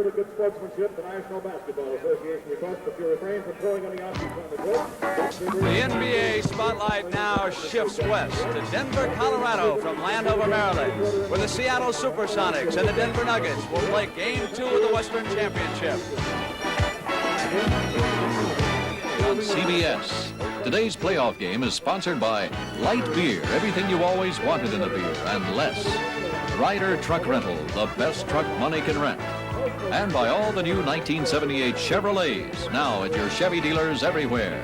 really good sportsmanship, the National Basketball Association requests that you refrain from throwing any objects on the court. The NBA spotlight now shifts west to Denver, Colorado from Landover, Maryland, where the Seattle Supersonics and the Denver Nuggets will play Game 2 of the Western Championship. On CBS. Today's playoff game is sponsored by Light Beer, everything you always wanted in a beer, and less. Ryder Truck Rental, the best truck money can rent. And by all the new 1978 Chevrolets, now at your Chevy dealers everywhere.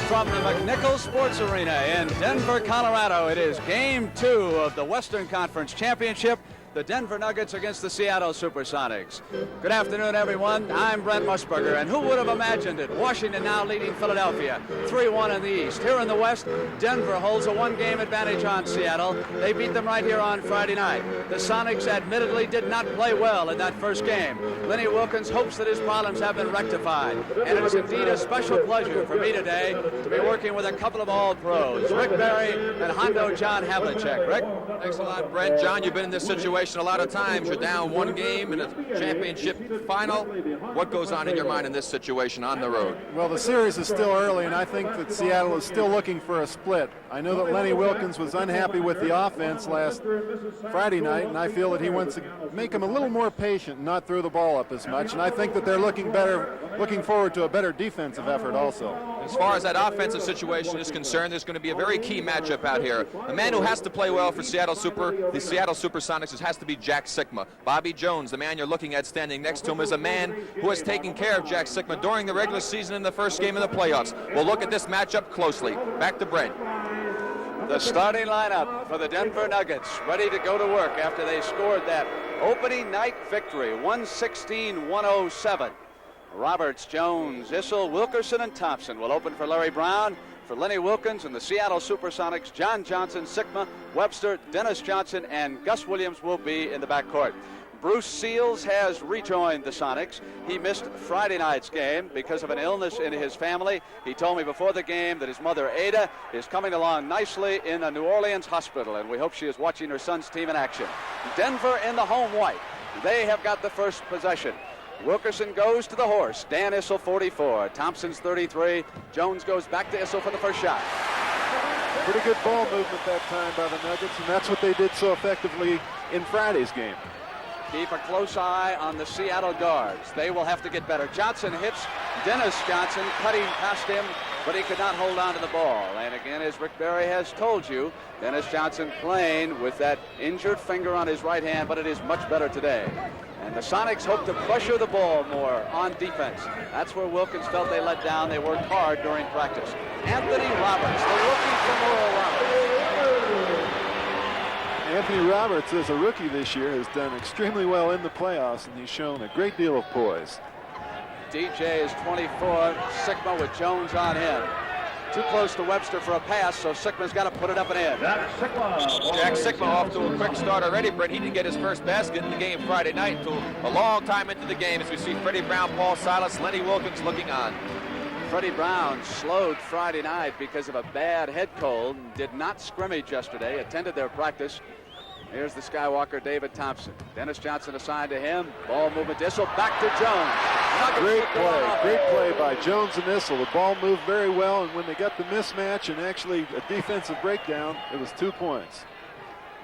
From the McNichols Sports Arena in Denver, Colorado, it is Game 2 of the Western Conference Championship. The Denver Nuggets against the Seattle Supersonics. Good afternoon, everyone. I'm Brent Musburger, and who would have imagined it? Washington now leading Philadelphia 3-1 in the East. Here in the West, Denver holds a one-game advantage on Seattle. They beat them right here on Friday night. The Sonics admittedly did not play well in that first game. Lenny Wilkens hopes that his problems have been rectified, and it is indeed a special pleasure for me today to be working with a couple of all-pros, Rick Barry and Hondo John Havlicek. Rick? Thanks a lot, Brent. John, you've been in this situation a lot of times. You're down one game in a championship final. What goes on in your mind in this situation on the road? Well, the series is still early, and I think that Seattle is still looking for a split. I know that Lenny Wilkens was unhappy with the offense last Friday night, and I feel that he wants to make him a little more patient and not throw the ball up as much. And I think that they're looking forward to a better defensive effort also. As far as that offensive situation is concerned, there's going to be a very key matchup out here. The man who has to play well for the Seattle Supersonics has to be Jack Sikma. Bobby Jones, the man you're looking at standing next to him, is a man who has taken care of Jack Sikma during the regular season in the first game of the playoffs. We'll look at this matchup closely. Back to Brent. The starting lineup for the Denver Nuggets, ready to go to work after they scored that opening night victory, 116-107. Roberts, Jones, Issel, Wilkerson, and Thompson will open for Larry Brown. For Lenny Wilkens and the Seattle Supersonics, John Johnson, Sikma, Webster, Dennis Johnson, and Gus Williams will be in the backcourt. Bruce Seals has rejoined the Sonics. He missed Friday night's game because of an illness in his family. He told me before the game that his mother, Ada, is coming along nicely in a New Orleans hospital, and we hope she is watching her son's team in action. Denver in the home white. They have got the first possession. Wilkerson goes to the horse. Dan Issel, 44. Thompson's 33. Jones goes back to Issel for the first shot. Pretty good ball movement that time by the Nuggets, and that's what they did so effectively in Friday's game. Keep a close eye on the Seattle guards. They will have to get better. Johnson hits Dennis Johnson, cutting past him, but he could not hold on to the ball. And again, as Rick Barry has told you, Dennis Johnson playing with that injured finger on his right hand, but it is much better today. And the Sonics hope to pressure the ball more on defense. That's where Wilkens felt they let down. They worked hard during practice. Anthony Roberts, the rookie from Oral Roberts. Anthony Roberts, as a rookie this year, has done extremely well in the playoffs, and he's shown a great deal of poise. DJ is 24. Sikma with Jones on him. Too close to Webster for a pass, so Sikma's got to put it up and in. Jack Sikma off to a quick start already, Brent. He didn't get his first basket in the game Friday night until a long time into the game as we see Freddie Brown, Paul Silas, Lenny Wilkens looking on. Freddie Brown slowed Friday night because of a bad head cold. Did not scrimmage yesterday, attended their practice. Here's the Skywalker, David Thompson. Dennis Johnson assigned to him. Ball movement to Issel, back to Jones. Great play by Jones and Issel. The ball moved very well, and when they got the mismatch and actually a defensive breakdown, it was 2 points.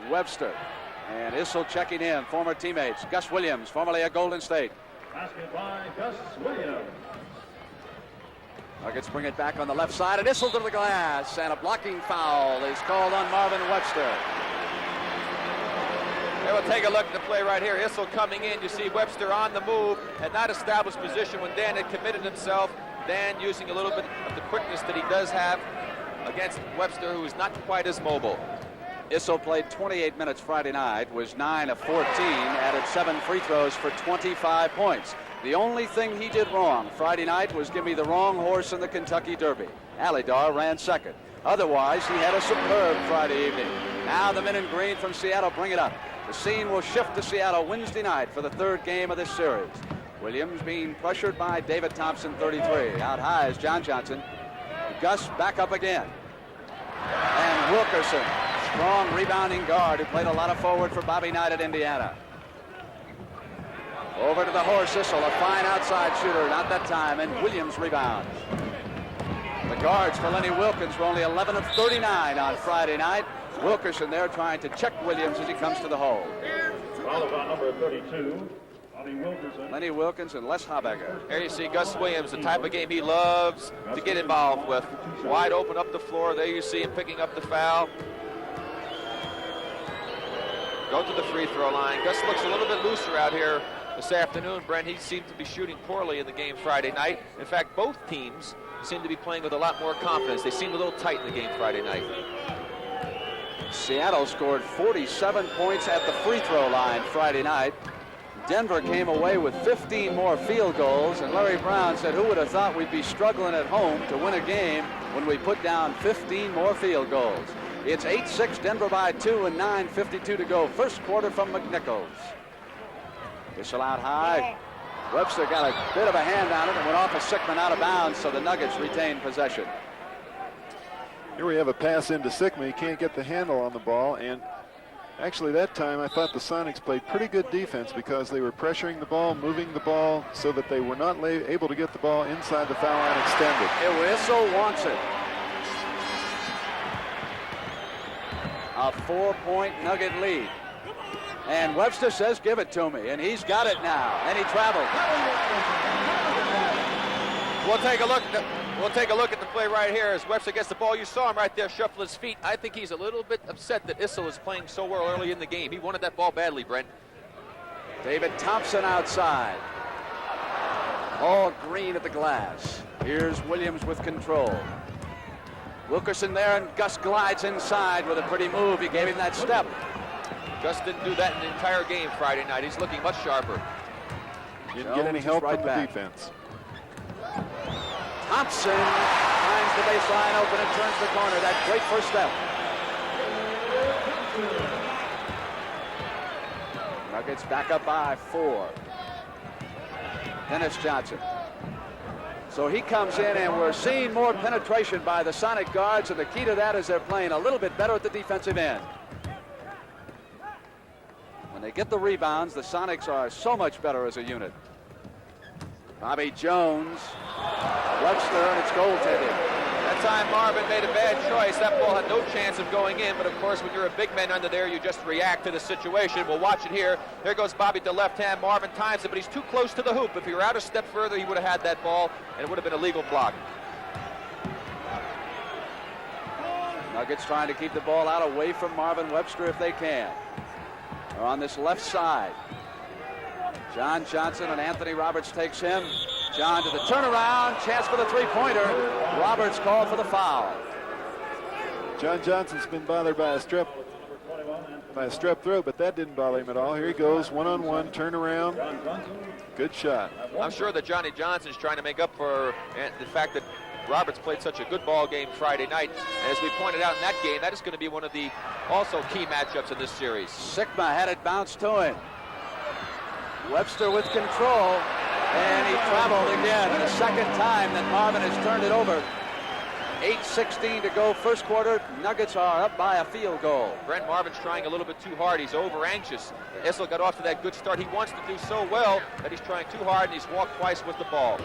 Webster and Issel checking in. Former teammates. Gus Williams, formerly at Golden State. Basket by Gus Williams. Nuggets bring it back on the left side, and Issel to the glass, and a blocking foul is called on Marvin Webster. Hey, we'll take a look at the play right here. Issel coming in. You see Webster on the move, had not established position when Dan had committed himself. Dan using a little bit of the quickness that he does have against Webster, who is not quite as mobile. Issel played 28 minutes Friday night, was 9 of 14, added 7 free throws for 25 points. The only thing he did wrong Friday night was give me the wrong horse in the Kentucky Derby. Alydar ran second. Otherwise, he had a superb Friday evening. Now the men in green from Seattle bring it up. The scene will shift to Seattle Wednesday night for the third game of this series. Williams being pressured by David Thompson, 33. Out high is John Johnson. Gus back up again. And Wilkerson, strong rebounding guard who played a lot of forward for Bobby Knight at Indiana. Over to the horse, Issel, a fine outside shooter, not that time, and Williams rebounds. The guards for Lenny Wilkins were only 11 of 39 on Friday night. Wilkerson there trying to check Williams as he comes to the hole. Foul on number 32. Lenny Wilkins and Les Habegger. Here you see Gus Williams, the type of game he loves to get involved with. Wide open up the floor. There you see him picking up the foul. Go to the free throw line. Gus looks a little bit looser out here this afternoon, Brent. He seemed to be shooting poorly in the game Friday night. In fact, both teams seem to be playing with a lot more confidence. They seemed a little tight in the game Friday night. Seattle scored 47 points at the free throw line Friday night. Denver came away with 15 more field goals, and Larry Brown said, who would have thought we'd be struggling at home to win a game when we put down 15 more field goals. It's 8-6, Denver by 2, and 9:52 to go. First quarter from McNichols. Whistle out high. Webster got a bit of a hand on it and went off a Sickman out of bounds, so the Nuggets retain possession. Here we have a pass into Sickman. He can't get the handle on the ball, and actually that time I thought the Sonics played pretty good defense because they were pressuring the ball, moving the ball so that they were not able to get the ball inside the foul line extended. Whistle wants it. A 4-point Nugget lead. And Webster says, give it to me. And he's got it now. And he traveled. We'll take a look at the play right here as Webster gets the ball. You saw him right there shuffle his feet. I think he's a little bit upset that Issel is playing so well early in the game. He wanted that ball badly, Brent. David Thompson outside. All green at the glass. Here's Williams with control. Wilkerson there, and Gus glides inside with a pretty move. He gave him that step. Gus didn't do that in the entire game Friday night. He's looking much sharper. Didn't get any help from the defense. Thompson finds the baseline open and turns the corner. That great first step. Nuggets back up by 4. Dennis Johnson. So he comes in, and we're seeing more penetration by the Sonic guards, and the key to that is they're playing a little bit better at the defensive end. When they get the rebounds, the Sonics are so much better as a unit. Bobby Jones, Webster, and it's goaltending. That time Marvin made a bad choice. That ball had no chance of going in, but of course when you're a big man under there, you just react to the situation. We'll watch it here. There goes Bobby to left hand. Marvin times it, but he's too close to the hoop. If he were out a step further, he would have had that ball, and it would have been a legal block. Nuggets trying to keep the ball out away from Marvin Webster if they can. They're on this left side. John Johnson, and Anthony Roberts takes him. John to the turnaround, chance for the three-pointer. Roberts called for the foul. John Johnson's been bothered by a strep throat, but that didn't bother him at all. Here he goes, one-on-one, turnaround. Good shot. I'm sure that Johnny Johnson's trying to make up for the fact that Roberts played such a good ball game Friday night. And as we pointed out in that game, that is going to be one of the also key matchups in this series. Sigma had it bounced to him. Webster with control, and he traveled again. The second time that Marvin has turned it over. 8:16 to go first quarter. Nuggets are up by a field goal. Brent Marvin's trying a little bit too hard. He's over anxious. Issel got off to that good start. He wants to do so well that he's trying too hard, and he's walked twice with the ball.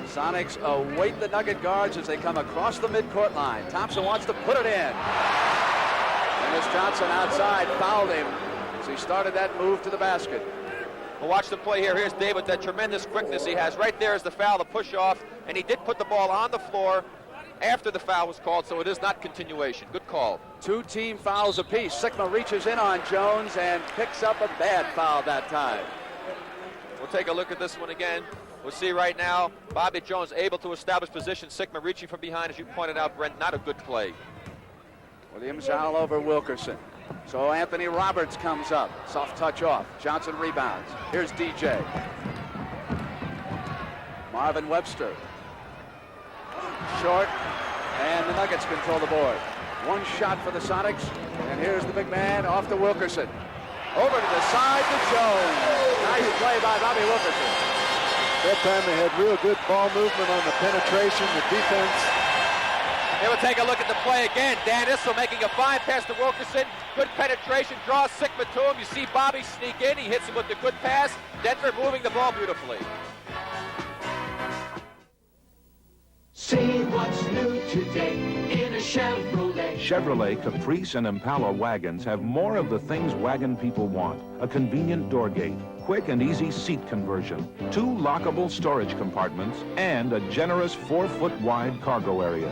Sonics await the Nugget guards as they come across the midcourt line. Thompson wants to put it in. Dennis Johnson outside fouled him as he started that move to the basket. We'll watch the play here. Here's David, that tremendous quickness he has. Right there is the foul, the push-off, and he did put the ball on the floor after the foul was called, so it is not continuation. Good call. 2 team fouls apiece. Sigma reaches in on Jones and picks up a bad foul that time. We'll take a look at this one again. We'll see right now, Bobby Jones able to establish position. Sigma reaching from behind, as you pointed out, Brent. Not a good play. Williams all over Wilkerson. So Anthony Roberts comes up. Soft touch off. Johnson rebounds. Here's DJ. Marvin Webster. Short. And the Nuggets control the board. One shot for the Sonics. And here's the big man off to Wilkerson. Over to the side to Jones. Nice play by Bobby Wilkerson. That time they had real good ball movement on the penetration, the defense. Here we'll take a look at the play again. Dan Issel making a fine pass to Wilkerson. Good penetration, draws Sigma to him. You see Bobby sneak in. He hits him with the good pass. Denver moving the ball beautifully. See what's new today in a Chevrolet. Chevrolet Caprice and Impala wagons have more of the things wagon people want. A convenient door gate, quick and easy seat conversion, 2 lockable storage compartments, and a generous 4-foot wide cargo area.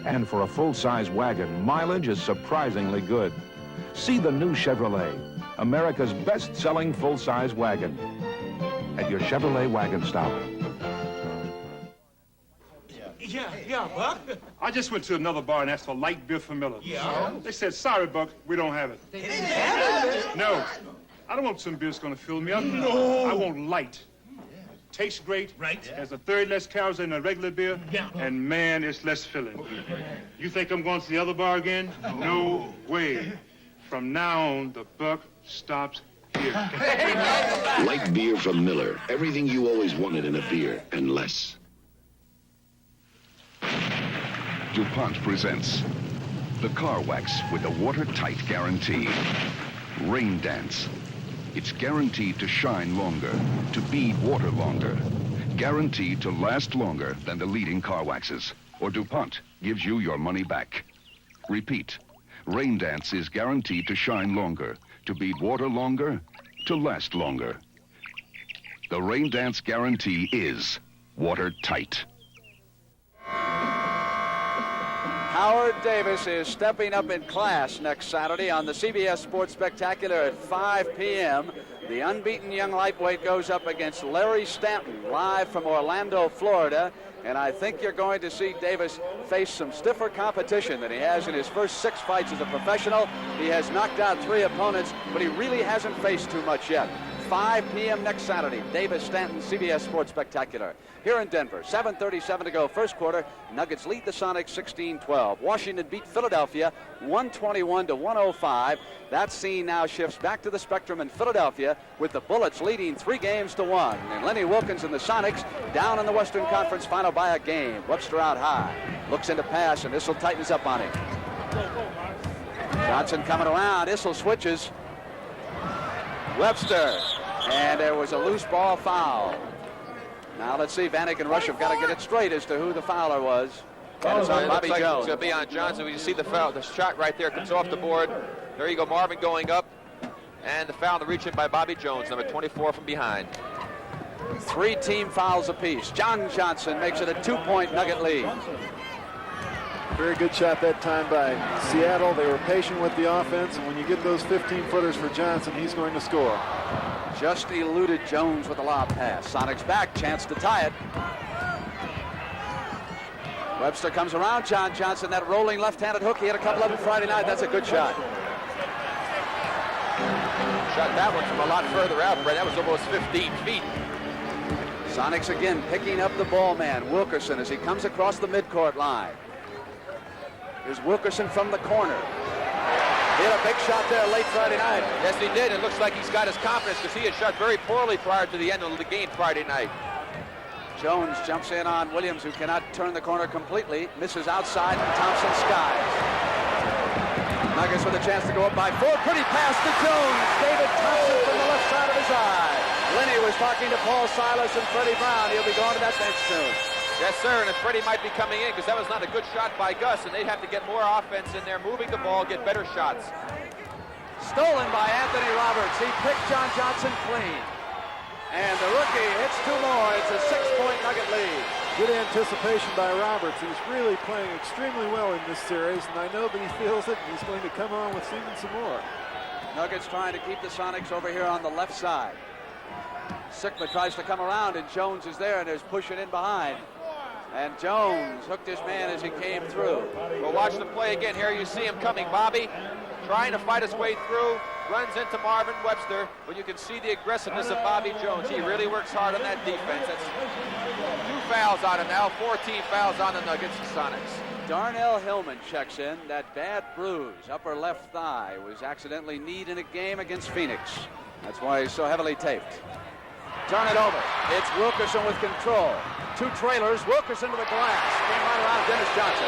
And for a full-size wagon, mileage is surprisingly good. See the new Chevrolet, America's best-selling full-size wagon, at your Chevrolet wagon stop. Yeah, Buck. I just went to another bar and asked for light beer for Miller. Yeah? They said, sorry, Buck, we don't have it. They didn't have it? No. I don't want some beer that's going to fill me up. No. I want light. Tastes great. Right. Has a third less calories than a regular beer. Yeah. And, man, it's less filling. You think I'm going to the other bar again? No way. From now on, the buck stops here. Light beer from Miller. Everything you always wanted in a beer, and less. DuPont presents the car wax with a watertight guarantee. Rain Dance. It's guaranteed to shine longer, to bead water longer, guaranteed to last longer than the leading car waxes. Or DuPont gives you your money back. Repeat. Rain Dance is guaranteed to shine longer, to bead water longer, to last longer. The Rain Dance guarantee is watertight. Howard Davis is stepping up in class next Saturday on the CBS Sports Spectacular at 5 p.m. The unbeaten young lightweight goes up against Larry Stanton, live from Orlando, Florida. And I think you're going to see Davis face some stiffer competition than he has in his first 6 fights as a professional. He has knocked out 3 opponents, but he really hasn't faced too much yet. 5 p.m. next Saturday, Davis Stanton, CBS Sports Spectacular. Here in Denver, 7:37 to go, first quarter. Nuggets lead the Sonics 16-12. Washington beat Philadelphia 121-105. That scene now shifts back to the Spectrum in Philadelphia with the Bullets leading 3-1. And Lenny Wilkens and the Sonics down in the Western Conference final by a game. Webster out high. Looks into pass, and Issel tightens up on him. Johnson coming around. Issel switches. Webster, and there was a loose ball foul. Now let's see, Vanek and Rush have got to get it straight as to who the fouler was. And it's on Bobby Jones. It's going to be on Johnson. You see the foul, the shot right there comes off the board. There you go, Marvin going up, and the foul to reach in by Bobby Jones, number 24 from behind. 3 team fouls apiece. John Johnson makes it a 2-point Nugget lead. Very good shot that time by Seattle. They were patient with the offense, and when you get those 15-footers for Johnson, he's going to score. Just eluded Jones with a lob pass. Sonics back, chance to tie it. Webster comes around. John Johnson, that rolling left-handed hook. He had a couple of them Friday night. That's a good shot. Shot that one from a lot further out, Brett. That was almost 15 feet. Sonics again picking up the ball man, Wilkerson, as he comes across the midcourt line. Here's Wilkerson from the corner. He had a big shot there late Friday night. Yes, he did. It looks like he's got his confidence because he had shot very poorly prior to the end of the game Friday night. Jones jumps in on Williams, who cannot turn the corner completely. Misses outside, and Thompson skies. Nuggets with a chance to go up by 4. Pretty pass to Jones. David Thompson from the left side of his eye. Lenny was talking to Paul Silas and Freddie Brown. He'll be going to that bench soon. Yes, sir, and Freddie might be coming in because that was not a good shot by Gus, and they'd have to get more offense in there, moving the ball, get better shots. Stolen by Anthony Roberts. He picked John Johnson clean. And the rookie hits 2 more. It's a 6-point Nugget lead. Good anticipation by Roberts. He's really playing extremely well in this series, and I know that he feels it, and he's going to come on with even some more. Nuggets trying to keep the Sonics over here on the left side. Sigma tries to come around, and Jones is there, and there's pushing in behind. And Jones hooked his man as he came through. Well, watch the play again. Here you see him coming. Bobby trying to fight his way through. Runs into Marvin Webster. But you can see the aggressiveness of Bobby Jones. He really works hard on that defense. That's 2 fouls on him now. 14 fouls on the Nuggets and Sonics. Darnell Hillman checks in. That bad bruise, upper left thigh, was accidentally kneed in a game against Phoenix. That's why he's so heavily taped. Turn it over. It's Wilkerson with control. 2 trailers. Wilkerson to the glass. Came right around Dennis Johnson.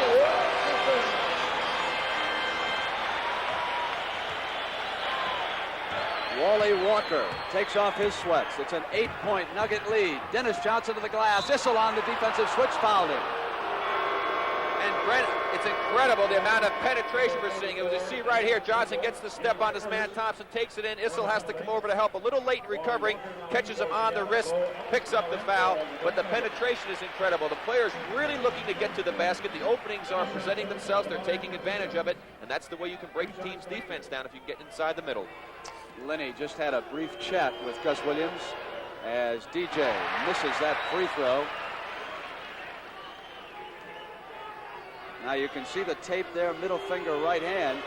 Wally Walker takes off his sweats. It's an 8-point Nugget lead. Dennis Johnson to the glass. Issel on the defensive switch, fouled him. And Brent, it's incredible the amount of penetration we're seeing. It was, you see right here, Johnson gets the step on his man. Thompson takes it in. Issel has to come over to help. A little late in recovering, catches him on the wrist, picks up the foul. But the penetration is incredible. The players really looking to get to the basket. The openings are presenting themselves. They're taking advantage of it. And that's the way you can break the team's defense down, if you get inside the middle. Lenny just had a brief chat with Gus Williams as DJ misses that free throw. Now you can see the tape there, middle finger, right hand,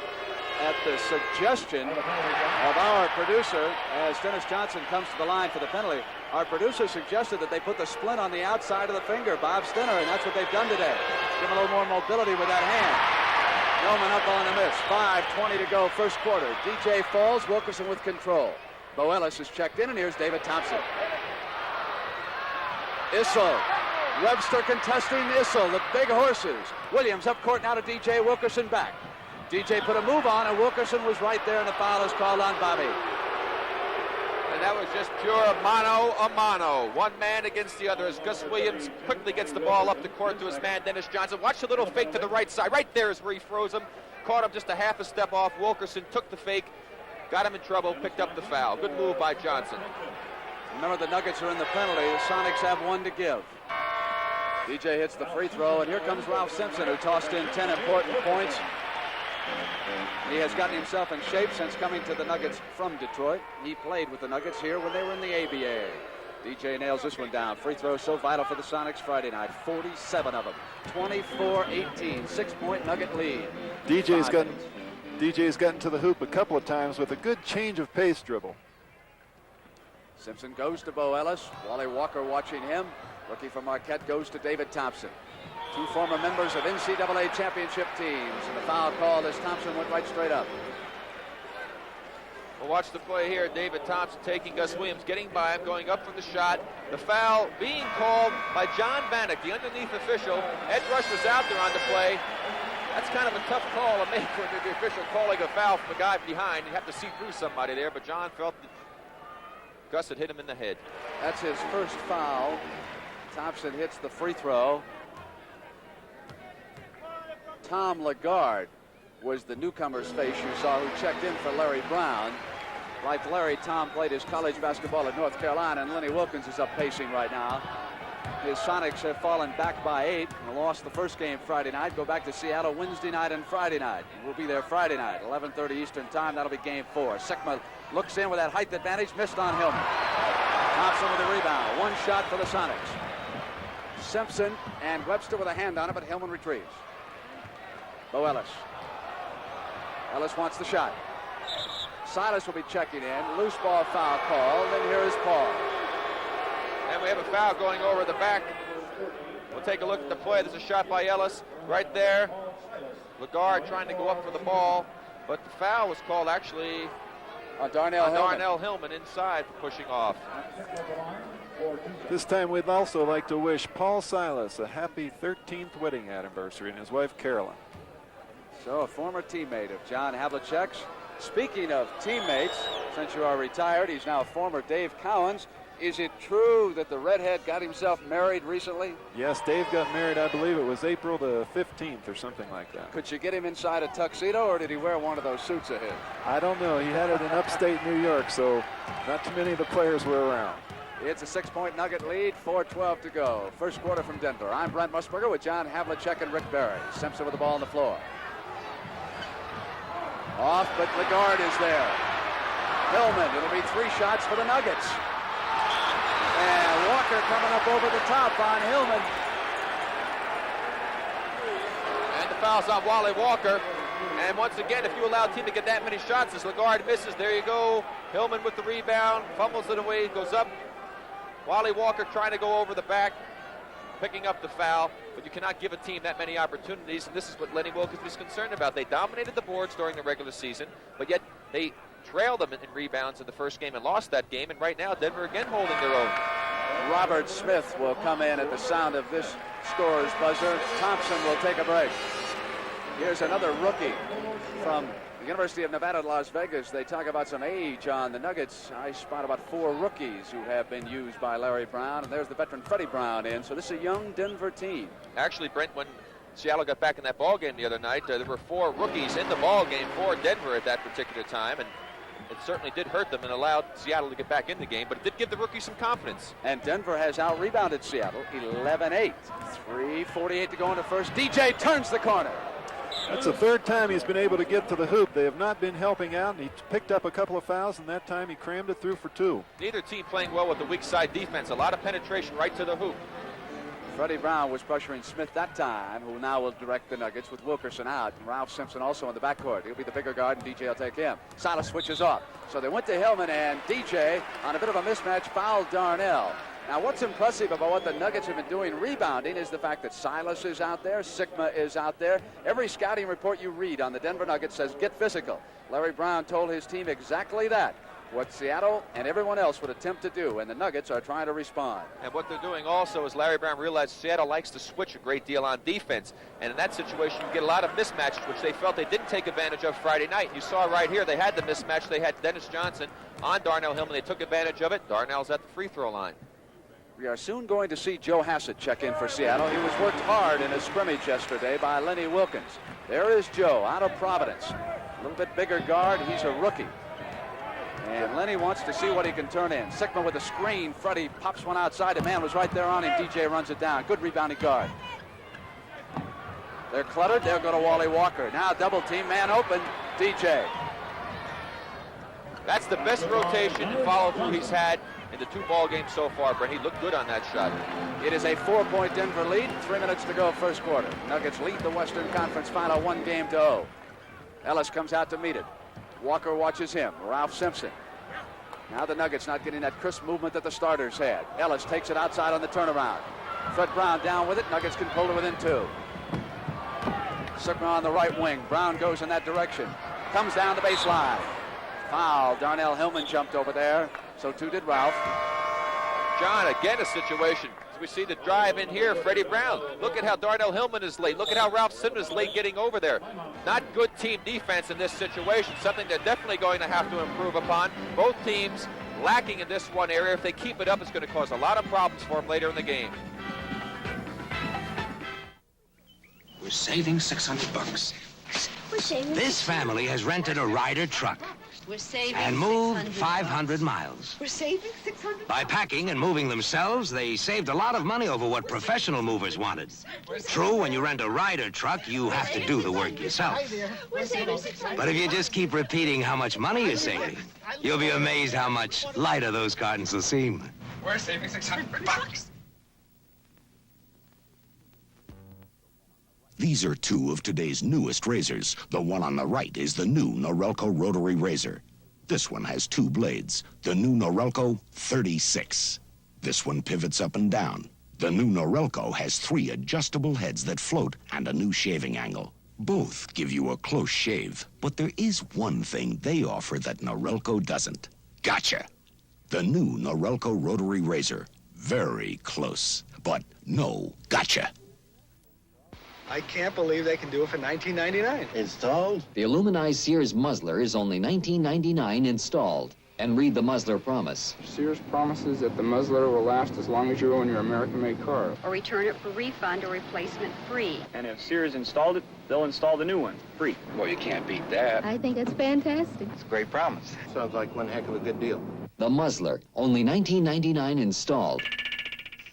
at the suggestion of our producer as Dennis Johnson comes to the line for the penalty. Our producer suggested that they put the splint on the outside of the finger, Bob Stinner, and that's what they've done today. Give him a little more mobility with that hand. Hillman up on the miss. 5:20 to go, first quarter. DJ falls, Wilkerson with control. Bo Ellis is checked in, and here's David Thompson. Issel. Webster contesting Issel, the big horses. Williams up court now to DJ, Wilkerson back. DJ put a move on, and Wilkerson was right there, and the foul is called on Bobby. And that was just pure mano a mano. One man against the other as Gus Williams quickly gets the ball up the court to his man, Dennis Johnson. Watch the little fake to the right side. Right there is where he froze him. Caught him just a half a step off. Wilkerson took the fake, got him in trouble, picked up the foul. Good move by Johnson. Remember, the Nuggets are in the penalty. The Sonics have one to give. DJ hits the free throw, and here comes Ralph Simpson, who tossed in 10 important points. He has gotten himself in shape since coming to the Nuggets from Detroit. He played with the Nuggets here when they were in the ABA. DJ nails this one down. Free throw so vital for the Sonics Friday night. 47 of them. 24-18. 6-point Nugget lead. DJ's gotten to the hoop a couple of times with a good change of pace dribble. Simpson goes to Bo Ellis. Wally Walker watching him. Rookie from Marquette goes to David Thompson. Two former members of NCAA championship teams. And the foul call as Thompson went right straight up. Well, watch the play here. David Thompson taking Gus Williams, getting by him, going up for the shot. The foul being called by John Bannock, the underneath official. Ed Rush was out there on the play. That's kind of a tough call to make when the official calling a foul from the guy behind. You have to see through somebody there, but John felt that Gus had hit him in the head. That's his first foul. Thompson hits the free throw. Tom Lagarde was the newcomer's face you saw, who checked in for Larry Brown. Like Larry, Tom played his college basketball at North Carolina, and Lenny Wilkins is up pacing right now. His Sonics have fallen back by 8 and lost the first game Friday night. Go back to Seattle Wednesday night and Friday night. We'll be there Friday night, 11:30 Eastern time. That'll be game 4. Sikma looks in with that height advantage, missed on Hillman. Thompson with the rebound. One shot for the Sonics. Simpson and Webster with a hand on it, but Hillman retrieves. Bo Ellis. Ellis wants the shot. Silas will be checking in. Loose ball foul call. Then here is Paul. And we have a foul going over the back. We'll take a look at the play. There's a shot by Ellis right there. Lagarde trying to go up for the ball, but the foul was called actually on Darnell Hillman inside for pushing off. This time we'd also like to wish Paul Silas a happy 13th wedding anniversary and his wife Carolyn. So a former teammate of John Havlicek's. Speaking of teammates, since you are retired, he's now former Dave Cowens. Is it true that the redhead got himself married recently? Yes, Dave got married, I believe it was April the 15th or something like that. Could you get him inside a tuxedo, or did he wear one of those suits of his? I don't know. He had it in upstate New York, so not too many of the players were around. It's a 6-point Nugget lead, 4:12 to go. First quarter from Denver. I'm Brent Musburger with John Havlicek and Rick Barry. Simpson with the ball on the floor. Off, but Lagarde is there. Hillman, it'll be 3 shots for the Nuggets. And Walker coming up over the top on Hillman. And the foul's on Wally Walker. And once again, if you allow a team to get that many shots as Lagarde misses, there you go. Hillman with the rebound, fumbles it away, goes up. Wally Walker trying to go over the back, picking up the foul, but you cannot give a team that many opportunities, and this is what Lenny Wilkins is concerned about. They dominated the boards during the regular season, but yet they trailed them in rebounds in the first game and lost that game, and right now Denver again holding their own. Robert Smith will come in at the sound of this scorer's buzzer. Thompson will take a break. Here's another rookie from The University of Nevada, Las Vegas, they talk about some age on the Nuggets. I spot about 4 rookies who have been used by Larry Brown, and there's the veteran Freddie Brown in. So this is a young Denver team. Actually, Brent, when Seattle got back in that ball game the other night, there were 4 rookies in the ball game for Denver at that particular time, and it certainly did hurt them and allowed Seattle to get back in the game, but it did give the rookies some confidence. And Denver has out-rebounded Seattle 11-8. 3:48 to go in the first. DJ turns the corner. That's the 3rd time he's been able to get to the hoop. They have not been helping out, and he picked up a couple of fouls, and that time he crammed it through for 2. Neither team playing well with the weak side defense. A lot of penetration right to the hoop. Freddie Brown was pressuring Smith that time, who now will direct the Nuggets with Wilkerson out. And Ralph Simpson also in the backcourt. He'll be the bigger guard, and DJ will take him. Silas switches off. So they went to Hillman, and DJ, on a bit of a mismatch, fouled Darnell. Now, what's impressive about what the Nuggets have been doing rebounding is the fact that Silas is out there, Sigma is out there. Every scouting report you read on the Denver Nuggets says get physical. Larry Brown told his team exactly that, what Seattle and everyone else would attempt to do, and the Nuggets are trying to respond. And what they're doing also is Larry Brown realized Seattle likes to switch a great deal on defense, and in that situation you get a lot of mismatches, which they felt they didn't take advantage of Friday night. You saw right here they had the mismatch. They had Dennis Johnson on Darnell Hillman. They took advantage of it. Darnell's at the free throw line. We are soon going to see Joe Hassett check in for Seattle. He was worked hard in a scrimmage yesterday by Lenny Wilkins. There is Joe out of Providence. A little bit bigger guard. He's a rookie. And Lenny wants to see what he can turn in. Sigma with a screen. Freddie pops one outside. The man was right there on him. DJ runs it down. Good rebounding guard. They're cluttered. They'll go to Wally Walker. Now double team, man open. DJ. That's the best rotation and follow through he's had in the 2 ball games so far, Brent. He looked good on that shot. It is a 4-point Denver lead. 3 minutes to go first quarter. Nuggets lead the Western Conference Final 1-0. Ellis comes out to meet it. Walker watches him. Ralph Simpson. Now the Nuggets not getting that crisp movement that the starters had. Ellis takes it outside on the turnaround. Fred Brown down with it. Nuggets can pull to within 2. Sigma on the right wing. Brown goes in that direction. Comes down the baseline. Foul. Darnell Hillman jumped over there. So too did Ralph. John, again a situation. As we see the drive in here, Freddie Brown. Look at how Darnell Hillman is late. Look at how Ralph Simpson is late getting over there. Not good team defense in this situation. Something they're definitely going to have to improve upon. Both teams lacking in this one area. If they keep it up, it's going to cause a lot of problems for them later in the game. We're saving $600. We're saving. This family has rented a Ryder truck. We're saving and moved 500 miles. We're saving 600. By packing and moving themselves, they saved a lot of money over what professional movers wanted. True, when you rent a Ryder truck, you have to do the work yourself. We're saving 600. But if you just keep repeating how much money you're saving, you'll be amazed how much lighter those cartons will seem. We're saving $600. These are 2 of today's newest razors. The one on the right is the new Norelco rotary razor. This one has 2 blades, the new Norelco 36. This one pivots up and down. The new Norelco has 3 adjustable heads that float and a new shaving angle. Both give you a close shave, but there is one thing they offer that Norelco doesn't. Gotcha! The new Norelco rotary razor. Very close, but no gotcha. I can't believe they can do it for $19.99. Installed? The aluminized Sears muzzler is only $19.99 installed. And read the muzzler promise. Sears promises that the muzzler will last as long as you own your American-made car. Or return it for refund or replacement free. And if Sears installed it, they'll install the new one, free. Well, you can't beat that. I think it's fantastic. It's a great promise. Sounds like one heck of a good deal. The muzzler, only $19.99 installed.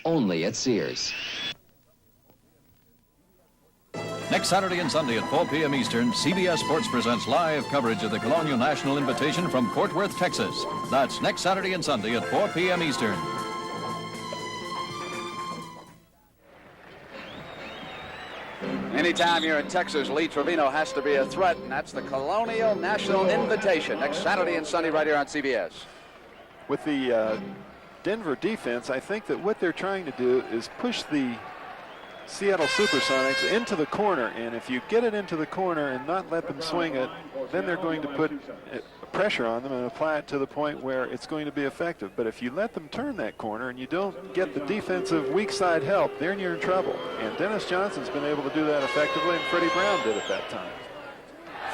Only at Sears. Next Saturday and Sunday at 4 p.m. Eastern, CBS Sports presents live coverage of the Colonial National Invitation from Fort Worth, Texas. That's next Saturday and Sunday at 4 p.m. Eastern. Anytime you're in Texas, Lee Trevino has to be a threat, and that's the Colonial National Invitation next Saturday and Sunday right here on CBS. With the Denver defense, I think that what they're trying to do is push the Seattle Supersonics into the corner, and if you get it into the corner and not let them swing it, then they're going to put pressure on them and apply it to the point where it's going to be effective. But if you let them turn that corner and you don't get the defensive weak side help, then you're in trouble. And Dennis Johnson's been able to do that effectively, and Freddie Brown did at that time.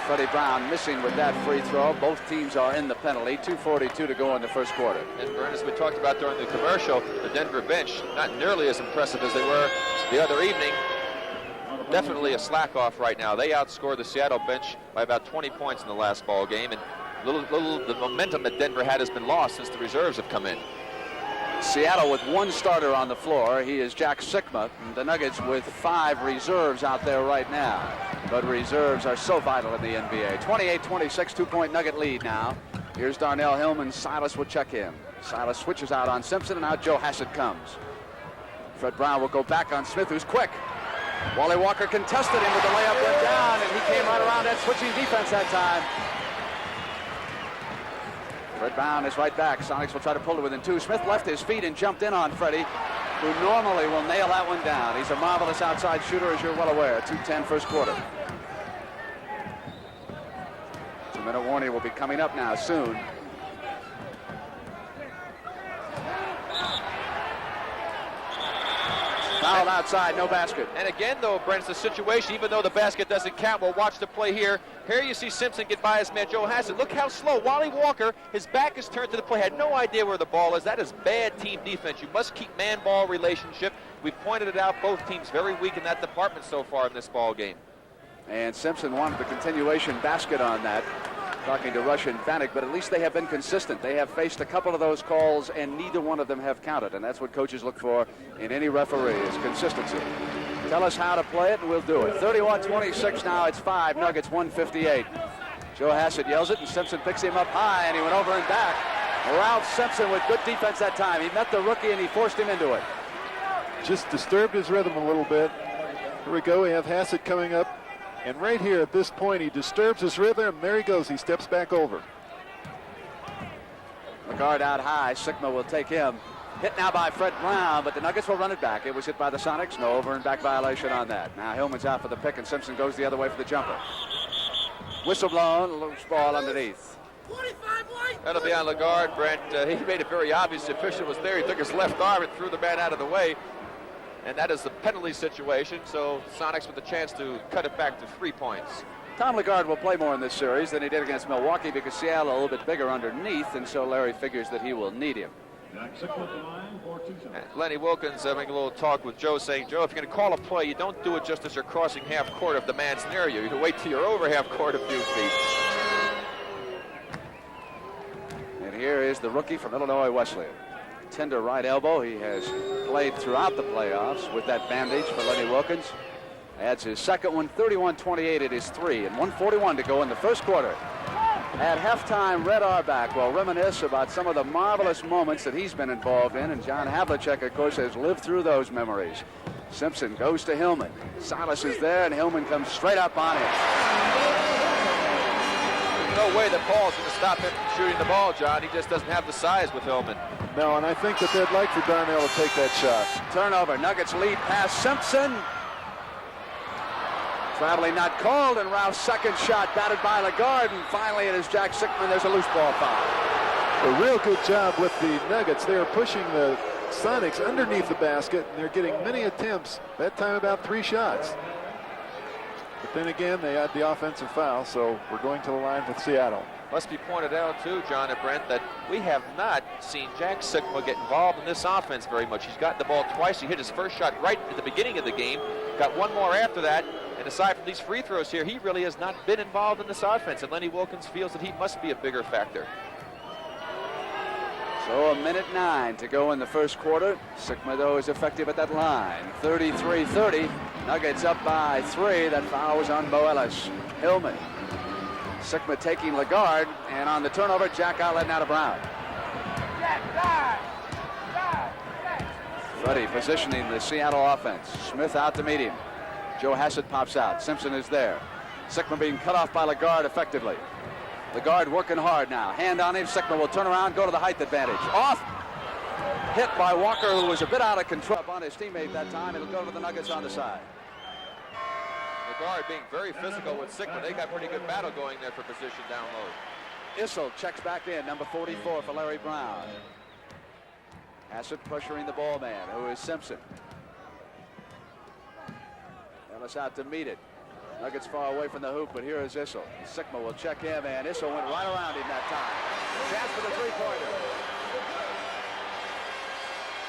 Freddie Brown missing with that free throw. Both teams are in the penalty. 2:42 to go in the first quarter. And Vern, as we talked about during the commercial, the Denver bench not nearly as impressive as they were the other evening. Definitely a slack off right now. They outscored the Seattle bench by about 20 points in the last ball game, and the momentum that Denver had has been lost since the reserves have come in. Seattle with one starter on the floor. He is Jack Sikma. The Nuggets with 5 reserves out there right now. But reserves are so vital in the NBA. 28-26, 2-point Nugget lead now. Here's Darnell Hillman. Silas will check in. Silas switches out on Simpson, and out Joe Hassett comes. Fred Brown will go back on Smith, who's quick. Wally Walker contested him with the layup, went down, and he came right around that switching defense that time. Fred Brown is right back. Sonics will try to pull it within 2. Smith left his feet and jumped in on Freddie, who normally will nail that one down. He's a marvelous outside shooter, as you're well aware. 2:10 first quarter. 2-minute warning will be coming up now soon. Foul outside, no basket. And again, though, Brent, it's the situation, even though the basket doesn't count, we'll watch the play here. Here you see Simpson get by his man, Joe Hassett. Look how slow. Wally Walker, his back is turned to the play, had no idea where the ball is. That is bad team defense. You must keep man-ball relationship. We've pointed it out. Both teams very weak in that department so far in this ball game. And Simpson wanted the continuation basket on that. Talking to Rush and Vanek, but at least they have been consistent. They have faced a couple of those calls, and neither one of them have counted, and that's what coaches look for in any referee, is consistency. Tell us how to play it, and we'll do it. 31-26 now. It's 5, Nuggets 158. Joe Hassett yells it, and Simpson picks him up high, and he went over and back. Ralph Simpson with good defense that time. He met the rookie, and he forced him into it. Just disturbed his rhythm a little bit. Here we go. We have Hassett coming up. And right here at this point, he disturbs his rhythm, and there he goes. He steps back over. The guard out high. Sikma will take him. Hit now by Fred Brown, but the Nuggets will run it back. It was hit by the Sonics. No over and back violation on that. Now Hillman's out for the pick, and Simpson goes the other way for the jumper. Whistle blown, loose ball underneath. That'll be on Lagarde, Brent. He made it very obvious the official was there. He took his left arm and threw the man out of the way. And that is the penalty situation, so Sonics with the chance to cut it back to 3 points. Tom Lagarde will play more in this series than he did against Milwaukee because Seattle a little bit bigger underneath, and so Larry figures that he will need him. And Lenny Wilkins having a little talk with Joe, saying, Joe, if you're going to call a play, you don't do it just as you're crossing half court if the man's near you. You wait till you're over half court a few feet. And here is the rookie from Illinois Wesleyan. Tender right elbow. He has played throughout the playoffs with that bandage for Lenny Wilkins. Adds his second one, 31-28 at his 3, and 1:41 to go in the first quarter. At halftime, Red Auerbach will reminisce about some of the marvelous moments that he's been involved in, and John Havlicek, of course, has lived through those memories. Simpson goes to Hillman. Silas is there, and Hillman comes straight up on him. No way that Paul's going to stop him from shooting the ball, John. He just doesn't have the size with Hillman. No, and I think that they'd like for Darnell to take that shot. Turnover. Nuggets lead past Simpson. Traveling not called, and Ralph's second shot batted by Lagarde, and finally it is Jack Sikma. There's a loose ball foul. A real good job with the Nuggets. They are pushing the Sonics underneath the basket, and they're getting many attempts. That time about 3 shots. But then again, they had the offensive foul, so we're going to the line with Seattle. Must be pointed out, too, John and Brent, that we have not seen Jack Sikma get involved in this offense very much. He's gotten the ball twice. He hit his first shot right at the beginning of the game, got one more after that, and aside from these free throws here, he really has not been involved in this offense, and Lenny Wilkins feels that he must be a bigger factor. So 1:09 to go in the first quarter. Sikma, though, is effective at that line. 33-30. Nuggets up by 3. That foul was on Boelis. Hillman. Sikma taking Lagarde, and on the turnover, Jack outlet now to Brown. Freddie positioning the Seattle offense. Smith out to meet him. Joe Hassett pops out. Simpson is there. Sikma being cut off by Lagarde effectively. Lagarde working hard now. Hand on him. Sikma will turn around, go to the height advantage. Off. Hit by Walker, who was a bit out of control on his teammate that time. It'll go to the Nuggets on the side. Lagarde being very physical with Sikma. They got pretty good battle going there for position down low. Issel checks back in, number 44 for Larry Brown. Hassett pressuring the ball man, who is Simpson. Ellis out to meet it. Nuggets far away from the hoop, but here is Issel. Sigma will check him, and Issel went right around him that time. Chance for the three-pointer.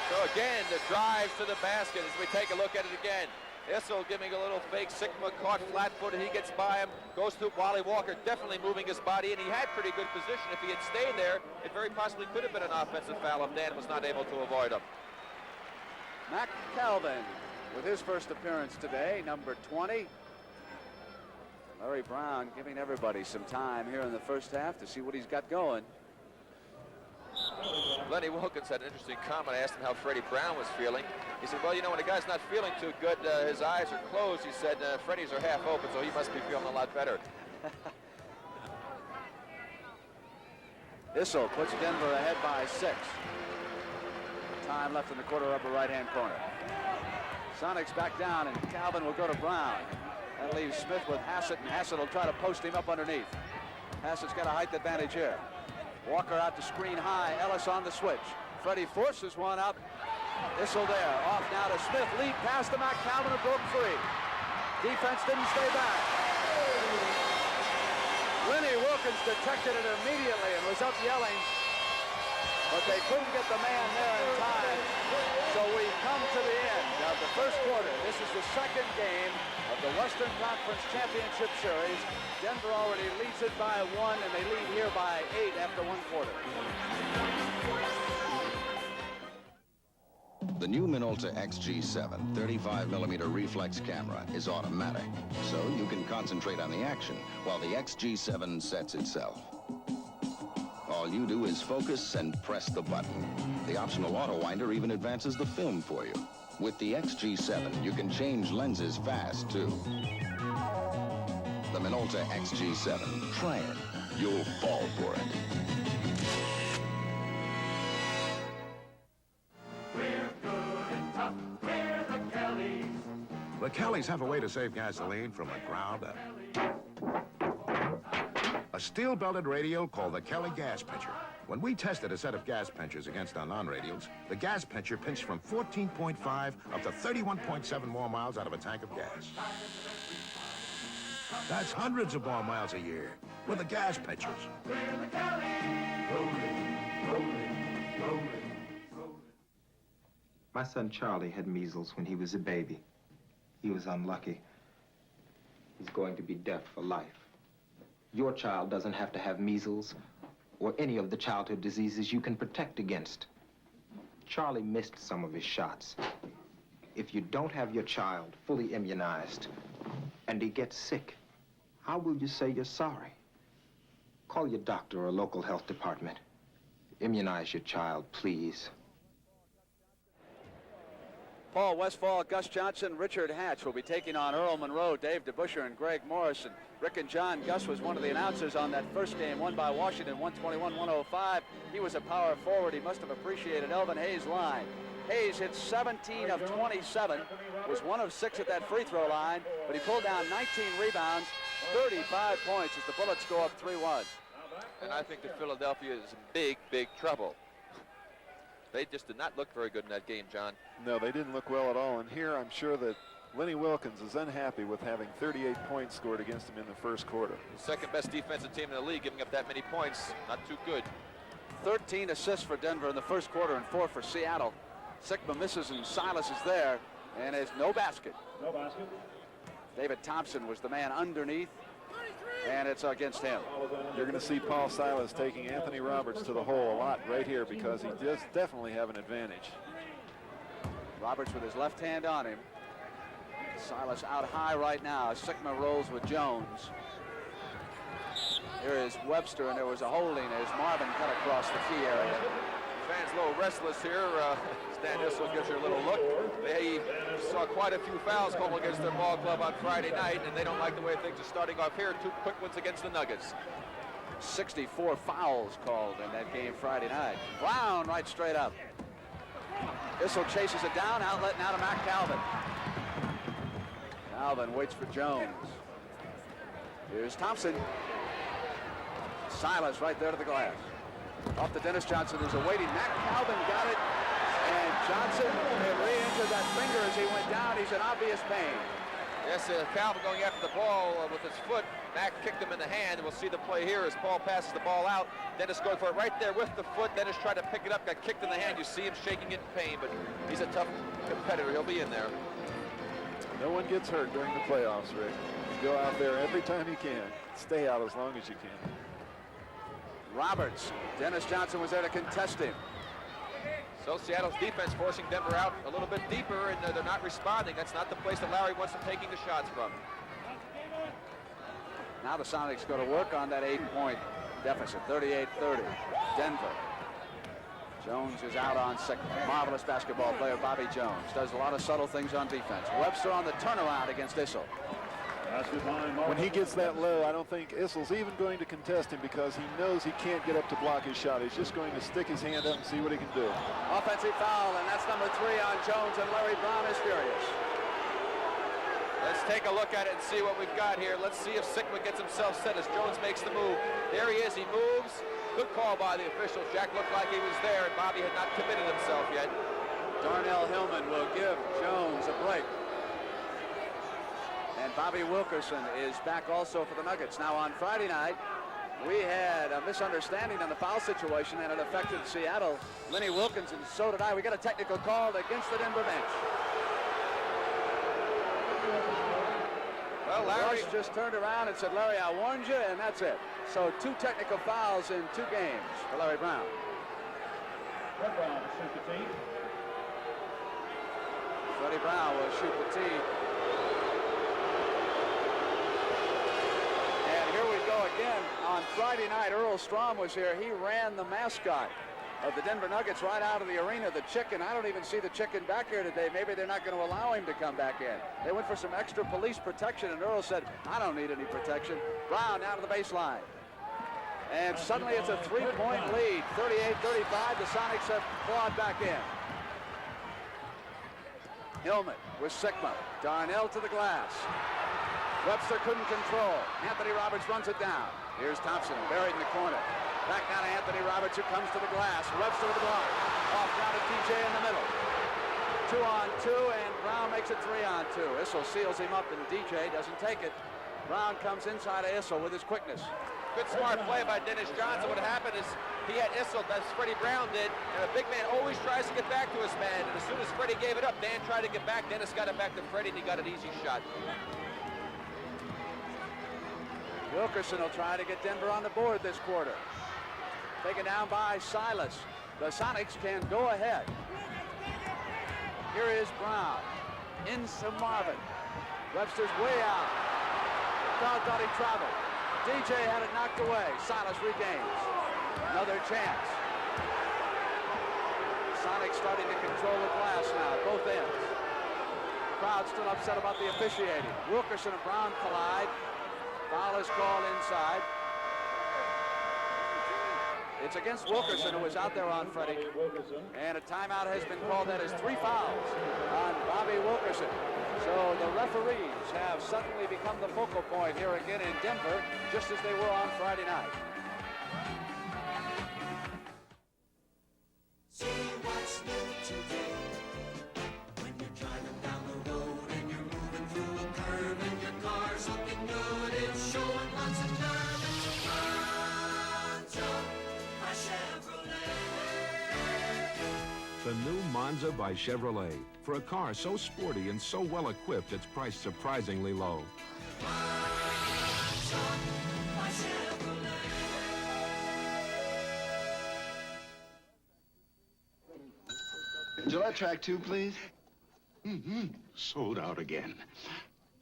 So again, the drive to the basket as we take a look at it again. Issel giving a little fake. Sigma caught flat-footed. He gets by him. Goes to Wally Walker, definitely moving his body, and he had pretty good position. If he had stayed there, it very possibly could have been an offensive foul if Dan was not able to avoid him. Mac Calvin with his first appearance today, number 20. Larry Brown giving everybody some time here in the first half to see what he's got going. Lenny Wilkins had an interesting comment. I asked him how Freddie Brown was feeling. He said, well, you know, when a guy's not feeling too good, his eyes are closed. He said, Freddie's are half open, so he must be feeling a lot better. Issel puts Denver ahead by 6. Time left in the quarter upper right-hand corner. Sonics back down, and Calvin will go to Brown. That leaves Smith with Hassett, and Hassett will try to post him up underneath. Hassett's got a height advantage here. Walker out to screen high. Ellis on the switch. Freddie forces one up. Issel there. Off now to Smith. Lead pass to Mac Calvin and broke free. Defense didn't stay back. Lenny Wilkins detected it immediately and was up yelling, but they couldn't get the man there in time. So we come to the end of the first quarter. This is the second game of the Western Conference Championship Series. Denver already leads it by 1, and they lead here by 8 after one quarter. The new Minolta XG7 35mm reflex camera is automatic, so you can concentrate on the action while the XG7 sets itself. All you do is focus and press the button. The optional auto winder even advances the film for you. With the XG7, you can change lenses fast, too. The Minolta XG7. Try it. You'll fall for it. The Kellys have a way to save gasoline from the ground up. A steel-belted radial called the Kelly gas pincher. When we tested a set of gas pinchers against our non-radials, the gas pincher pinched from 14.5 up to 31.7 more miles out of a tank of gas. That's hundreds of more miles a year with the gas pinchers. My son Charlie had measles when he was a baby. He was unlucky. He's going to be deaf for life. Your child doesn't have to have measles or any of the childhood diseases you can protect against. Charlie missed some of his shots. If you don't have your child fully immunized and he gets sick, how will you say you're sorry? Call your doctor or local health department. Immunize your child, please. Paul Westfall, Gus Johnson, Richard Hatch will be taking on Earl Monroe, Dave DeBuscher, and Greg Morrison. Rick and John Gus was one of the announcers on that first game, won by Washington, 121-105. He was a power forward. He must have appreciated Elvin Hayes' line. Hayes hit 17 of 27, was 1 of 6 at that free throw line, but he pulled down 19 rebounds, 35 points as the Bullets go up 3-1. And I think that Philadelphia is in big, big trouble. They just did not look very good in that game, John. No, they didn't look well at all. And here I'm sure that Lenny Wilkins is unhappy with having 38 points scored against him in the first quarter. The second best defensive team in the league, giving up that many points, not too good. 13 assists for Denver in the first quarter and 4 for Seattle. Sigma misses and Silas is there, and there's no basket. No basket. David Thompson was the man underneath, and it's against him. You're going to see Paul Silas taking Anthony Roberts to the hole a lot right here because he does definitely have an advantage. Roberts with his left hand on him. Silas out high right now. Sigma rolls with Jones. Here is Webster, and there was a holding as Marvin cut across the key area. Fans a little restless here. Stan Issel gives you a little look. They saw quite a few fouls called against their ball club on Friday night, and they don't like the way things are starting off here. 2 quick ones against the Nuggets. 64 fouls called in that game Friday night. Brown right straight up. Issel chases it down, outlet now to Mac Calvin. Calvin waits for Jones. Here's Thompson. Silas right there to the glass. Off to Dennis Johnson, there's a waiting. Mac Calvin got it, and Johnson had re-injured that finger as he went down. He's in obvious pain. Yes, Calvin going after the ball with his foot. Mack kicked him in the hand. We'll see the play here as Paul passes the ball out. Dennis going for it right there with the foot. Dennis tried to pick it up, got kicked in the hand. You see him shaking it in pain, but he's a tough competitor. He'll be in there. No one gets hurt during the playoffs, Rick. You go out there every time you can. Stay out as long as you can. Roberts. Dennis Johnson was there to contest him. So Seattle's defense forcing Denver out a little bit deeper, and they're not responding. That's not the place that Larry wants them taking the shots from. Now the Sonics go to work on that 8-point deficit, 38-30. Denver. Jones is out on second. Marvelous basketball player Bobby Jones. Does a lot of subtle things on defense. Webster on the turnaround against Issel. When he gets that low, I don't think Issel's even going to contest him because he knows he can't get up to block his shot. He's just going to stick his hand up and see what he can do. Offensive foul, and that's number 3 on Jones, and Larry Brown is furious. Let's take a look at it and see what we've got here. Let's see if Sigma gets himself set as Jones makes the move. There he is, he moves. Good call by the official. Jack looked like he was there, and Bobby had not committed himself yet. Darnell Hillman will give Jones a break. And Bobby Wilkerson is back also for the Nuggets. Now on Friday night, we had a misunderstanding on the foul situation, and it affected Seattle. Lenny Wilkinson, so did I. We got a technical call against the Denver bench. Well, Larry Rush just turned around and said, Larry, I warned you, and that's it. So 2 technical fouls in 2 games for Larry Brown. Freddie Brown will shoot the tee. And here we go again. On Friday night, Earl Strom was here. He ran the mascot of the Denver Nuggets right out of the arena, the Chicken. I don't even see the Chicken back here today. Maybe they're not going to allow him to come back in. They went for some extra police protection, and Earl said, I don't need any protection. Brown down to the baseline. And suddenly it's a 3-point lead. 38-35, the Sonics have clawed back in. Hillman with Sigma. Darnell to the glass. Webster couldn't control. Anthony Roberts runs it down. Here's Thompson buried in the corner. Back down to Anthony Roberts, who comes to the glass. Webster with the block. Off down to TJ in the middle. 2-on-2, and Brown makes it 3-on-2. Issel seals him up, and DJ doesn't take it. Brown comes inside of Issel with his quickness. Good smart play by Dennis Johnson. What happened is he had Issel, as Freddie Brown did, and a big man always tries to get back to his man. And as soon as Freddie gave it up, Dan tried to get back. Dennis got it back to Freddie, and he got an easy shot. Wilkerson will try to get Denver on the board this quarter. Taken down by Silas. The Sonics can go ahead. Here is Brown. Into Marvin. Webster's way out. Crowd thought he traveled. DJ had it knocked away. Silas regains. Another chance. Sonics starting to control the glass now at both ends. Crowd still upset about the officiating. Wilkerson and Brown collide. Foul is called inside. It's against Wilkerson, who was out there on Freddie. And a timeout has been called. That is 3 fouls on Bobby Wilkerson. So the referees have suddenly become the focal point here again in Denver, just as they were on Friday night. See what's new today. When you're driving down the road and you're moving through a curve and your car's looking good, it's showing lots of nerve. It's Monza by Chevrolet. The new Monza by Chevrolet. For a car so sporty and so well equipped, it's priced surprisingly low. Monza by Chevrolet. Gillette Track 2, please. Sold out again.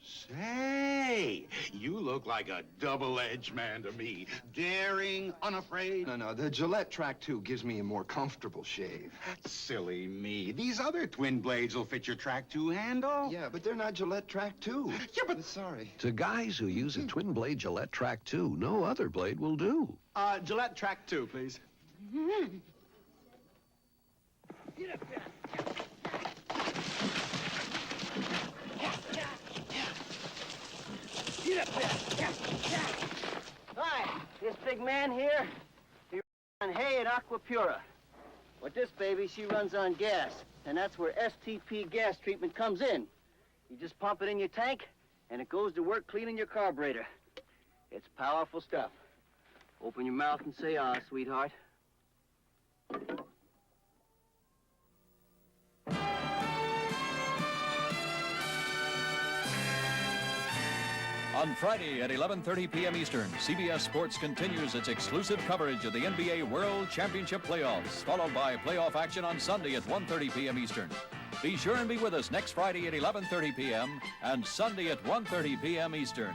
Say, you look like a double-edged man to me. Daring, unafraid. No, the Gillette Track 2 gives me a more comfortable shave. Silly me. These other twin blades will fit your Track 2 handle. Yeah, but they're not Gillette Track 2. Yeah, but... Sorry. To guys who use a twin blade Gillette Track 2, no other blade will do. Gillette Track 2, please. Hi, this big man here, he runs on hay at Aquapura. But this baby, she runs on gas, and that's where STP gas treatment comes in. You just pump it in your tank, and it goes to work cleaning your carburetor. It's powerful stuff. Open your mouth and say, ah, sweetheart. On Friday at 11:30 p.m. Eastern, CBS Sports continues its exclusive coverage of the NBA World Championship playoffs, followed by playoff action on Sunday at 1:30 p.m. Eastern. Be sure and be with us next Friday at 11:30 p.m. and Sunday at 1:30 p.m. Eastern.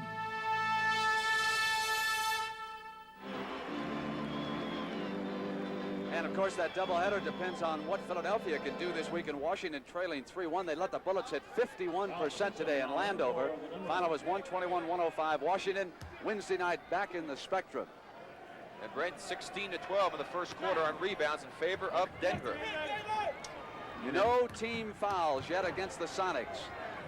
And, of course, that doubleheader depends on what Philadelphia can do this week in Washington, trailing 3-1. They let the Bullets hit 51% today in Landover. Final was 121-105. Washington, Wednesday night, back in the Spectrum. And Brent, 16-12 in the first quarter on rebounds in favor of Denver. No team fouls yet against the Sonics.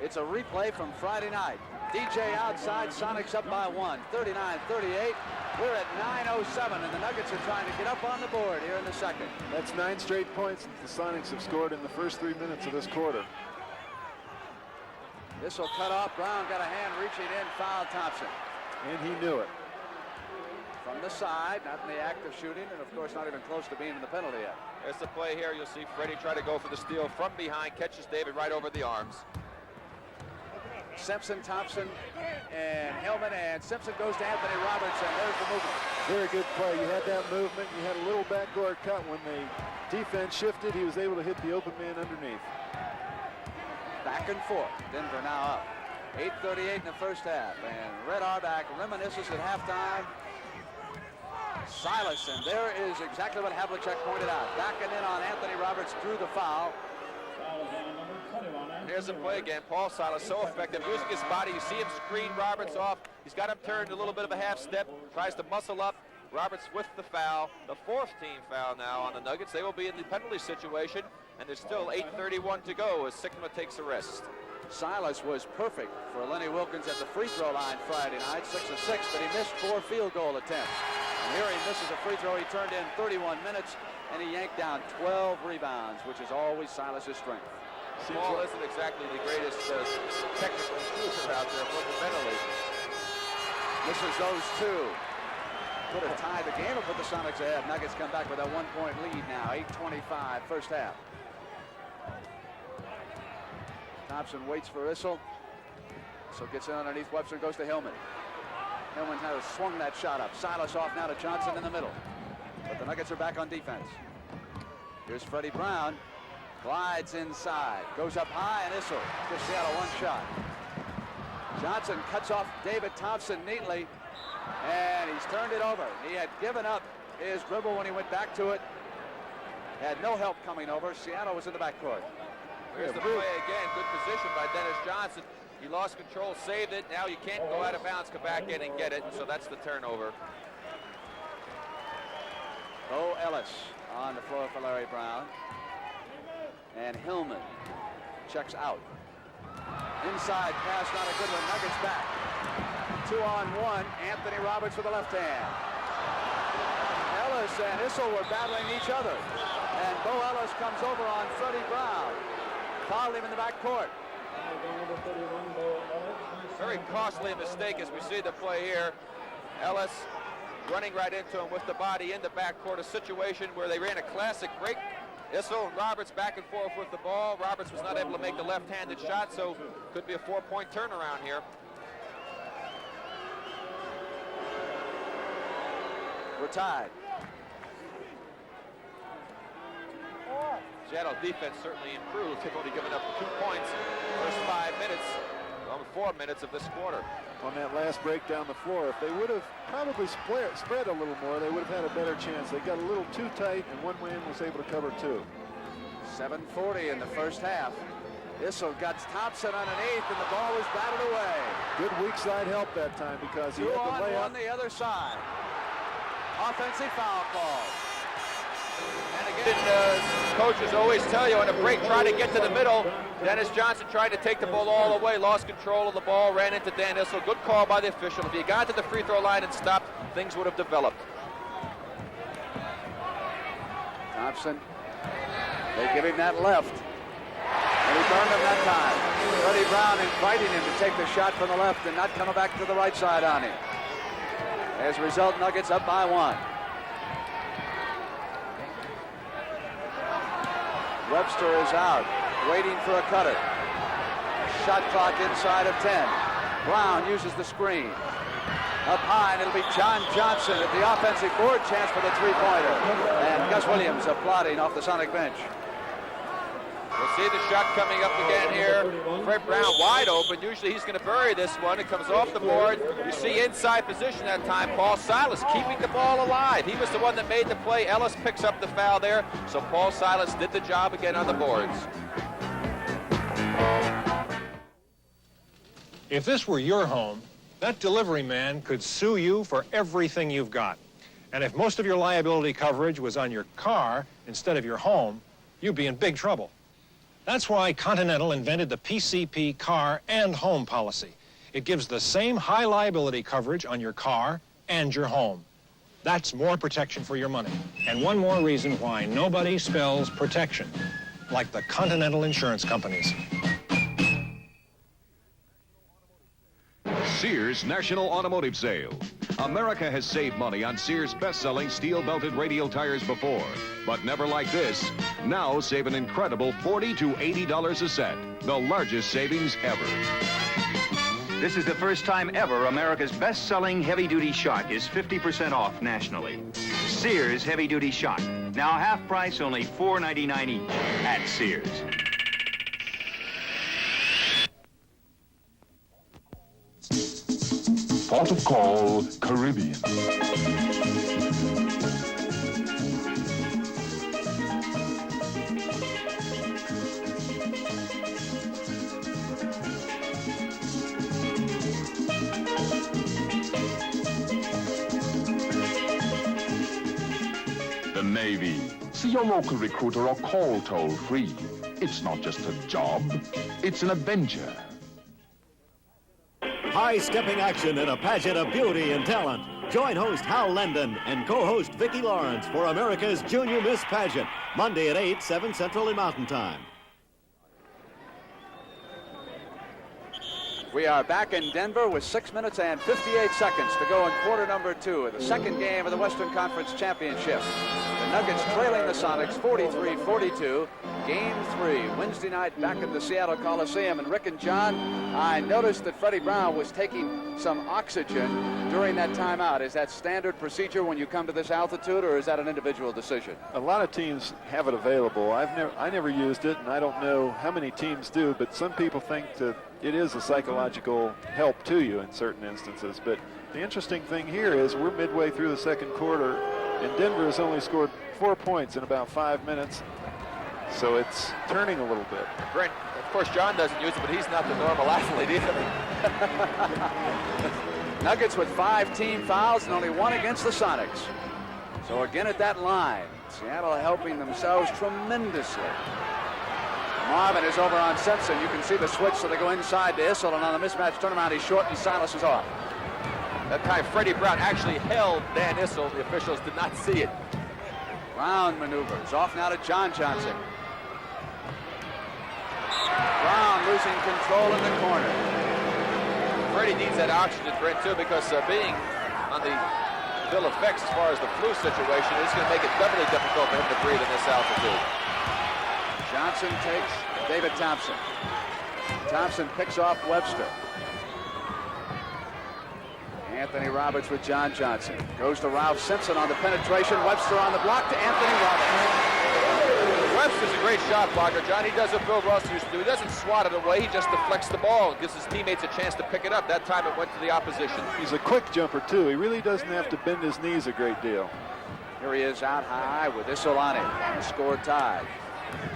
It's a replay from Friday night. DJ outside, Sonics up by 1, 39-38. We're at 9:07, and the Nuggets are trying to get up on the board here in the second. That's 9 straight points that the Sonics have scored in the first 3 minutes of this quarter. This will cut off. Brown got a hand reaching in, foul Thompson. And he knew it. From the side, not in the act of shooting, and of course not even close to being in the penalty yet. There's the play here. You'll see Freddie try to go for the steal from behind, catches David right over the arms. Simpson, Thompson, and Hillman, and Simpson goes to Anthony Roberts, and there's the movement. Very good play. You had that movement. You had a little backdoor cut. When the defense shifted, he was able to hit the open man underneath. Back and forth. Denver now up. 8:38 in the first half, and Red Auerbach reminisces at halftime. Silas, and there is exactly what Havlicek pointed out. Backing in on Anthony Roberts, drew the foul. Here's the play again. Paul Silas, so effective, using his body. You see him screen Roberts off. He's got him turned a little bit of a half step, tries to muscle up. Roberts with the foul, the 4th team foul now on the Nuggets. They will be in the penalty situation, and there's still 8:31 to go as Sigma takes a rest. Silas was perfect for Lenny Wilkins at the free throw line Friday night, 6 of 6, but he missed 4 field goal attempts. And here he misses a free throw. He turned in 31 minutes, and he yanked down 12 rebounds, which is always Silas's strength. Paul isn't exactly the greatest technical shooter out there fundamentally. Misses those 2. Could have tied the game or put the Sonics ahead. Nuggets come back with a 1-point lead now, 8:25 first half. Thompson waits for Issel. Issel gets in underneath Webster, goes to Hillman. Hillman has swung that shot up. Silas off now to Johnson in the middle. But the Nuggets are back on defense. Here's Freddie Brown. Glides inside. Goes up high, and Issel gives Seattle 1 shot. Johnson cuts off David Thompson neatly, and he's turned it over. He had given up his dribble when he went back to it. Had no help coming over. Seattle was in the backcourt. Here's the play again. Good position by Dennis Johnson. He lost control, saved it. Now you can't go out of bounds, come back in and get it. And so that's the turnover. Bo Ellis on the floor for Larry Brown. And Hillman checks out. Inside pass, not a good one. Nuggets back. 2-on-1. Anthony Roberts with the left hand. Ellis and Issel were battling each other. And Bo Ellis comes over on Freddie Brown. Fouled him in the backcourt. Very costly mistake as we see the play here. Ellis running right into him with the body in the backcourt. A situation where they ran a classic break. Issel and Roberts back and forth with the ball. Roberts was not able to make the left-handed shot, so could be a 4-point turnaround here. We're tied. Seattle defense certainly improved. They've only given up 2 points first 5 minutes, 4 minutes of this quarter. On that last break down the floor, if they would have probably spread a little more, they would have had a better chance. They got a little too tight, and one man was able to cover 2. 7:40 in the first half. Issel got Thompson underneath, and the ball was batted away. Good weak side help that time because he had the layup. 2-on-1 on the other side. Offensive foul call. And again, coaches always tell you on a break, try to get to the middle. Dennis Johnson tried to take the ball all the way, lost control of the ball, ran into Dan Issel. Good call by the official. If he got to the free throw line and stopped, things would have developed. Thompson, they give him that left. And he burned him that time. Freddie Brown inviting him to take the shot from the left and not coming back to the right side on him. As a result, Nuggets up by 1. Webster is out, waiting for a cutter. Shot clock inside of 10. Brown uses the screen. Up high, and it'll be John Johnson at the offensive board chance for the three-pointer. And Gus Williams applauding off the Sonic bench. We'll see the shot coming up again here. Fred Brown wide open. Usually he's going to bury this one. It comes off the board. You see inside position that time. Paul Silas keeping the ball alive. He was the one that made the play. Ellis picks up the foul there. So Paul Silas did the job again on the boards. If this were your home, that delivery man could sue you for everything you've got. And if most of your liability coverage was on your car instead of your home, you'd be in big trouble. That's why Continental invented the PCP car and home policy. It gives the same high liability coverage on your car and your home. That's more protection for your money. And one more reason why nobody spells protection like the Continental insurance companies. Sears National Automotive Sale. America has saved money on Sears' best-selling steel-belted radial tires before, but never like this. Now save an incredible $40 to $80 a set, the largest savings ever. This is the first time ever America's best-selling heavy-duty shock is 50% off nationally. Sears heavy-duty shock. Now half price, only $4.99 each at Sears. Port of Call, Caribbean. The Navy. See your local recruiter or call toll-free. It's not just a job, it's an adventure. High-stepping action in a pageant of beauty and talent. Join host Hal Lendon and co-host Vicki Lawrence for America's Junior Miss Pageant, Monday at 8, 7 Central in Mountain Time. We are back in Denver with 6 minutes and 58 seconds to go in quarter number 2 of the second game of the Western Conference Championship. The Nuggets trailing the Sonics 43-42. Game 3, Wednesday night back at the Seattle Coliseum. And Rick and John, I noticed that Freddie Brown was taking some oxygen during that timeout. Is that standard procedure when you come to this altitude, or is that an individual decision? A lot of teams have it available. I never used it, and I don't know how many teams do, but some people think that it is a psychological help to you in certain instances. But the interesting thing here is we're midway through the second quarter, and Denver has only scored 4 points in about 5 minutes. So it's turning a little bit. Brent, of course, John doesn't use it, but he's not the normal athlete either. Nuggets with 5 team fouls and only 1 against the Sonics. So again at that line, Seattle helping themselves tremendously. Marvin is over on Simpson. You can see the switch, so they go inside to Issel, and on the mismatch turnaround, he's short, and Silas is off. That time, Freddie Brown actually held Dan Issel. The officials did not see it. Brown maneuvers. Off now to John Johnson. Brown losing control in the corner. Freddie needs that oxygen, Brent, too, because being on the bill of effects as far as the flu situation is going to make it doubly difficult for him to breathe in this altitude. Johnson takes David Thompson. Thompson picks off Webster. Anthony Roberts with John Johnson. Goes to Ralph Simpson on the penetration. Webster on the block to Anthony Roberts. Webster's a great shot blocker, John. He does what Bill Ross used to do. He doesn't swat it away. He just deflects the ball and gives his teammates a chance to pick it up. That time it went to the opposition. He's a quick jumper, too. He really doesn't have to bend his knees a great deal. Here he is out high with Issel on him. The score tied.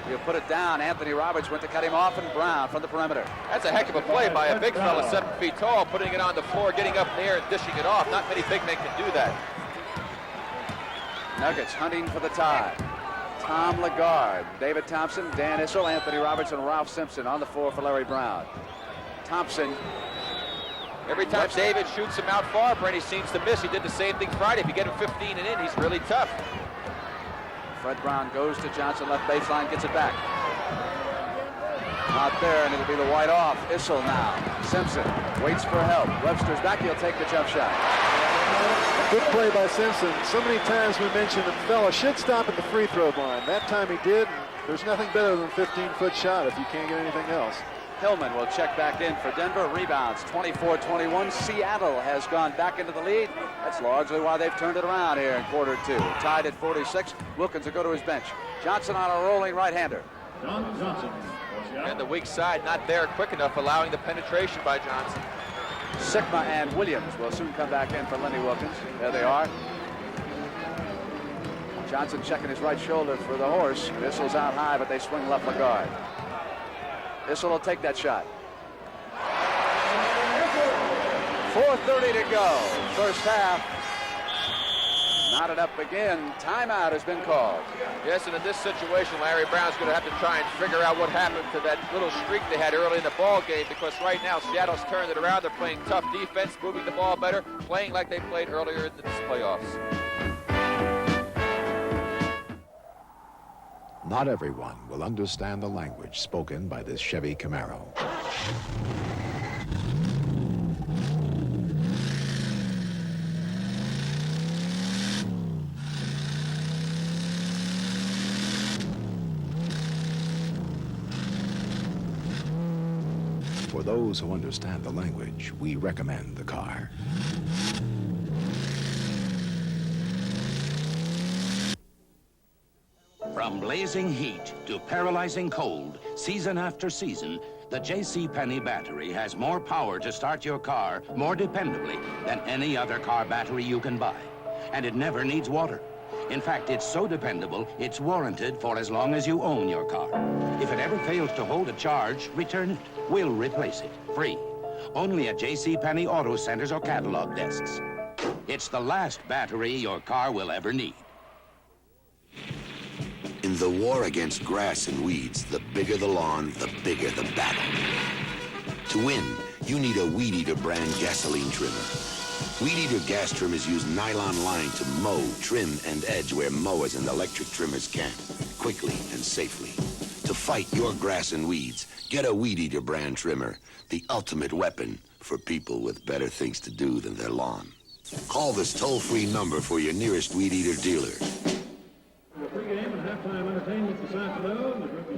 He'll put it down. Anthony Roberts went to cut him off, and Brown from the perimeter. That's a heck of a play by a big fella, 7 feet tall, putting it on the floor, getting up in the air and dishing it off. Not many big men can do that. Nuggets hunting for the tie. Tom Lagarde, David Thompson, Dan Issel, Anthony Roberts, and Ralph Simpson on the floor for Larry Brown. Thompson. Every time David shoots him out far, Brent, he seems to miss. He did the same thing Friday. If you get him 15 and in, he's really tough. Fred Brown goes to Johnson, left baseline, gets it back. Out there, and it'll be the white off. Issel now. Simpson waits for help. Webster's back. He'll take the jump shot. Good play by Simpson. So many times we mentioned that fella should stop at the free throw line. That time he did. There's nothing better than a 15-foot shot if you can't get anything else. Hillman will check back in for Denver. Rebounds 24-21. Seattle has gone back into the lead. That's largely why they've turned it around here in quarter two. Tied at 46. Wilkins will go to his bench. Johnson on a rolling right-hander. Johnson. And the weak side not there quick enough, allowing the penetration by Johnson. Sigma and Williams will soon come back in for Lenny Wilkins. There they are. Johnson checking his right shoulder for the horse. Issel's out high, but they swing left Lagarde. Issel will take that shot. 4:30 to go. First half. Knotted up again. Timeout has been called. Yes, and in this situation, Larry Brown's going to have to try and figure out what happened to that little streak they had early in the ball game, because right now Seattle's turned it around. They're playing tough defense, moving the ball better, playing like they played earlier in the playoffs. Not everyone will understand the language spoken by this Chevy Camaro. For those who understand the language, we recommend the car. From blazing heat to paralyzing cold, season after season, the JCPenney battery has more power to start your car more dependably than any other car battery you can buy. And it never needs water. In fact, it's so dependable, it's warranted for as long as you own your car. If it ever fails to hold a charge, return it. We'll replace it, free. Only at JCPenney Auto Centers or catalog desks. It's the last battery your car will ever need. In the war against grass and weeds, the bigger the lawn, the bigger the battle. To win, you need a Weed Eater brand gasoline trimmer. Weed Eater gas trimmers use nylon line to mow, trim, and edge where mowers and electric trimmers can't, quickly and safely. To fight your grass and weeds, get a Weed Eater brand trimmer, the ultimate weapon for people with better things to do than their lawn. Call this toll-free number for your nearest Weed Eater dealer.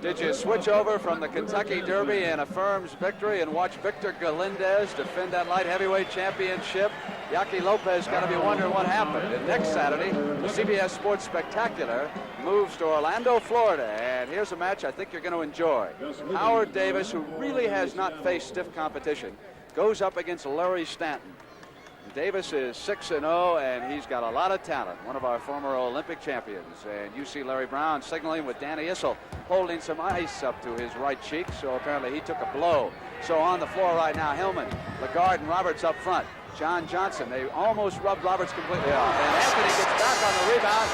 Did you switch over from the Kentucky Derby and a firm's victory and watch Victor Galindez defend that light heavyweight championship? Yaki Lopez got to be wondering what happened. And next Saturday, the CBS Sports Spectacular moves to Orlando, Florida. And here's a match I think you're going to enjoy. Howard Davis, who really has not faced stiff competition, goes up against Larry Stanton. Davis is 6-0, and he's got a lot of talent, one of our former Olympic champions. And you see Larry Brown signaling with Danny Issel, holding some ice up to his right cheek, so apparently he took a blow. So on the floor right now, Hillman, Lagarde, and Roberts up front. John Johnson, they almost rubbed Roberts completely off. And Anthony gets back on the rebound.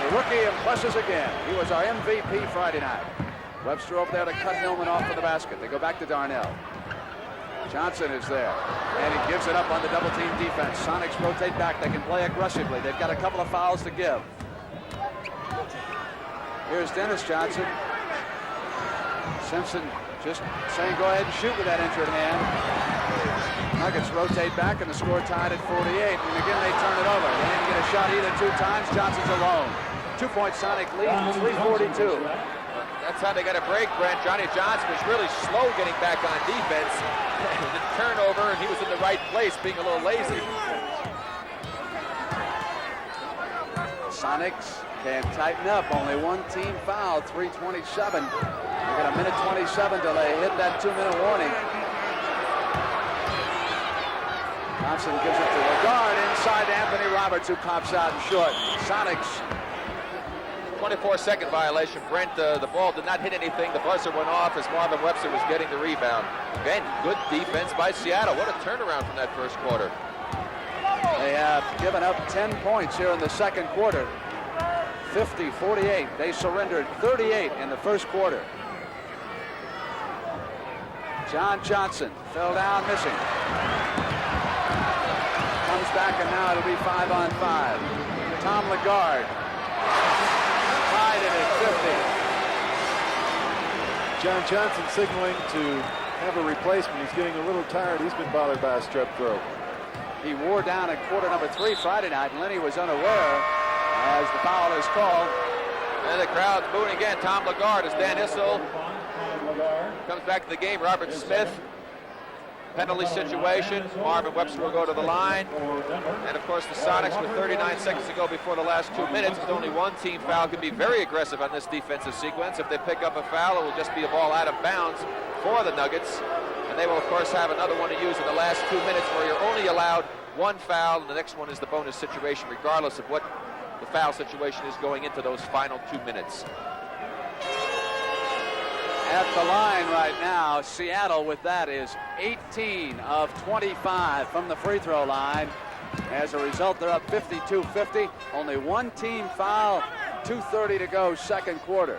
The rookie impresses again. He was our MVP Friday night. Webster over there to cut Hillman off for the basket. They go back to Darnell. Johnson is there, and he gives it up on the double-team defense. Sonics rotate back. They can play aggressively. They've got a couple of fouls to give. Here's Dennis Johnson. Simpson just saying go ahead and shoot with that injured hand. Nuggets rotate back, and the score tied at 48. And again, they turn it over. They didn't get a shot either 2 times. Johnson's alone. 2-point Sonic lead, 3:42. That's how they got a break, Brent. Johnny Johnson was really slow getting back on defense. The turnover, and he was in the right place, being a little lazy. Sonics can tighten up. Only one team foul, 3:27. They got a minute 27 till they hit that 2-minute warning. Johnson gives it to Lagarde inside to Anthony Roberts, who pops out and short. Sonics. 24-second violation. Brent, the ball did not hit anything. The buzzer went off as Marvin Webster was getting the rebound. Again, good defense by Seattle. What a turnaround from that first quarter. They have given up 10 points here in the second quarter. 50-48. They surrendered 38 in the first quarter. John Johnson fell down missing. Comes back, and now it'll be 5-on-5. Tom Lagarde tied it at John Johnson signaling to have a replacement. He's getting a little tired. He's been bothered by a strep throat. He wore down in quarter number 3 Friday night, and Lenny was unaware as the foul is called. And the crowd's booing again. Tom Lagarde as Dan Issel comes back to the game. Robert Smith. Penalty situation. Marvin Webster will go to the line. And of course the Sonics with 39 seconds to go before the last 2 minutes with only one team foul can be very aggressive on this defensive sequence. If they pick up a foul, it will just be a ball out of bounds for the Nuggets. And they will of course have another one to use in the last 2 minutes where you're only allowed one foul, and the next one is the bonus situation regardless of what the foul situation is going into those final 2 minutes. At the line right now, Seattle with that is 18 of 25 from the free throw line. As a result, they're up 52-50. Only one team foul, 2:30 to go, second quarter.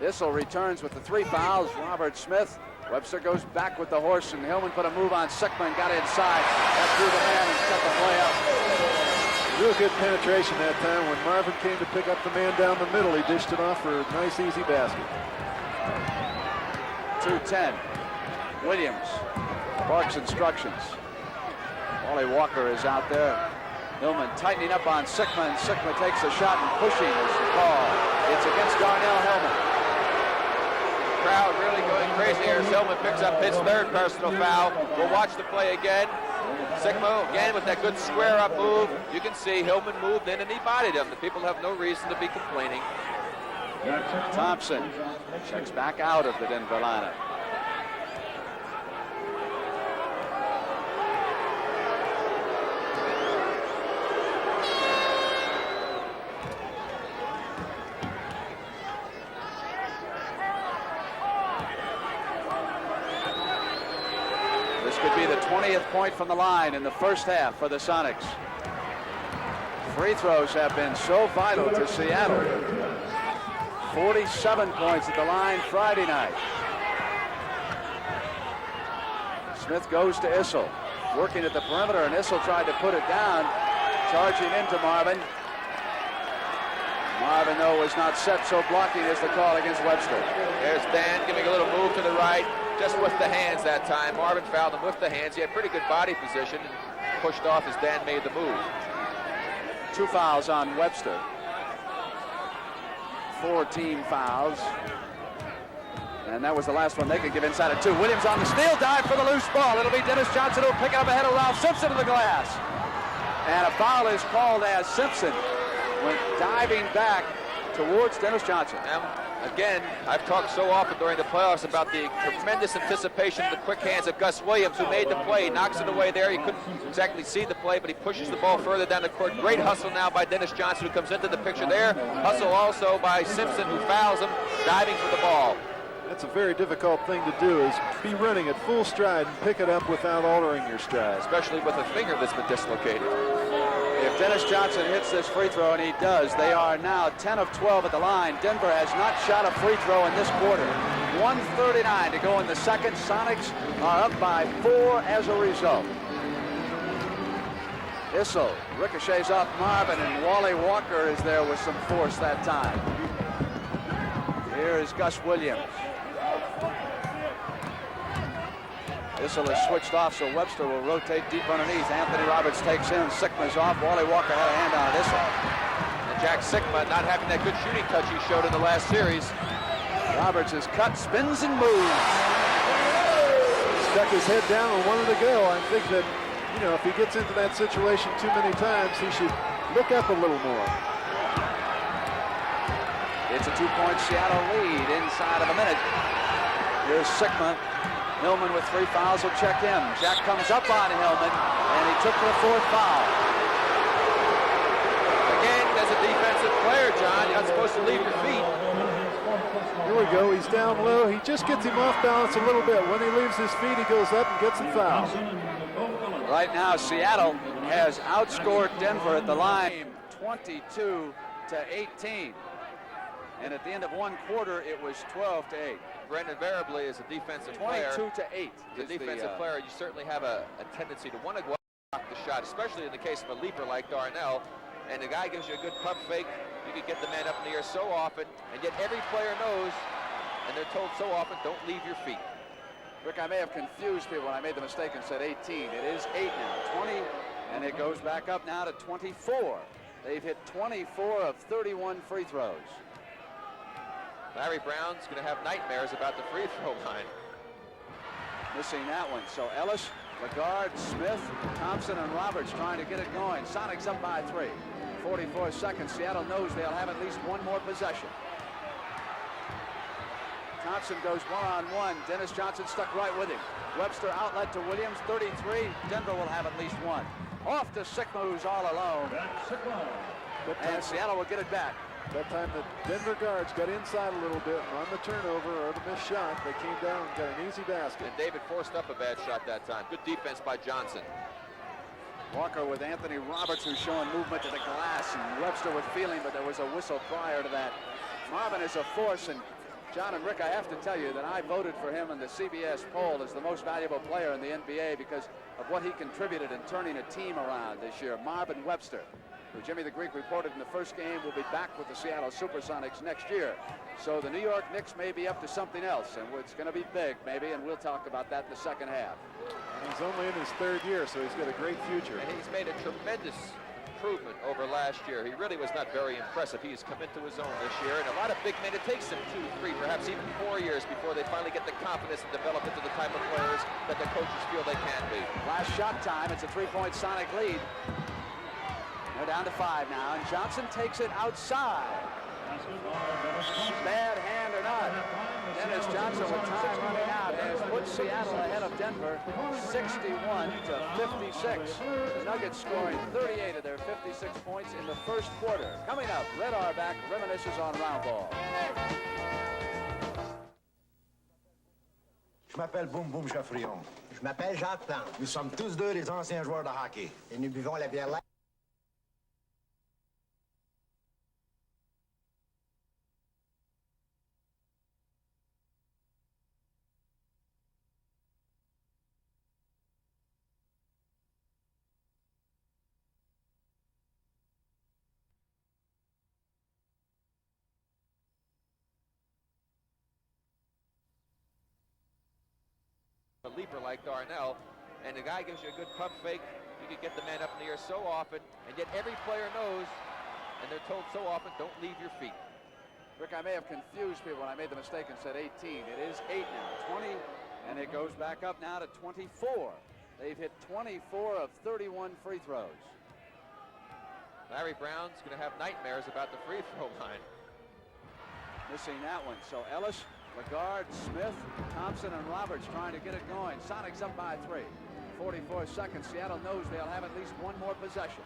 Issel returns with the 3 fouls. Robert Smith. Webster goes back with the horse, and Hillman put a move on Sickman, got inside, got through the man, and set the play up. Real good penetration that time. When Marvin came to pick up the man down the middle, he dished it off for a nice, easy basket. 2-10. Williams barks instructions. Wally Walker is out there. Hillman tightening up on Sickman. Sickman takes a shot and pushing is the call. It's against Darnell Hillman. Crowd really going crazy here as Hillman picks up his 3rd personal foul. We'll watch the play again. Sigma again with that good square up move. You can see Hillman moved in and he bodied him. The people have no reason to be complaining. Thompson checks back out of the Denver lineup. This could be the 20th point from the line in the first half for the Sonics. Free throws have been so vital to Seattle. 47 points at the line Friday night. Smith goes to Issel, working at the perimeter, and Issel tried to put it down, charging into Marvin. Marvin, though, was not set, so blocking is the call against Webster. There's Dan giving a little move to the right, just with the hands that time. Marvin fouled him with the hands. He had pretty good body position and pushed off as Dan made the move. 2 fouls on Webster. 4 team fouls. And that was the last one they could give inside at 2. Williams on the steal, dive for the loose ball. It'll be Dennis Johnson who'll pick it up ahead of Ralph Simpson to the glass. And a foul is called as Simpson went diving back towards Dennis Johnson. Again, I've talked so often during the playoffs about the tremendous anticipation of the quick hands of Gus Williams, who made the play, knocks it away there. He couldn't exactly see the play, but he pushes the ball further down the court. Great hustle now by Dennis Johnson, who comes into the picture there. Hustle also by Simpson, who fouls him, diving for the ball. That's a very difficult thing to do, is be running at full stride and pick it up without altering your stride. Especially with a finger that's been dislocated. If Dennis Johnson hits this free throw, and he does, they are now 10 of 12 at the line. Denver has not shot a free throw in this quarter. 1:39 to go in the second. Sonics are up by 4 as a result. Issel ricochets off Marvin, and Wally Walker is there with some force that time. Here is Gus Williams. Issel is switched off, so Webster will rotate deep underneath. Anthony Roberts takes in. Sickma's off. Wally Walker had a hand on it. Issel. And Jack Sickma not having that good shooting touch he showed in the last series. Roberts is cut, spins, and moves. Stuck his head down and wanted to go. I think that, you know, if he gets into that situation too many times, he should look up a little more. It's a 2-point Seattle lead inside of a minute. Here's Sickma. Hillman with 3 fouls will check in. Jack comes up on Hillman, and he took the 4th foul. Again, as a defensive player, John, you're not supposed to leave your feet. Here we go. He's down low. He just gets him off balance a little bit. When he leaves his feet, he goes up and gets a foul. Right now, Seattle has outscored Denver at the line 22-18. And at the end of 1 quarter, it was 12-8. Brendan, invariably, as a defensive player, 22-8. As a defensive player, you certainly have a tendency to want to go block the shot, especially in the case of a leaper like Darnell. And the guy gives you a good pump fake. You can get the man up in the air so often, and yet every player knows and they're told so often, don't leave your feet. Rick, I may have confused people when I made the mistake and said 18. It is 8 now, 20, and it goes back up now to 24. They've hit 24 of 31 free throws. Larry Brown's going to have nightmares about the free throw line. Missing that one. So Ellis, Lagarde, Smith, Thompson, and Roberts trying to get it going. Sonics up by 3. 44 seconds. Seattle knows they'll have at least one more possession. Thompson goes one-on-one. Dennis Johnson stuck right with him. Webster outlet to Williams, 33. Denver will have at least one. Off to Sikma, who's all alone. And Seattle will get it back. That time the Denver guards got inside a little bit, and on the turnover or the missed shot, they came down and got an easy basket. And David forced up a bad shot that time. Good defense by Johnson. Walker with Anthony Roberts, who's showing movement to the glass, and Webster with feeling, but there was a whistle prior to that. Marvin is a force, and John and Rick, I have to tell you that I voted for him in the CBS poll as the most valuable player in the NBA because of what he contributed in turning a team around this year. Marvin Webster, who Jimmy the Greek reported in the first game, will be back with the Seattle Supersonics next year. So the New York Knicks may be up to something else, and it's going to be big, maybe, and we'll talk about that in the second half. And he's only in his 3rd year, so he's got a great future. And he's made a tremendous improvement over last year. He really was not very impressive. He's come into his own this year, and a lot of big men, it takes them 2, 3, perhaps even 4 years before they finally get the confidence and develop into the type of players that the coaches feel they can be. Last shot time, it's a 3-point Sonic lead. They're down to 5 now, and Johnson takes it outside. Bad hand or not, Dennis Johnson with time running out has put Seattle ahead of Denver 61 to 56. The Nuggets scoring 38 of their 56 points in the first quarter. Coming up, Red Auerbach reminisces on round ball. Je m'appelle Boum Boum Chaffrion. Je m'appelle Jacques Plante. Nous sommes tous deux des anciens joueurs de hockey. Et nous buvons la bière light. A leaper like Darnell, and the guy gives you a good pump fake. You can get the man up in the air so often, and yet every player knows, and they're told so often, don't leave your feet. Rick, I may have confused people when I made the mistake and said 18. It is 8 now, 20, and it goes back up now to 24. They've hit 24 of 31 free throws. Larry Brown's going to have nightmares about the free throw line. Missing that one. So Ellis, Lagarde, Smith, Thompson, and Roberts trying to get it going. Sonics up by 3. 44 seconds. Seattle knows they'll have at least one more possession.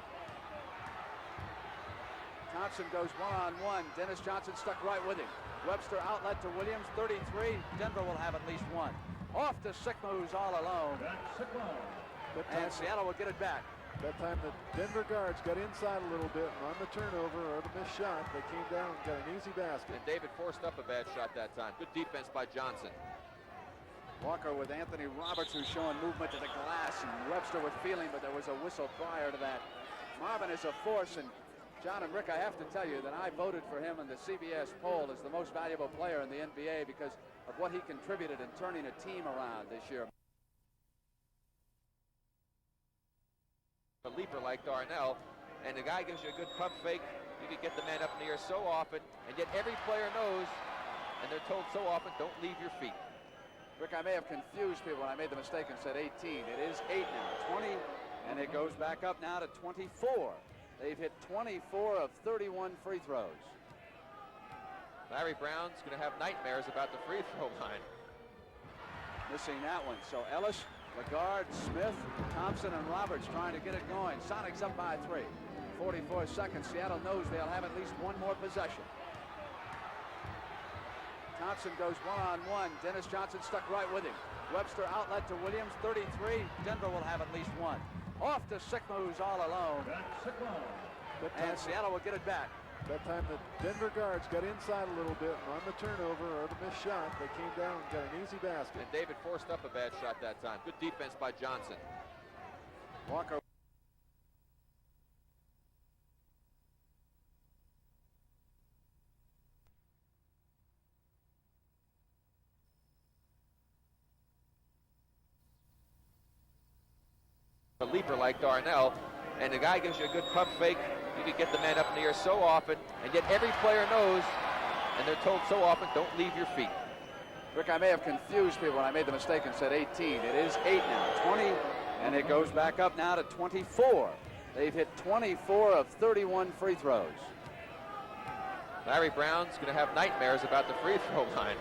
Thompson goes one-on-one. Dennis Johnson stuck right with him. Webster outlet to Williams, 33. Denver will have at least one. Off to Sikma, who's all alone. And Seattle will get it back. That time the Denver guards got inside a little bit, and on the turnover or the missed shot, they came down and got an easy basket. And David forced up a bad shot that time. Good defense by Johnson. Walker with Anthony Roberts, who's showing movement to the glass, and Webster with feeling, but there was a whistle prior to that. Marvin is a force, and John and Rick, I have to tell you that I voted for him in the CBS poll as the most valuable player in the NBA because of what he contributed in turning a team around this year. A leaper like Darnell, and the guy gives you a good pump fake. You can get the man up in the air so often, and yet every player knows, and they're told so often, don't leave your feet. Rick, I may have confused people when I made the mistake and said 18. It is 8 now, 20, and it goes back up now to 24. They've hit 24 of 31 free throws. Larry Brown's going to have nightmares about the free throw line. Missing that one. So Ellis, Lagarde, Smith, Thompson, and Roberts trying to get it going. Sonics up by 3. 44 seconds. Seattle knows they'll have at least one more possession. Thompson goes one-on-one. Dennis Johnson stuck right with him. Webster outlet to Williams, 33. Denver will have at least one. Off to Sikma, who's all alone. And Seattle will get it back. That time the Denver guards got inside a little bit, and on the turnover or the missed shot, they came down and got an easy basket. And David forced up a bad shot that time. Good defense by Johnson. Walker. A leaper like Darnell, and the guy gives you a good pump fake. You can get the man up in the air so often, and yet every player knows, and they're told so often, don't leave your feet. Rick, I may have confused people when I made the mistake and said 18. It is 8 now, 20, and it goes back up now to 24. They've hit 24 of 31 free throws. Larry Brown's going to have nightmares about the free throw line.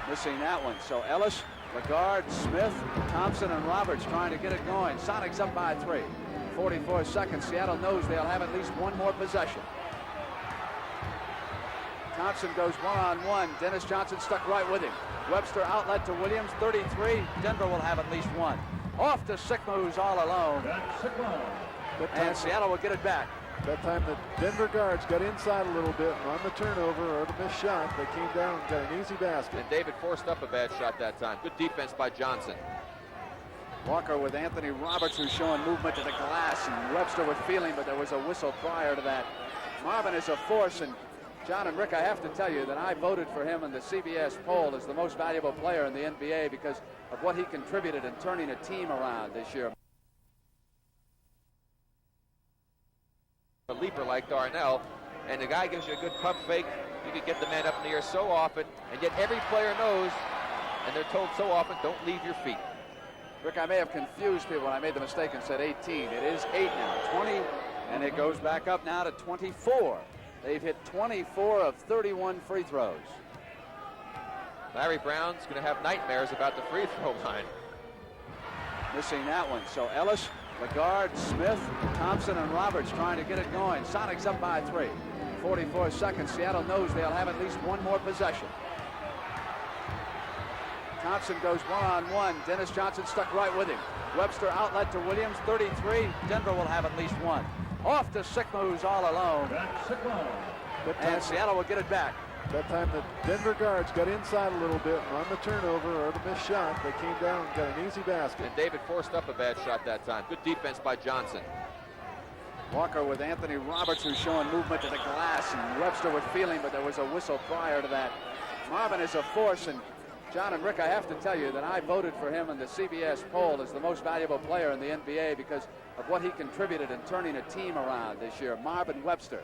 Missing that one. So Ellis, Lagarde, Smith, Thompson, and Roberts trying to get it going. Sonics up by 3. 44 seconds. Seattle knows they'll have at least one more possession. Thompson goes one-on-one. Dennis Johnson stuck right with him. Webster outlet to Williams, 33. Denver will have at least one. Off to Sikma, who's all alone. And Seattle will get it back. That time the Denver guards got inside a little bit, and on the turnover or the missed shot, they came down and got an easy basket. And David forced up a bad shot that time. Good defense by Johnson. Walker with Anthony Roberts, who's showing movement to the glass, and Webster with feeling, but there was a whistle prior to that. Marvin is a force, and John and Rick, I have to tell you that I voted for him in the CBS poll as the most valuable player in the NBA because of what he contributed in turning a team around this year. A leaper like Darnell, and the guy gives you a good pump fake. You can get the man up in the air so often, and yet every player knows, and they're told so often, don't leave your feet. Rick, I may have confused people when I made the mistake and said 18. It is 8 now, 20, and it goes back up now to 24. They've hit 24 of 31 free throws. Larry Brown's going to have nightmares about the free throw line. Missing that one. So Ellis, Lagarde, Smith, Thompson, and Roberts trying to get it going. Sonics up by 3. 44 seconds. Seattle knows they'll have at least one more possession. Thompson goes one-on-one. Dennis Johnson stuck right with him. Webster outlet to Williams, 33. Denver will have at least one. Off to Sikma, who's all alone. And Seattle will get it back. That time the Denver guards got inside a little bit, and on the turnover or the missed shot, they came down and got an easy basket. And David forced up a bad shot that time. Good defense by Johnson. Walker with Anthony Roberts, who's showing movement to the glass, and Webster with feeling, but there was a whistle prior to that. Marvin is a force, and John and Rick, I have to tell you that I voted for him in the CBS poll as the most valuable player in the NBA because of what he contributed in turning a team around this year. Marvin Webster,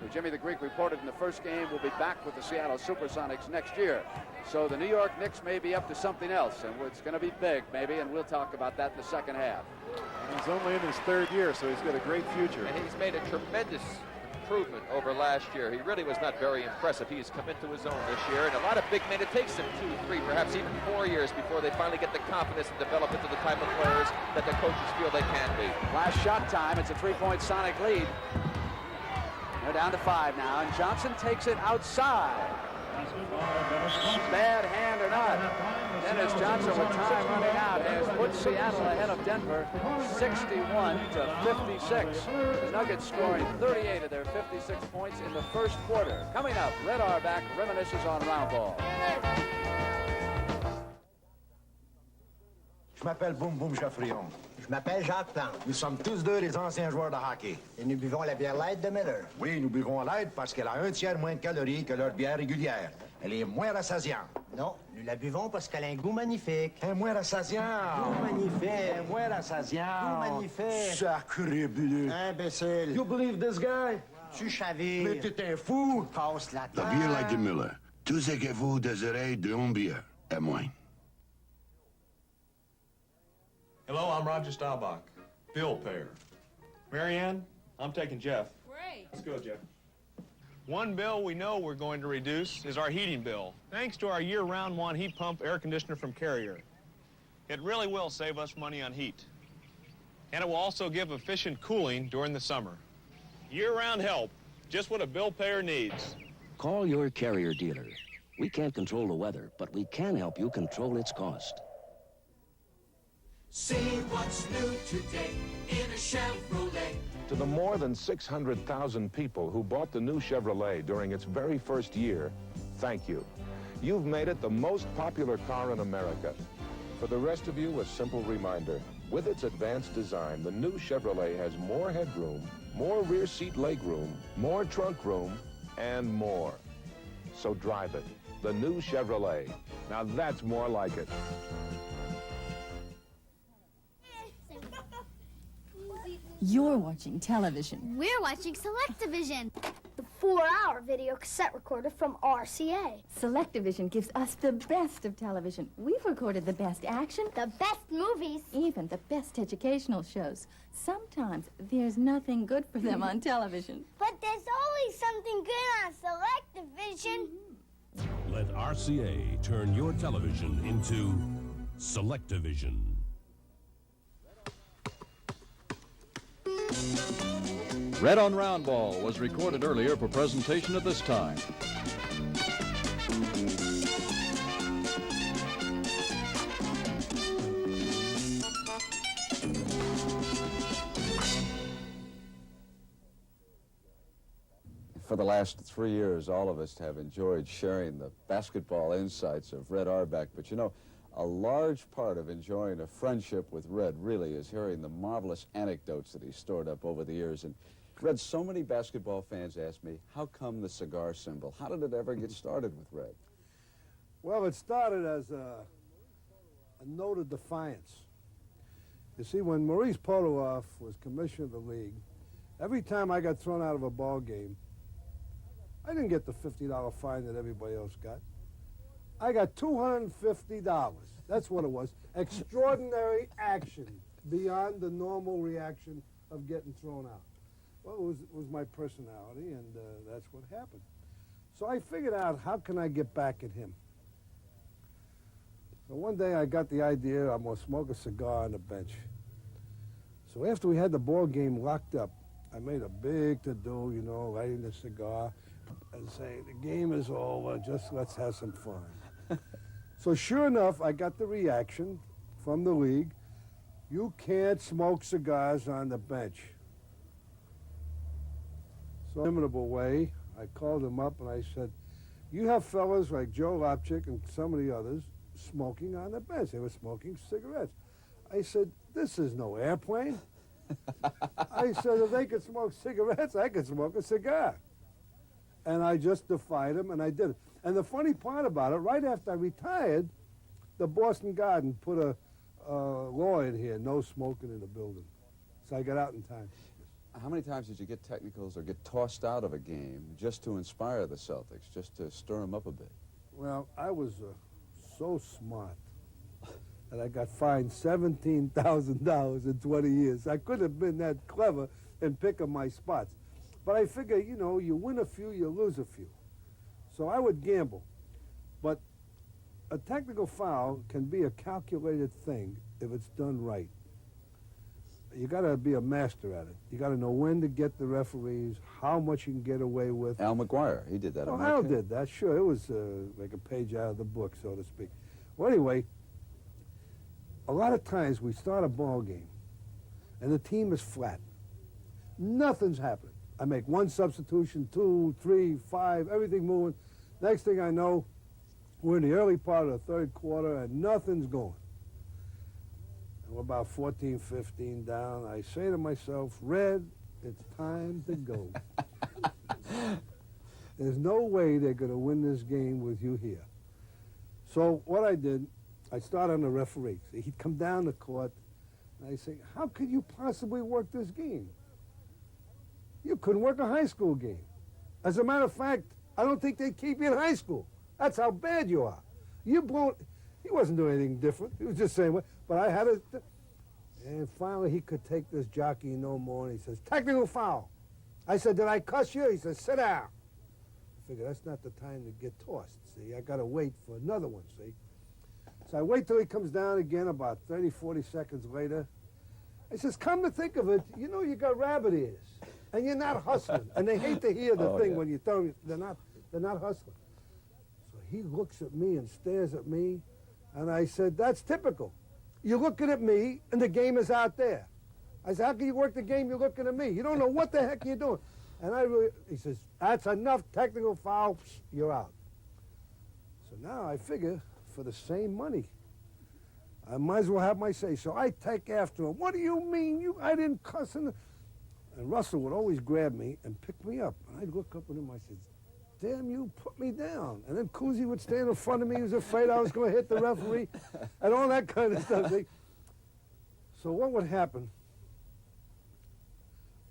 who Jimmy the Greek reported in the first game, will be back with the Seattle Supersonics next year. So the New York Knicks may be up to something else, and it's going to be big, maybe, and we'll talk about that in the second half. And he's only in his 3rd year, so he's got a great future. And he's made a tremendous improvement over last year. He really was not very impressive. He has come into his own this year, and a lot of big men, it takes them 2, 3, perhaps even 4 years before they finally get the confidence and develop into the type of players that the coaches feel they can be. Last shot time. It's a 3-point Sonic lead. They're down to 5 now, and Johnson takes it outside. Bad hand or not, Dennis Johnson with time running out has put Seattle ahead of Denver 61 to 56. The Nuggets scoring 38 of their 56 points in the first quarter. Coming up, Red Auerbach reminisces on round ball. Je m'appelle Boum Boum Chaffrion. Je m'appelle Jacques Plante. Nous sommes tous deux des anciens joueurs de hockey. Et nous buvons la bière light de Miller. Oui, nous buvons l'aide parce qu'elle a 1 tiers moins de calories que leur bière régulière. Elle est moins rassasiante. Non, nous la buvons parce qu'elle a un goût magnifique. Elle est moins rassasiante. Goût magnifique. Elle est moins rassasiante. Goût magnifique. Sacré bleu. Imbécile. You believe this guy? Tu chavires. Mais t'es un fou. Passe la La bière light de Miller. Tout ce que vous désirez d'une bière, et moins. Hello, I'm Roger Staubach, bill payer. Marianne, I'm taking Jeff. Great. Let's go, Jeff. One bill we know we're going to reduce is our heating bill, thanks to our year-round one heat pump air conditioner from Carrier. It really will save us money on heat. And it will also give efficient cooling during the summer. Year-round help, just what a bill payer needs. Call your Carrier dealer. We can't control the weather, but we can help you control its cost. See what's new today in a Chevrolet. To the more than 600,000 people who bought the new Chevrolet during its very first year, thank you. You've made it the most popular car in America. For the rest of you, a simple reminder. With its advanced design, the new Chevrolet has more headroom, more rear seat legroom, more trunk room, and more. So drive it. The new Chevrolet. Now that's more like it. You're watching television. We're watching Selectavision, the 4-hour video cassette recorder from RCA. Selectavision gives us the best of television. We've recorded the best action, the best movies, even the best educational shows. Sometimes there's nothing good for them on television. But there's always something good on Selectavision. Let RCA turn your television into Selectavision. Red on Round Ball was recorded earlier for presentation at this time. For the last 3 years, all of us have enjoyed sharing the basketball insights of Red Auerbach, but you know, a large part of enjoying a friendship with Red really is hearing the marvelous anecdotes that he's stored up over the years. And Red, so many basketball fans ask me, how come the cigar symbol? How did it ever get started with Red? Well, it started as a note of defiance. You see, when Maurice Poloff was commissioner of the league, every time I got thrown out of a ball game, I didn't get the $50 fine that everybody else got. I got $250. That's what it was. Extraordinary action beyond the normal reaction of getting thrown out. Well, it was my personality, and that's what happened. So I figured out, how can I get back at him? So one day I got the idea I'm going to smoke a cigar on the bench. So after we had the ball game locked up, I made a big to-do, you know, lighting the cigar and saying, the game is over, just let's have some fun. So sure enough, I got the reaction from the league, you can't smoke cigars on the bench. So in an inimitable way, I called him up and I said, you have fellas like Joe Lopchick and some of the others smoking on the bench. They were smoking cigarettes. I said, this is no airplane. I said, if they could smoke cigarettes, I could smoke a cigar. And I just defied him, and I did it. And the funny part about it, right after I retired, the Boston Garden put a law in here, no smoking in the building. So I got out in time. How many times did you get technicals or get tossed out of a game just to inspire the Celtics, just to stir them up a bit? Well, I was so smart that I got fined $17,000 in 20 years. I couldn't have been that clever in picking my spots. But I figure, you know, you win a few, you lose a few. So I would gamble. But a technical foul can be a calculated thing if it's done right. You got to be a master at it. You got to know when to get the referees, how much you can get away with. Al McGuire, he did that. Oh, Al did that, sure. It was like a page out of the book, so to speak. Well, anyway, a lot of times we start a ball game, and the team is flat. Nothing's happening. I make one substitution, 2, 3, 5, everything moving. Next thing I know, we're in the early part of the third quarter, and nothing's going. And we're about 14, 15 down. I say to myself, Red, it's time to go. There's no way they're going to win this game with you here. So what I did, I started on the referee. See, he'd come down the court, and I say, how could you possibly work this game? You couldn't work a high school game. As a matter of fact, I don't think they'd keep you in high school. That's how bad you are. You blown. He wasn't doing anything different. He was just saying, but I had to. And finally, he could take this jockey no more, and he says, technical foul. I said, did I cuss you? He says, sit down. I figured that's not the time to get tossed, see? I got to wait for another one, see? So I wait till he comes down again about 30, 40 seconds later. He says, come to think of it, you know you got rabbit ears. And you're not hustling. And they hate to hear the thing when you tell them they're not hustling. So he looks at me and stares at me, and I said, that's typical. You're looking at me, and the game is out there. I said, how can you work the game? You're looking at me. You don't know what the heck you're doing. And he says, that's enough technical foul, you're out. So now I figure, for the same money, I might as well have my say. So I take after him. What do you mean? I didn't cuss in the... And Russell would always grab me and pick me up. And I'd look up at him, I said, damn, you put me down. And then Cousy would stand in front of me. He was afraid I was going to hit the referee and all that kind of stuff. So what would happen,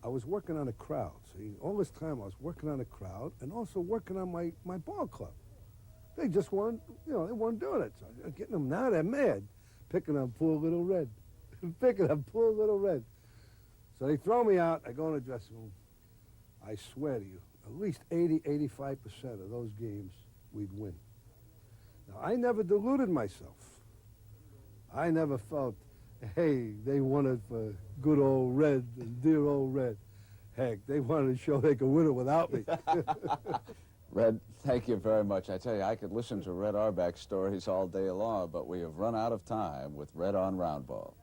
I was working on a crowd. See, all this time I was working on a crowd and also working on my ball club. They just weren't, they weren't doing it. So I was getting them, now they're mad, picking on poor little Red, picking on poor little Red. So they throw me out, I go in the dressing room. I swear to you, at least 80–85% of those games we'd win. Now, I never deluded myself. I never felt, hey, they wanted for good old Red and dear old Red. Heck, they wanted to show they could win it without me. Red, thank you very much. I tell you, I could listen to Red Auerbach stories all day long, but we have run out of time with Red on Roundball.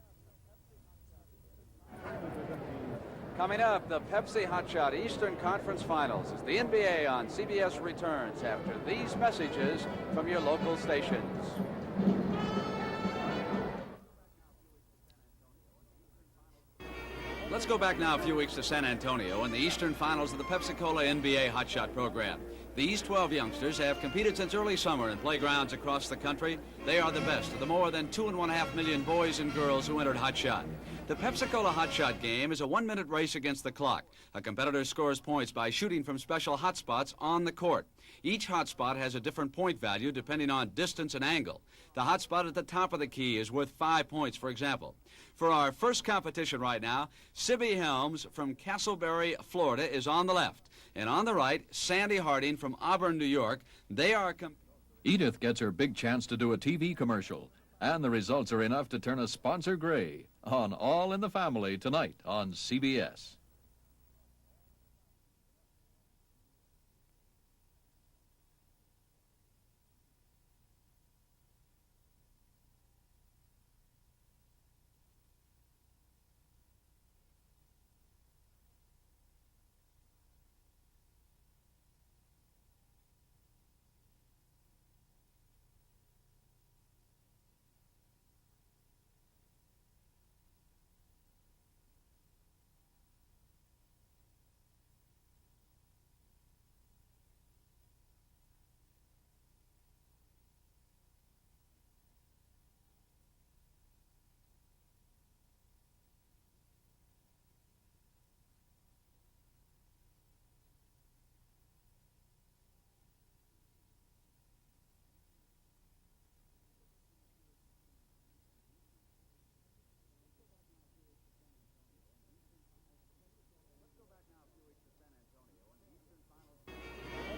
Coming up, the Pepsi Hotshot Eastern Conference Finals as the NBA on CBS returns after these messages from your local stations. Let's go back now a few weeks to San Antonio in the Eastern Finals of the Pepsi-Cola NBA Hotshot program. These 12 youngsters have competed since early summer in playgrounds across the country. They are the best of the more than 2.5 million boys and girls who entered Hotshot. The Pepsi-Cola Hotshot game is a 1-minute race against the clock. A competitor scores points by shooting from special hotspots on the court. Each hotspot has a different point value depending on distance and angle. The hotspot at the top of the key is worth 5 points, for example. For our first competition right now, Sibby Helms from Castleberry, Florida, is on the left. And on the right, Sandy Harding from Auburn, New York. They are... Edith gets her big chance to do a TV commercial. And the results are enough to turn a sponsor gray on All in the Family tonight on CBS.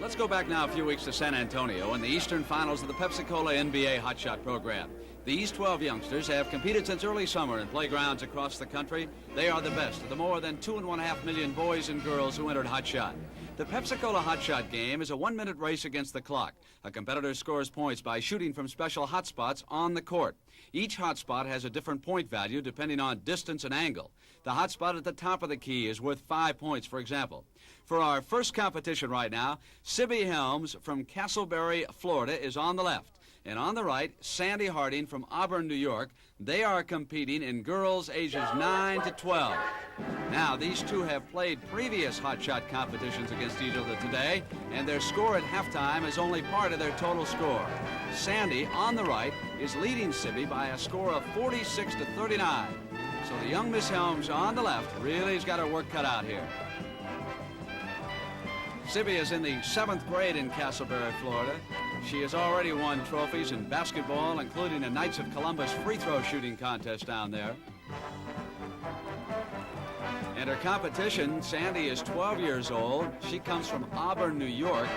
Let's go back now a few weeks to San Antonio in the Eastern Finals of the Pepsi-Cola NBA Hotshot program. These 12 youngsters have competed since early summer in playgrounds across the country. They are the best of the more than 2.5 million boys and girls who entered Hotshot. The Pepsi-Cola Hotshot game is a 1-minute race against the clock. A competitor scores points by shooting from special hotspots on the court. Each hotspot has a different point value depending on distance and angle. The hotspot at the top of the key is worth 5 points, for example. For our first competition right now, Sibby Helms from Castleberry, Florida, is on the left. And on the right, Sandy Harding from Auburn, New York. They are competing in girls ages 9 to 12. Now, these two have played previous hotshot competitions against each other today, and their score at halftime is only part of their total score. Sandy, on the right, is leading Sibby by a score of 46 to 39. So the young Miss Helms on the left really has got her work cut out here. Sibby is in the 7th grade in Castleberry, Florida. She has already won trophies in basketball, including a Knights of Columbus free throw shooting contest down there. And her competition, Sandy is 12 years old. She comes from Auburn, New York.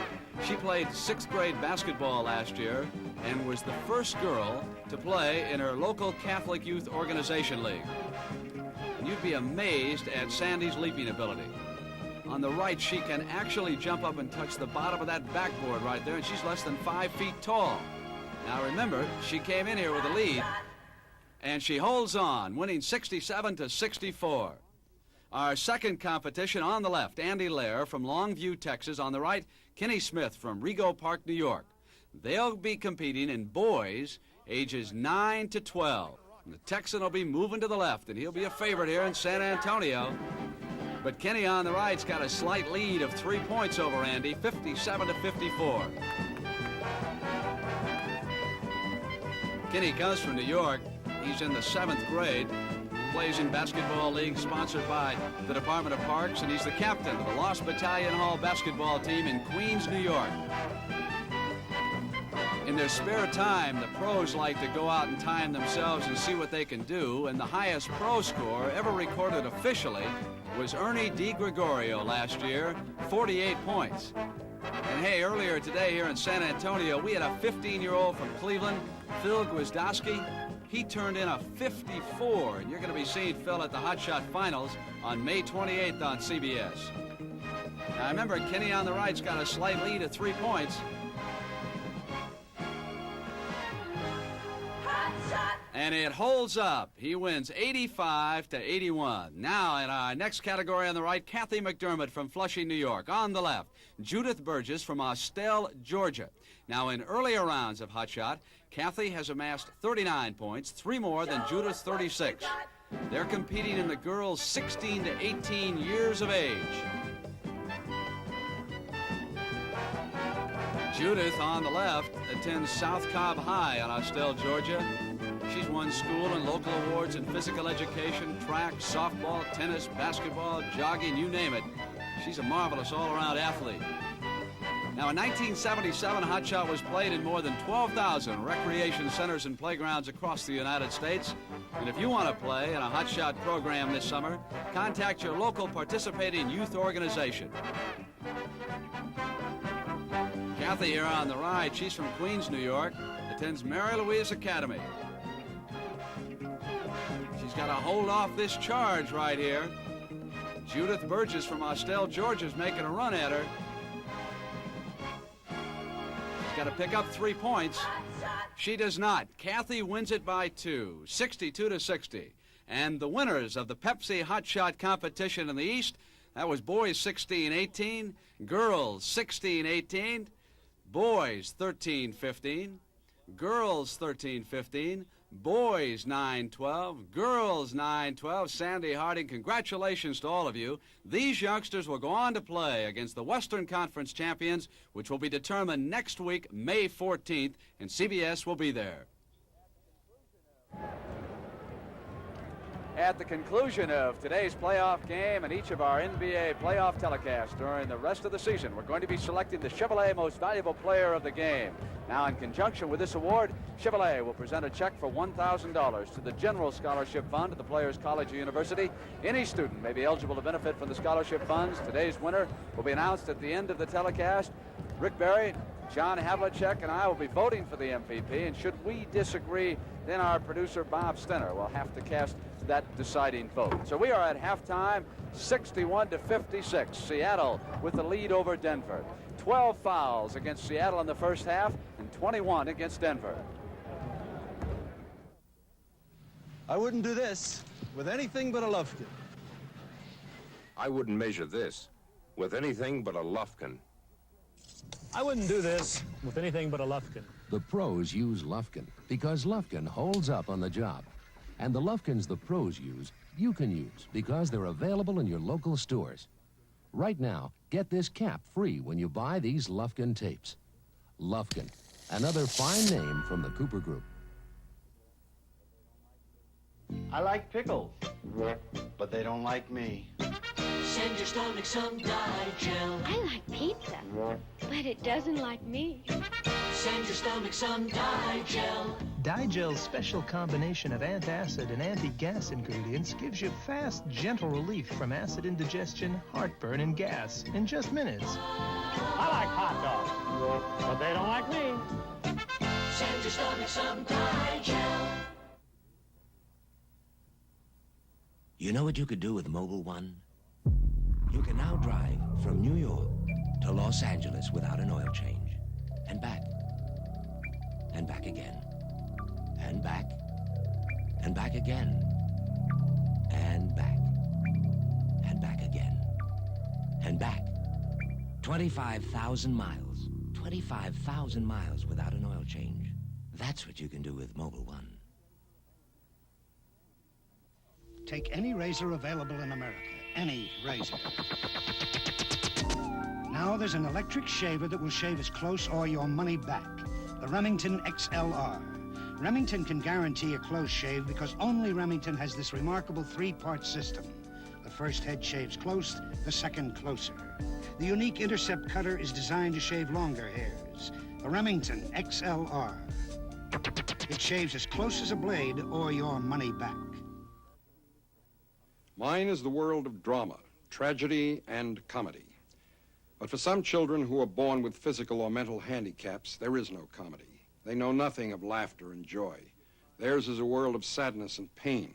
She played 6th grade basketball last year and was the first girl to play in her local Catholic Youth Organization League. And you'd be amazed at Sandy's leaping ability. On the right, she can actually jump up and touch the bottom of that backboard right there, and she's less than 5 feet tall. Now remember, she came in here with a lead, and she holds on, winning 67 to 64. Our second competition on the left, Andy Lair from Longview, Texas. On the right, Kenny Smith from Rego Park, New York. They'll be competing in boys ages 9 to 12. And the Texan will be moving to the left, and he'll be a favorite here in San Antonio. But Kenny on the right's got a slight lead of 3 points over Andy, 57 to 54. Kenny comes from New York. He's in the 7th grade. plays in basketball league sponsored by the Department of Parks, and he's the captain of the Lost Battalion Hall basketball team in Queens, New York. In their spare time, the pros like to go out and time themselves and see what they can do, and the highest pro score ever recorded officially was Ernie DiGregorio last year, 48 points. And hey, earlier today here in San Antonio, we had a 15-year-old from Cleveland, Phil Gwizdowski. He turned in a 54, and you're going to be seeing Phil at the Hot Shot Finals on May 28th on CBS. Now, remember, Kenny on the right's got a slight lead of 3 points. And it holds up. He wins 85-81. Now, in our next category on the right, Kathy McDermott from Flushing, New York. On the left, Judith Burgess from Austell, Georgia. Now, in earlier rounds of Hot Shot, Kathy has amassed 39 points, 3 more than Judith's 36. They're competing in the girls 16 to 18 years of age. Judith, on the left, attends South Cobb High in Austell, Georgia. She's won school and local awards in physical education, track, softball, tennis, basketball, jogging, you name it. She's a marvelous all-around athlete. Now, in 1977, Hot Shot was played in more than 12,000 recreation centers and playgrounds across the United States. And if you want to play in a Hot Shot program this summer, contact your local participating youth organization. Kathy here on the right, she's from Queens, New York, attends Mary Louise Academy. She's got to hold off this charge right here. Judith Burgess from Austell, Georgia is making a run at her. She's got to pick up 3 points. She does not. Kathy wins it by 2, 62-60. And the winners of the Pepsi Hot Shot competition in the East, that was boys 16-18, girls 16-18, boys 13-15, girls 13-15, boys 9-12, girls 9-12. Sandy Harding, congratulations to all of you. These youngsters will go on to play against the Western Conference champions, which will be determined next week, May 14th, and CBS will be there. At the conclusion of today's playoff game and each of our NBA playoff telecasts during the rest of the season, we're going to be selecting the Chevrolet Most Valuable Player of the Game. Now, in conjunction with this award, Chevrolet will present a check for $1,000 to the General Scholarship Fund at the Players College or University. Any student may be eligible to benefit from the scholarship funds. Today's winner will be announced at the end of the telecast. Rick Berry, John Havlicek, and I will be voting for the MVP, and should we disagree, then our producer Bob Stenner will have to cast that deciding vote. So we are at halftime, 61-56. Seattle with the lead over Denver. 12 fouls against Seattle in the first half and 21 against Denver. I wouldn't do this with anything but a Lufkin. I wouldn't measure this with anything but a Lufkin. I wouldn't do this with anything but a Lufkin. The pros use Lufkin because Lufkin holds up on the job. And the Lufkins the pros use, you can use because they're available in your local stores. Right now, get this cap free when you buy these Lufkin tapes. Lufkin, another fine name from the Cooper Group. I like pickles, but they don't like me. Send your stomach some Digel. I like pizza, but it doesn't like me. Send your stomach some Digel. Digel's special combination of antacid and anti-gas ingredients gives you fast, gentle relief from acid indigestion, heartburn, and gas in just minutes. I like hot dogs, but they don't like me. Send your stomach some Digel. You know what you could do with Mobile One? You can now drive from New York to Los Angeles without an oil change. And back. And back again. And back. And back again. And back. And back again. And back. 25,000 miles. 25,000 miles without an oil change. That's what you can do with Mobile One. Take any razor available in America. Any razor. Now there's an electric shaver that will shave as close or your money back. The Remington XLR. Remington can guarantee a close shave because only Remington has this remarkable three-part system. The first head shaves close, the second closer. The unique intercept cutter is designed to shave longer hairs. The Remington XLR. It shaves as close as a blade or your money back. Mine is the world of drama, tragedy, and comedy. But for some children who are born with physical or mental handicaps, there is no comedy. They know nothing of laughter and joy. Theirs is a world of sadness and pain.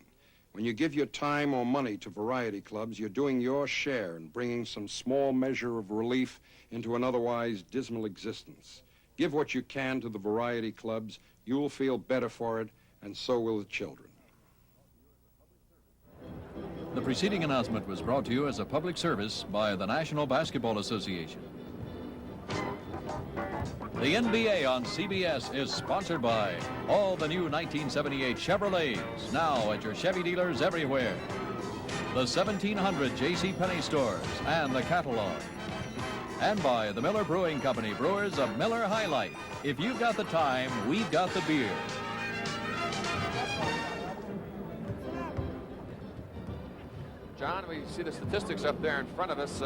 When you give your time or money to variety clubs, you're doing your share in bringing some small measure of relief into an otherwise dismal existence. Give what you can to the variety clubs. You'll feel better for it, and so will the children. The preceding announcement was brought to you as a public service by the National Basketball Association. The NBA on CBS is sponsored by all the new 1978 Chevrolets, now at your Chevy dealers everywhere. The 1,700 J.C. Penney stores and the catalog. And by the Miller Brewing Company, brewers of Miller High Life. If you've got the time, we've got the beer. John, we see the statistics up there in front of us.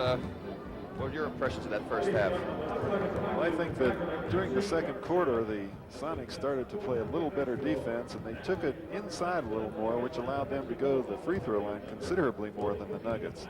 What are your impressions of that first half? Well, I think that during the second quarter, the Sonics started to play a little better defense, and they took it inside a little more, which allowed them to go to the free throw line considerably more than the Nuggets.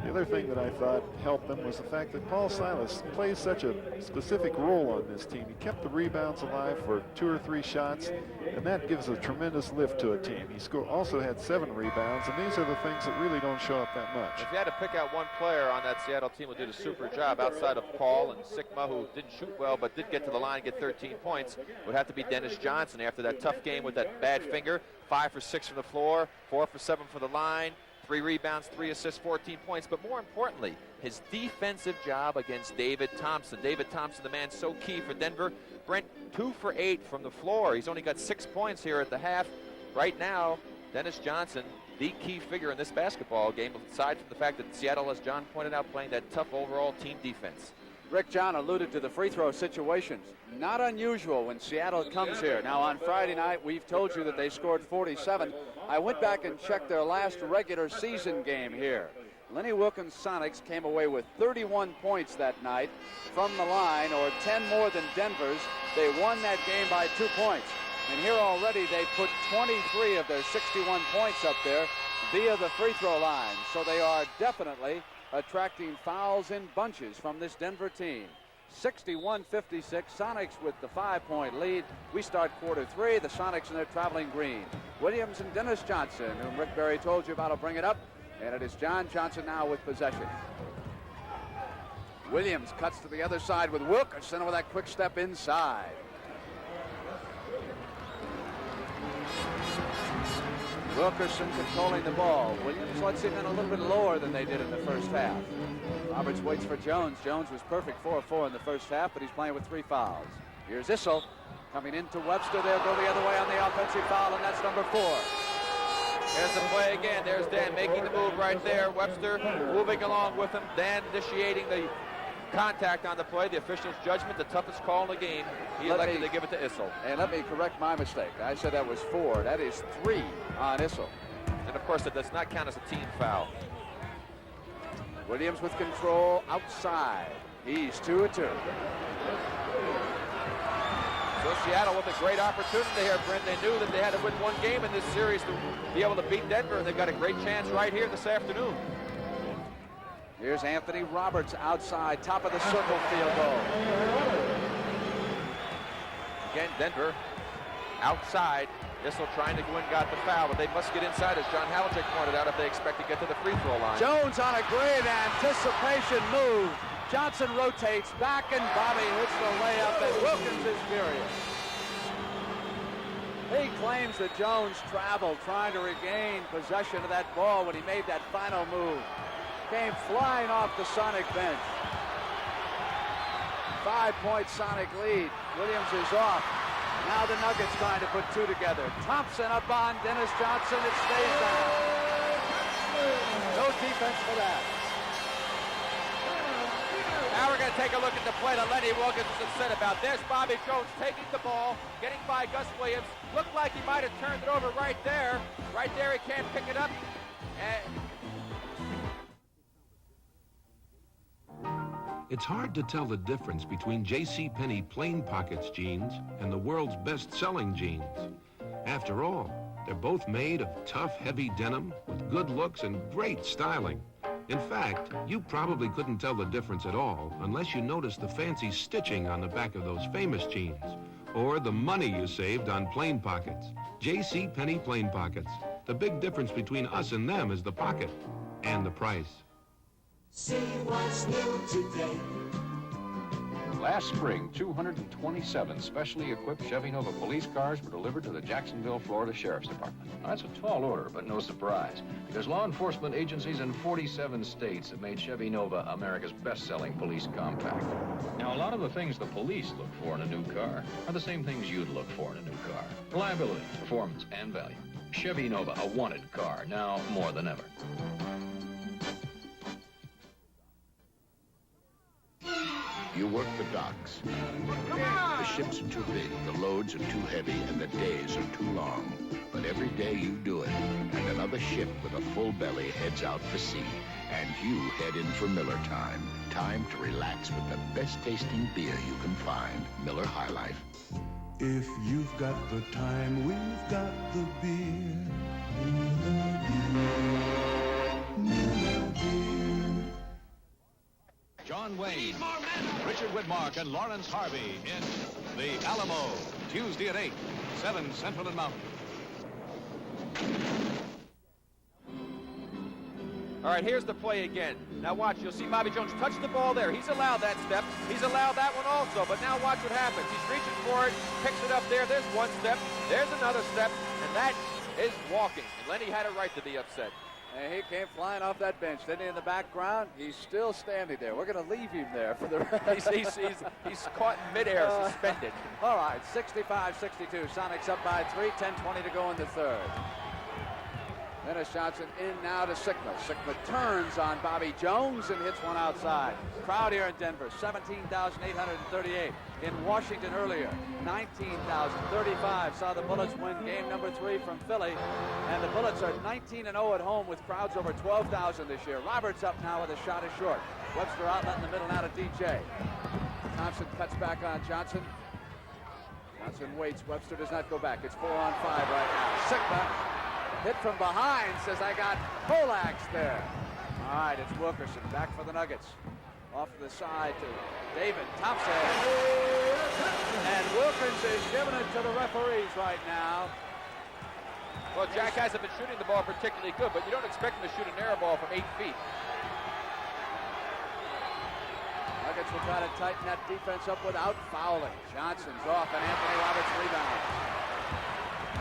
The other thing that I thought helped them was the fact that Paul Silas plays such a specific role on this team. He kept the rebounds alive for 2 or 3 shots, and that gives a tremendous lift to a team. He also had 7 rebounds, and these are the things that really don't show up that much. If you had to pick out one player on that Seattle team who did a super job outside of Paul and Sigma, who didn't shoot well but did get to the line, get 13 points, would have to be Dennis Johnson after that tough game with that bad finger. 5 for 6 from the floor, 4 for 7 for the line, 3 rebounds, 3 assists, 14 points. But more importantly, his defensive job against David Thompson. David Thompson, the man so key for Denver. Brent, 2 for 8 from the floor. He's only got 6 points here at the half. Right now, Dennis Johnson, the key figure in this basketball game, aside from the fact that Seattle, as John pointed out, playing that tough overall team defense. Rick John alluded to the free throw situations. Not unusual when Seattle comes here. Now on Friday night, we've told you that they scored 47. I went back and checked their last regular season game here. Lenny Wilkens' Sonics came away with 31 points that night from the line, or 10 more than Denver's. They won that game by 2 points. And here already they put 23 of their 61 points up there via the free throw line. So they are definitely attracting fouls in bunches from this Denver team. 61-56, Sonics with the 5-point lead. We start quarter 3, the Sonics in their traveling green. Williams and Dennis Johnson, whom Rick Barry told you about, will bring it up. And it is John Johnson now with possession. Williams cuts to the other side with Wilkerson with that quick step inside. Wilkerson controlling the ball. Williams lets him in a little bit lower than they did in the first half. Roberts waits for Jones. Jones was perfect 4 of 4 in the first half, but he's playing with 3 fouls. Here's Issel coming into Webster. They'll go the other way on the offensive foul, and that's number 4. There's the play again. There's Dan making the move right there. Webster moving along with him. Dan initiating the contact on the play. The official's judgment, the toughest call in the game. He elected to give it to Issel. And let me correct my mistake. I said that was 4. That is 3 on Issel. And of course, that does not count as a team foul. Williams with control outside. He's 2 of 2. So Seattle with a great opportunity here, Brent. They knew that they had to win 1 game in this series to be able to beat Denver, and they've got a great chance right here this afternoon. Here's Anthony Roberts outside, top of the circle field goal. Again, Denver outside. Issel trying to go in, got the foul, but they must get inside, as John Havlicek pointed out, if they expect to get to the free throw line. Jones on a great anticipation move. Johnson rotates back, and Bobby hits the layup, and Wilkens is furious. He claims that Jones traveled trying to regain possession of that ball when he made that final move. Came flying off the Sonic bench. 5-point Sonic lead. Williams is off. Now the Nuggets trying to put 2 together. Thompson up on Dennis Johnson. It stays down. No defense for that. Howard we're going to take a look at the play that Lenny Wilkins is upset about. There's Bobby Jones taking the ball, getting by Gus Williams. Looked like he might have turned it over right there. Right there, he can't pick it up. It's hard to tell the difference between JCPenney plain pockets jeans and the world's best-selling jeans. After all, they're both made of tough, heavy denim with good looks and great styling. In fact, you probably couldn't tell the difference at all unless you noticed the fancy stitching on the back of those famous jeans, or the money you saved on plain pockets. JCPenney plain pockets. The big difference between us and them is the pocket and the price. See what's new today. Last spring, 227 specially equipped Chevy Nova police cars were delivered to the Jacksonville, Florida Sheriff's Department. Now, that's a tall order, but no surprise, because law enforcement agencies in 47 states have made Chevy Nova America's best-selling police compact. Now, a lot of the things the police look for in a new car are the same things you'd look for in a new car. Reliability, performance, and value. Chevy Nova, a wanted car, now more than ever. You work the docks. The ships are too big, the loads are too heavy, and the days are too long. But every day you do it, and another ship with a full belly heads out for sea, and you head in for Miller time. Time to relax with the best-tasting beer you can find, Miller High Life. If you've got the time, we've got the beer. Miller beer. John Wayne, Richard Widmark, and Lawrence Harvey in The Alamo, Tuesday at 8, 7 Central and Mountain. All right, here's the play again. Now watch, you'll see Bobby Jones touch the ball there. He's allowed that step. He's allowed that one also, but now watch what happens. He's reaching for it, picks it up there. There's one step, there's another step, and that is walking. And Lenny had a right to be upset. And he came flying off that bench. Then in the background, he's still standing there. We're going to leave him there for the rest. He's caught in midair, suspended. All right, 65-62. Sonics up by 3, 10:20 to go in the third. Dennis Johnson in now to Sigma. Sigma turns on Bobby Jones and hits one outside. Crowd here in Denver, 17,838. In Washington earlier, 19,035. Saw the Bullets win game number 3 from Philly. And the Bullets are 19-0 at home with crowds over 12,000 this year. Roberts up now with a shot is short. Webster outlet in the middle now to DJ. Thompson cuts back on Johnson. Johnson waits. Webster does not go back. It's 4 on 5 right now. Sigma hit from behind, says I got Polax there. All right, it's Wilkerson back for the Nuggets. Off to the side to David Thompson. And Wilkins is giving it to the referees right now. Well, Jack hasn't been shooting the ball particularly good, but you don't expect him to shoot an air ball from 8 feet. Nuggets will try to tighten that defense up without fouling. Johnson's off and Anthony Roberts rebounds.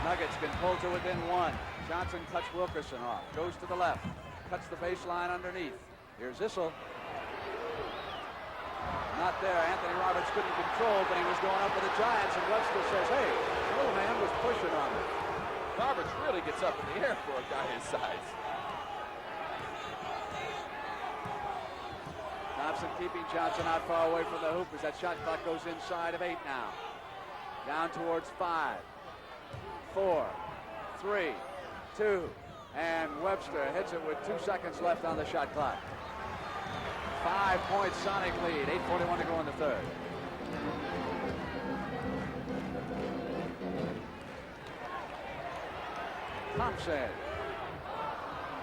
Nuggets can pull to within 1. Johnson cuts Wilkerson off, goes to the left, cuts the baseline underneath. Here's Issel. Not there. Anthony Roberts couldn't control, but he was going up with the Giants, and Webster says, hey, the little man was pushing on him. Roberts really gets up in the air for a guy his size. Thompson keeping Johnson not far away from the hoop as that shot clock goes inside of 8 now. Down towards 5, 4, 3, 2, and Webster hits it with 2 seconds left on the shot clock. 5-point Sonic lead, 8:41 to go in the third. Thompson.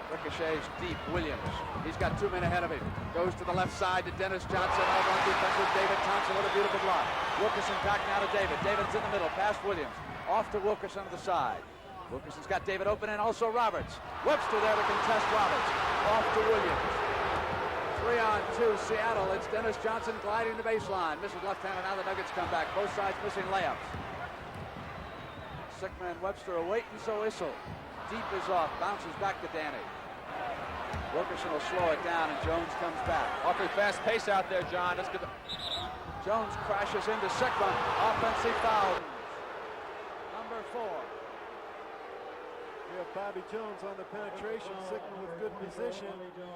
Ricochets deep, Williams. He's got 2 men ahead of him. Goes to the left side to Dennis Johnson. All on defense with David Thompson. What a beautiful block. Wilkerson back now to David. David's in the middle, past Williams. Off to Wilkerson to the side. Wilkerson's got David open and also Roberts. Webster there to contest Roberts. Off to Williams. 3 on 2, Seattle. It's Dennis Johnson gliding the baseline. Misses left-hander. Now the Nuggets come back. Both sides missing layups. Sigma and Webster are waiting, so Issel. Deep is off. Bounces back to Danny. Wilkerson will slow it down, and Jones comes back. Awfully fast pace out there, John. Let's get the... Jones crashes into Sigma. Offensive foul. Number 4. We have Bobby Jones on the penetration. Sigma with good position.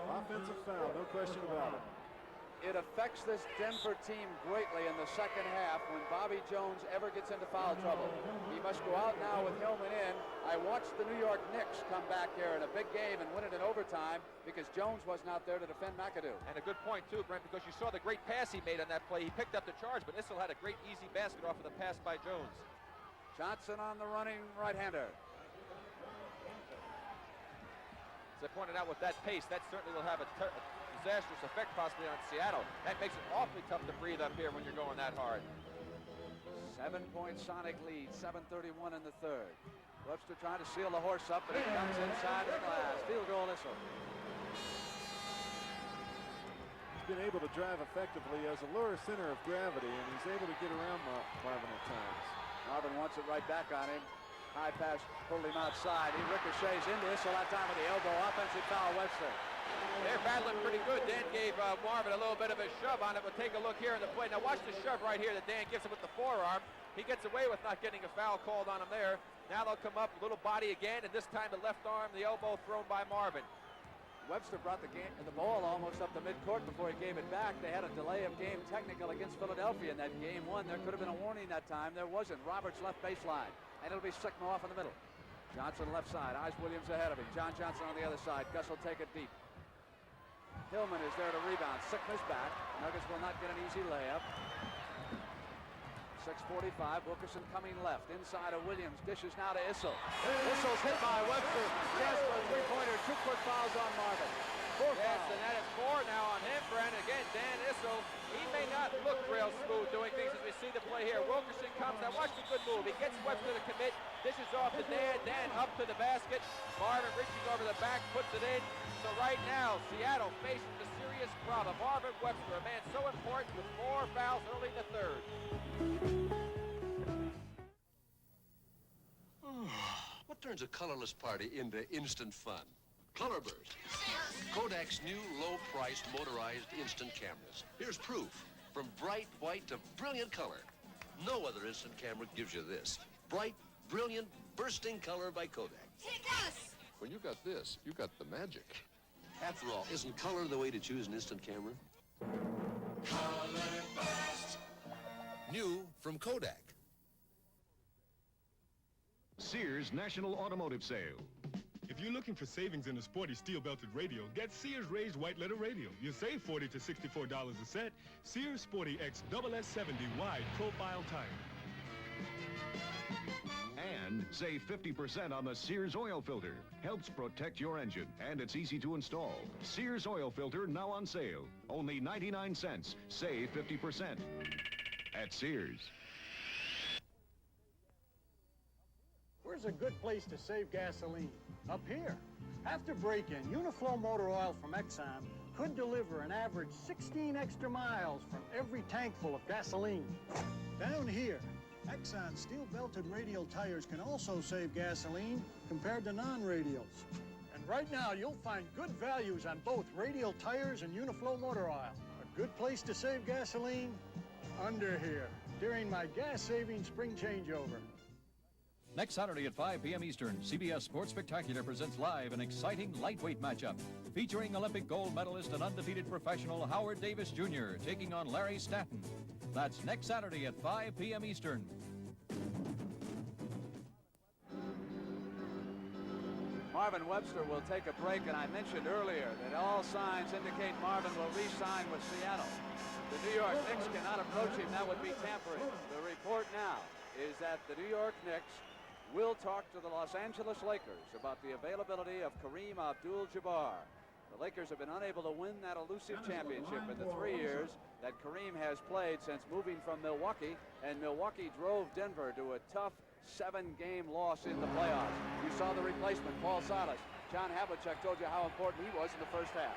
Offensive foul, no question about it. it affects this Denver team greatly in the second half when Bobby Jones ever gets into foul trouble. He must go out now with Hillman in. I watched the New York Knicks come back here in a big game and win it in overtime because Jones wasn't out there to defend McAdoo. And a good point, too, Brent, because you saw the great pass he made on that play. He picked up the charge, but Issel had a great easy basket off of the pass by Jones. Johnson on the running right-hander. As I pointed out, with that pace, that certainly will have a disastrous effect possibly on Seattle. That makes it awfully tough to breathe up here when you're going that hard. 7-point Sonic lead, 7:31 in the third. Webster trying to seal the horse up, but it comes inside the glass. Field goal Issel. He's been able to drive effectively as a lower center of gravity, and he's able to get around Marvin at times. Marvin wants it right back on him. High pass pulled him outside. He ricochets into Issel that time with the elbow. Offensive foul, Webster. They're battling pretty good. Dan gave Marvin a little bit of a shove on it, but take a look here in the play. Now watch the shove right here that Dan gives him with the forearm. He gets away with not getting a foul called on him there. Now they'll come up, little body again, and this time the left arm, the elbow thrown by Marvin. Webster brought the ball almost up the midcourt before he gave it back. They had a delay of game technical against Philadelphia in that game one. There could have been a warning that time. There wasn't. Roberts left baseline, and it'll be Sikma off in the middle. Johnson left side. Eyes Williams ahead of him. John Johnson on the other side. Gus will take it deep. Hillman is there to rebound. Sikma's back. Nuggets will not get an easy layup. 6:45. Wilkerson coming left. Inside of Williams. Dishes now to Issel. Issel's hit by Webster. Chance for a three-pointer. 2 quick fouls on Marvin. 4 yes, fouls. and that is 4 now on him, Brent. Again, Dan Issel, he may not look real smooth doing things as we see the play here. Wilkerson comes. Now watch the good move. He gets Webster to commit. Dishes off to Dan. Dan up to the basket. Marvin reaching over the back, puts it in. So right now, Seattle faces a serious problem. Marvin Webster, a man so important with 4 fouls early in the third. What turns a colorless party into instant fun? Colorburst. Kodak's new low-priced motorized instant cameras. Here's proof. From bright white to brilliant color. No other instant camera gives you this. Bright, brilliant, bursting color by Kodak. Take us! When you got this, you got the magic. After all, isn't color the way to choose an instant camera? Color burst. New from Kodak. Sears National Automotive Sale. If you're looking for savings in a sporty steel-belted radio, get Sears raised white letter radio. You save $40 to $64 a set. Sears Sporty X SS70 wide profile tire. And save 50% on the Sears oil filter. Helps protect your engine, and it's easy to install. Sears oil filter now on sale. Only 99 cents. Save 50%. At Sears. Where's a good place to save gasoline? Up here. After break-in, Uniflow motor oil from Exxon could deliver an average 16 extra miles from every tankful of gasoline. Down here, Exxon steel-belted radial tires can also save gasoline compared to non-radials. And right now, you'll find good values on both radial tires and Uniflow motor oil. A good place to save gasoline? Under here, during my gas-saving spring changeover. Next Saturday at 5 p.m. Eastern, CBS Sports Spectacular presents live an exciting lightweight matchup featuring Olympic gold medalist and undefeated professional Howard Davis Jr. taking on Larry Stanton. That's next Saturday at 5 p.m. Eastern. Marvin Webster will take a break, and I mentioned earlier that all signs indicate Marvin will re-sign with Seattle. The New York Knicks cannot approach him. That would be tampering. The report now is that the New York Knicks will talk to the Los Angeles Lakers about the availability of Kareem Abdul-Jabbar. The Lakers have been unable to win that elusive championship in the 3 years that Kareem has played since moving from Milwaukee, and Milwaukee drove Denver to a tough 7-game loss in the playoffs. You saw the replacement, Paul Silas. John Havlicek told you how important he was in the first half.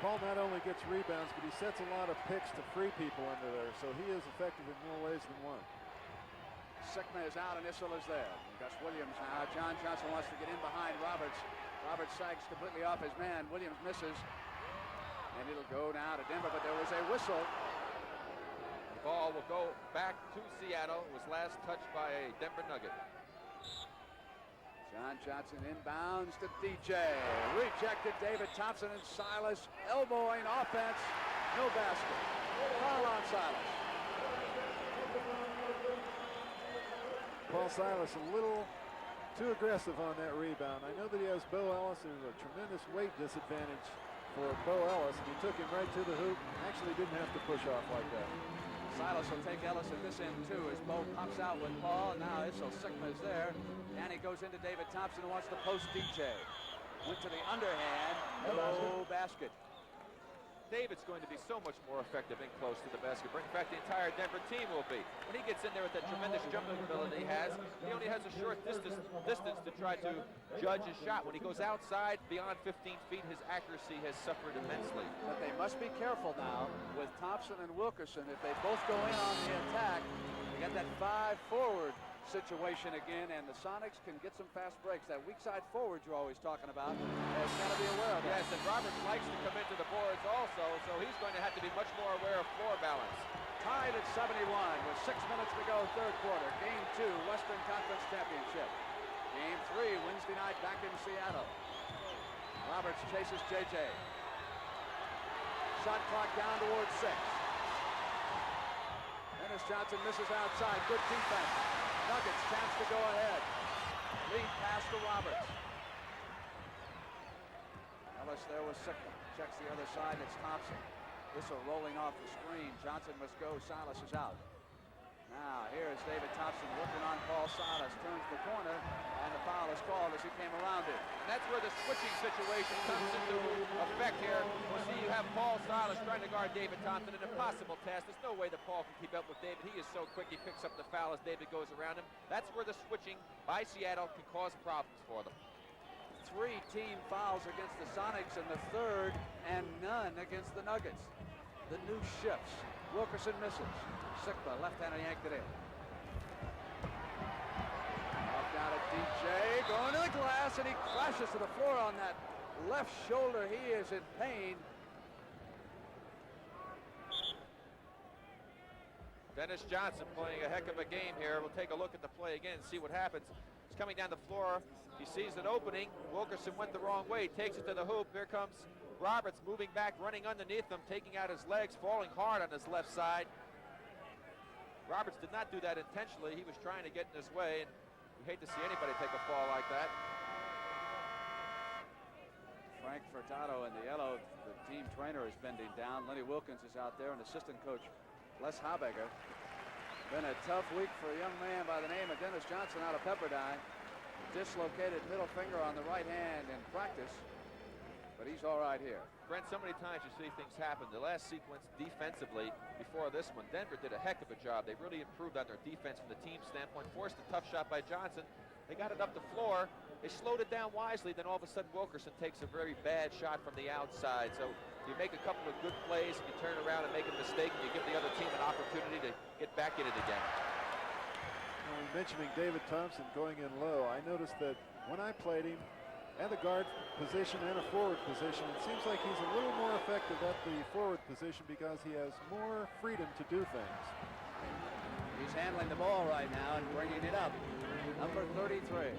Paul not only gets rebounds, but he sets a lot of picks to free people under there, so he is effective in more ways than one. Sikma is out and Issel is there. Gus Williams now. John Johnson wants to get in behind Roberts. Roberts sags completely off his man. Williams misses. And it'll go now to Denver, but there was a whistle. The ball will go back to Seattle. It was last touched by a Denver Nugget. John Johnson inbounds to DJ. Rejected David Thompson and Silas elbowing offense. No basket. Foul on Silas. Paul Silas a little too aggressive on that rebound. I know that he has Bo Ellis. There's a tremendous weight disadvantage for Bo Ellis, and he took him right to the hoop. Actually didn't have to push off like that. Silas will take Ellis at this end too as Bo pops out with Paul. Now Issel Sigma is there. And he goes into David Thompson who wants to post DJ. Went to the underhand. No basket. David's going to be so much more effective in close to the basket. In fact, the entire Denver team will be. When he gets in there with that tremendous jumping ability he has, he only has a short distance to try to judge his shot. When he goes outside beyond 15 feet, his accuracy has suffered immensely. But they must be careful now with Thompson and Wilkerson. If they both go in on the attack, they got that 5 forward situation again, and the Sonics can get some fast breaks. That weak side forward you're always talking about has got to be aware of that. Yes, and Roberts likes to come into the boards also, so he's going to have to be much more aware of floor balance. Tied at 71 with 6 minutes to go, third quarter. Game 2, Western Conference Championship. Game 3, Wednesday night back in Seattle. Roberts chases JJ. Shot clock down towards 6. Dennis Johnson misses outside. Good defense. Nuggets chance to go ahead. Lead pass to Roberts. Ellis there with Sigma. Checks the other side. It's Thompson. Issel rolling off the screen. Johnson must go. Silas is out. Now here's David Thompson working on Paul Silas. Turns the corner, and the foul is called as he came around it. And that's where the switching situation comes into effect here. We'll see you have Paul Silas trying to guard David Thompson. An impossible task. There's no way that Paul can keep up with David. He is so quick. He picks up the foul as David goes around him. That's where the switching by Seattle can cause problems for them. 3 team fouls against the Sonics in the third, and none against the Nuggets. The new shifts. Wilkerson misses. Sigma left-handed yanked it in. Off down to DJ, going to the glass, and he crashes to the floor on that left shoulder. He is in pain. Dennis Johnson playing a heck of a game here. We'll take a look at the play again and see what happens. He's coming down the floor. He sees an opening. Wilkerson went the wrong way, takes it to the hoop. Here comes Roberts moving back, running underneath him, taking out his legs, falling hard on his left side. Roberts did not do that intentionally. He was trying to get in his way, and you hate to see anybody take a fall like that. Frank Furtado in the yellow, the team trainer, is bending down. Lenny Wilkins is out there, and assistant coach Les Habegger. Been a tough week for a young man by the name of Dennis Johnson out of Pepperdine. Dislocated middle finger on the right hand in practice, but he's all right here. Brent, so many times you see things happen. The last sequence defensively before this one, Denver did a heck of a job. They really improved on their defense from the team standpoint, forced a tough shot by Johnson. They got it up the floor. They slowed it down wisely. Then all of a sudden Wilkerson takes a very bad shot from the outside. So you make a couple of good plays and you turn around and make a mistake and you give the other team an opportunity to get back in it again. Mentioning David Thompson going in low, I noticed that when I played him at the guard position and a forward position, it seems like he's a little more effective at the forward position because he has more freedom to do things. He's handling the ball right now and bringing it up. Number 33.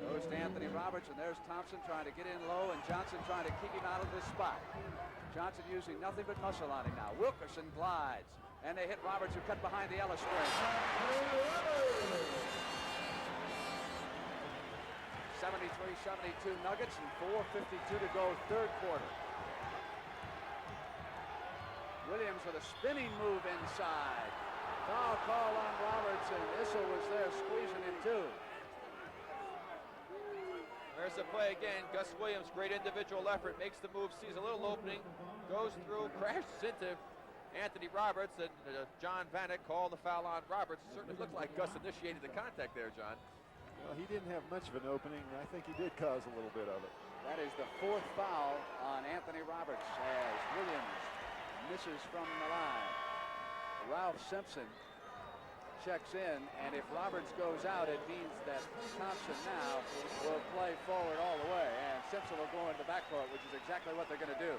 Goes to Anthony Roberts, and there's Thompson trying to get in low, and Johnson trying to keep him out of this spot. Johnson using nothing but muscle on him now. Wilkerson glides, and they hit Roberts, who cut behind the Ellis screen. 73-72 Nuggets, and 4:52 to go, third quarter. Williams with a spinning move inside. Foul call on Roberts, and Issel was there squeezing him too. There's the play again. Gus Williams, great individual effort, makes the move, sees a little opening, goes through, crashes into Anthony Roberts, and John Vanek called the foul on Roberts. It certainly looked like Gus initiated the contact there, John. Well, he didn't have much of an opening. I think he did cause a little bit of it. That is the 4th foul on Anthony Roberts as Williams misses from the line. Ralph Simpson checks in, and if Roberts goes out, it means that Thompson now will play forward all the way, and Simpson will go into the backcourt, which is exactly what they're going to do.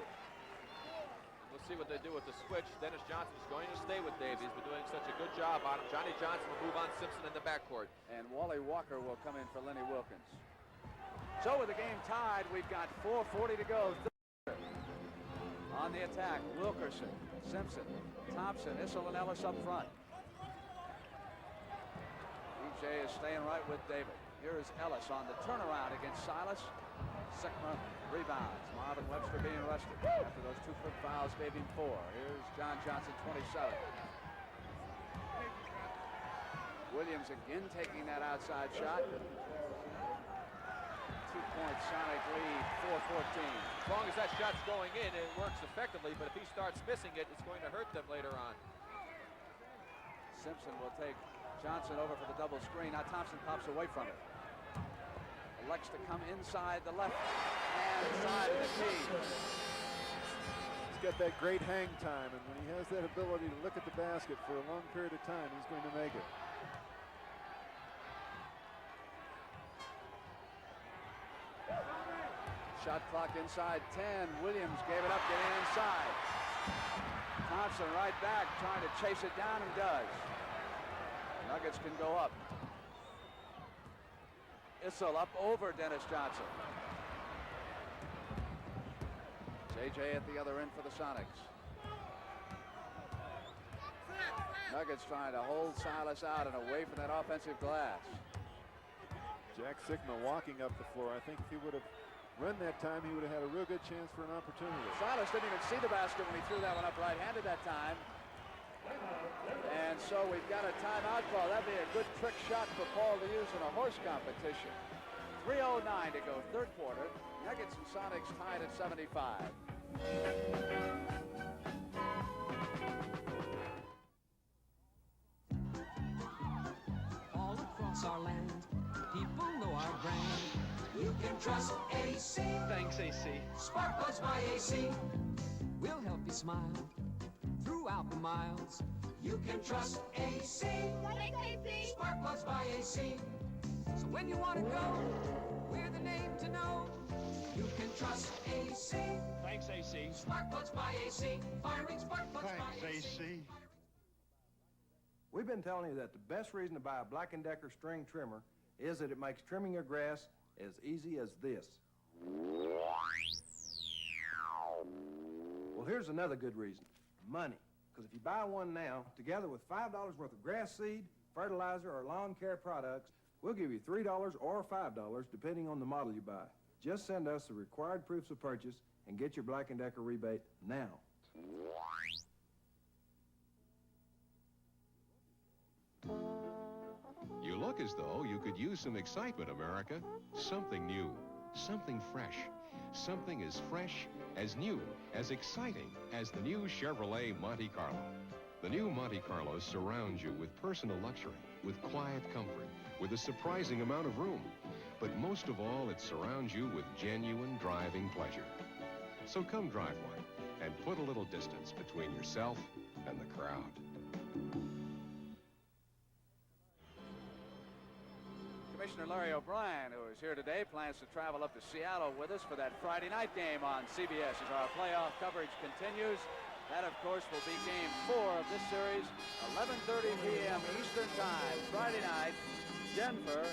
We'll see what they do with the switch. Dennis Johnson is going to stay with Dave. He's been doing such a good job on him. Johnny Johnson will move on Simpson in the backcourt. And Wally Walker will come in for Lenny Wilkins. So with the game tied, we've got 4:40 to go. On on the attack. Wilkerson, Simpson, Thompson, Issel, and Ellis up front. EJ is staying right with David. Here is Ellis on the turnaround against Silas. Sigma rebounds. Marvin Webster being arrested after those 2-foot fouls gave him 4. Here's John Johnson, 27. Williams again taking that outside shot. 2-point Sonic lead, 4-14. As long as that shot's going in, it works effectively, but if he starts missing it, it's going to hurt them later on. Simpson will take Johnson over for the double screen. Now Thompson pops away from it. Elects to come inside the left hand side of the key. He's got that great hang time, and when he has that ability to look at the basket for a long period of time, he's going to make it. Shot clock inside 10. Williams gave it up, getting inside. Thompson right back, trying to chase it down, and does. Nuggets can go up. Issel up over Dennis Johnson. JJ at the other end for the Sonics. Nuggets trying to hold Silas out and away from that offensive glass. Jack Sigma walking up the floor. I think if he would have run that time, he would have had a real good chance for an opportunity. Silas didn't even see the basket when he threw that one up right-handed that time. And so we've got a timeout call. That'd be a good trick shot for Paul to use in a horse competition. 3:09 to go, third quarter. Nuggets and Sonics tied at 75. All across our land, people know our brand. You can trust AC. Thanks, AC. Spark plugs by AC. We'll help you smile throughout the miles. You can trust AC. Thanks, AC. Spark plugs by AC. So when you want to go, we're the name to know. You can trust AC. Thanks, AC. Spark plugs by AC. Firing spark plugs by AC. We've been telling you that the best reason to buy a Black & Decker string trimmer is that it makes trimming your grass as easy as this. Well, here's another good reason. Money. Because if you buy one now, together with $5 worth of grass seed, fertilizer, or lawn care products, we'll give you $3 or $5 depending on the model you buy. Just send us the required proofs of purchase and get your Black & Decker rebate now. You look as though you could use some excitement, America. Something new, something fresh, something as fresh, as new, as exciting as the new Chevrolet Monte Carlo. The new Monte Carlo surrounds you with personal luxury, with quiet comfort, with a surprising amount of room. But most of all, it surrounds you with genuine driving pleasure. So come drive one and put a little distance between yourself and the crowd. Commissioner Larry O'Brien, who is here today, plans to travel up to Seattle with us for that Friday night game on CBS as our playoff coverage continues. That, of course, will be game 4 of this series, 11:30 p.m. Eastern Time, Friday night, Denver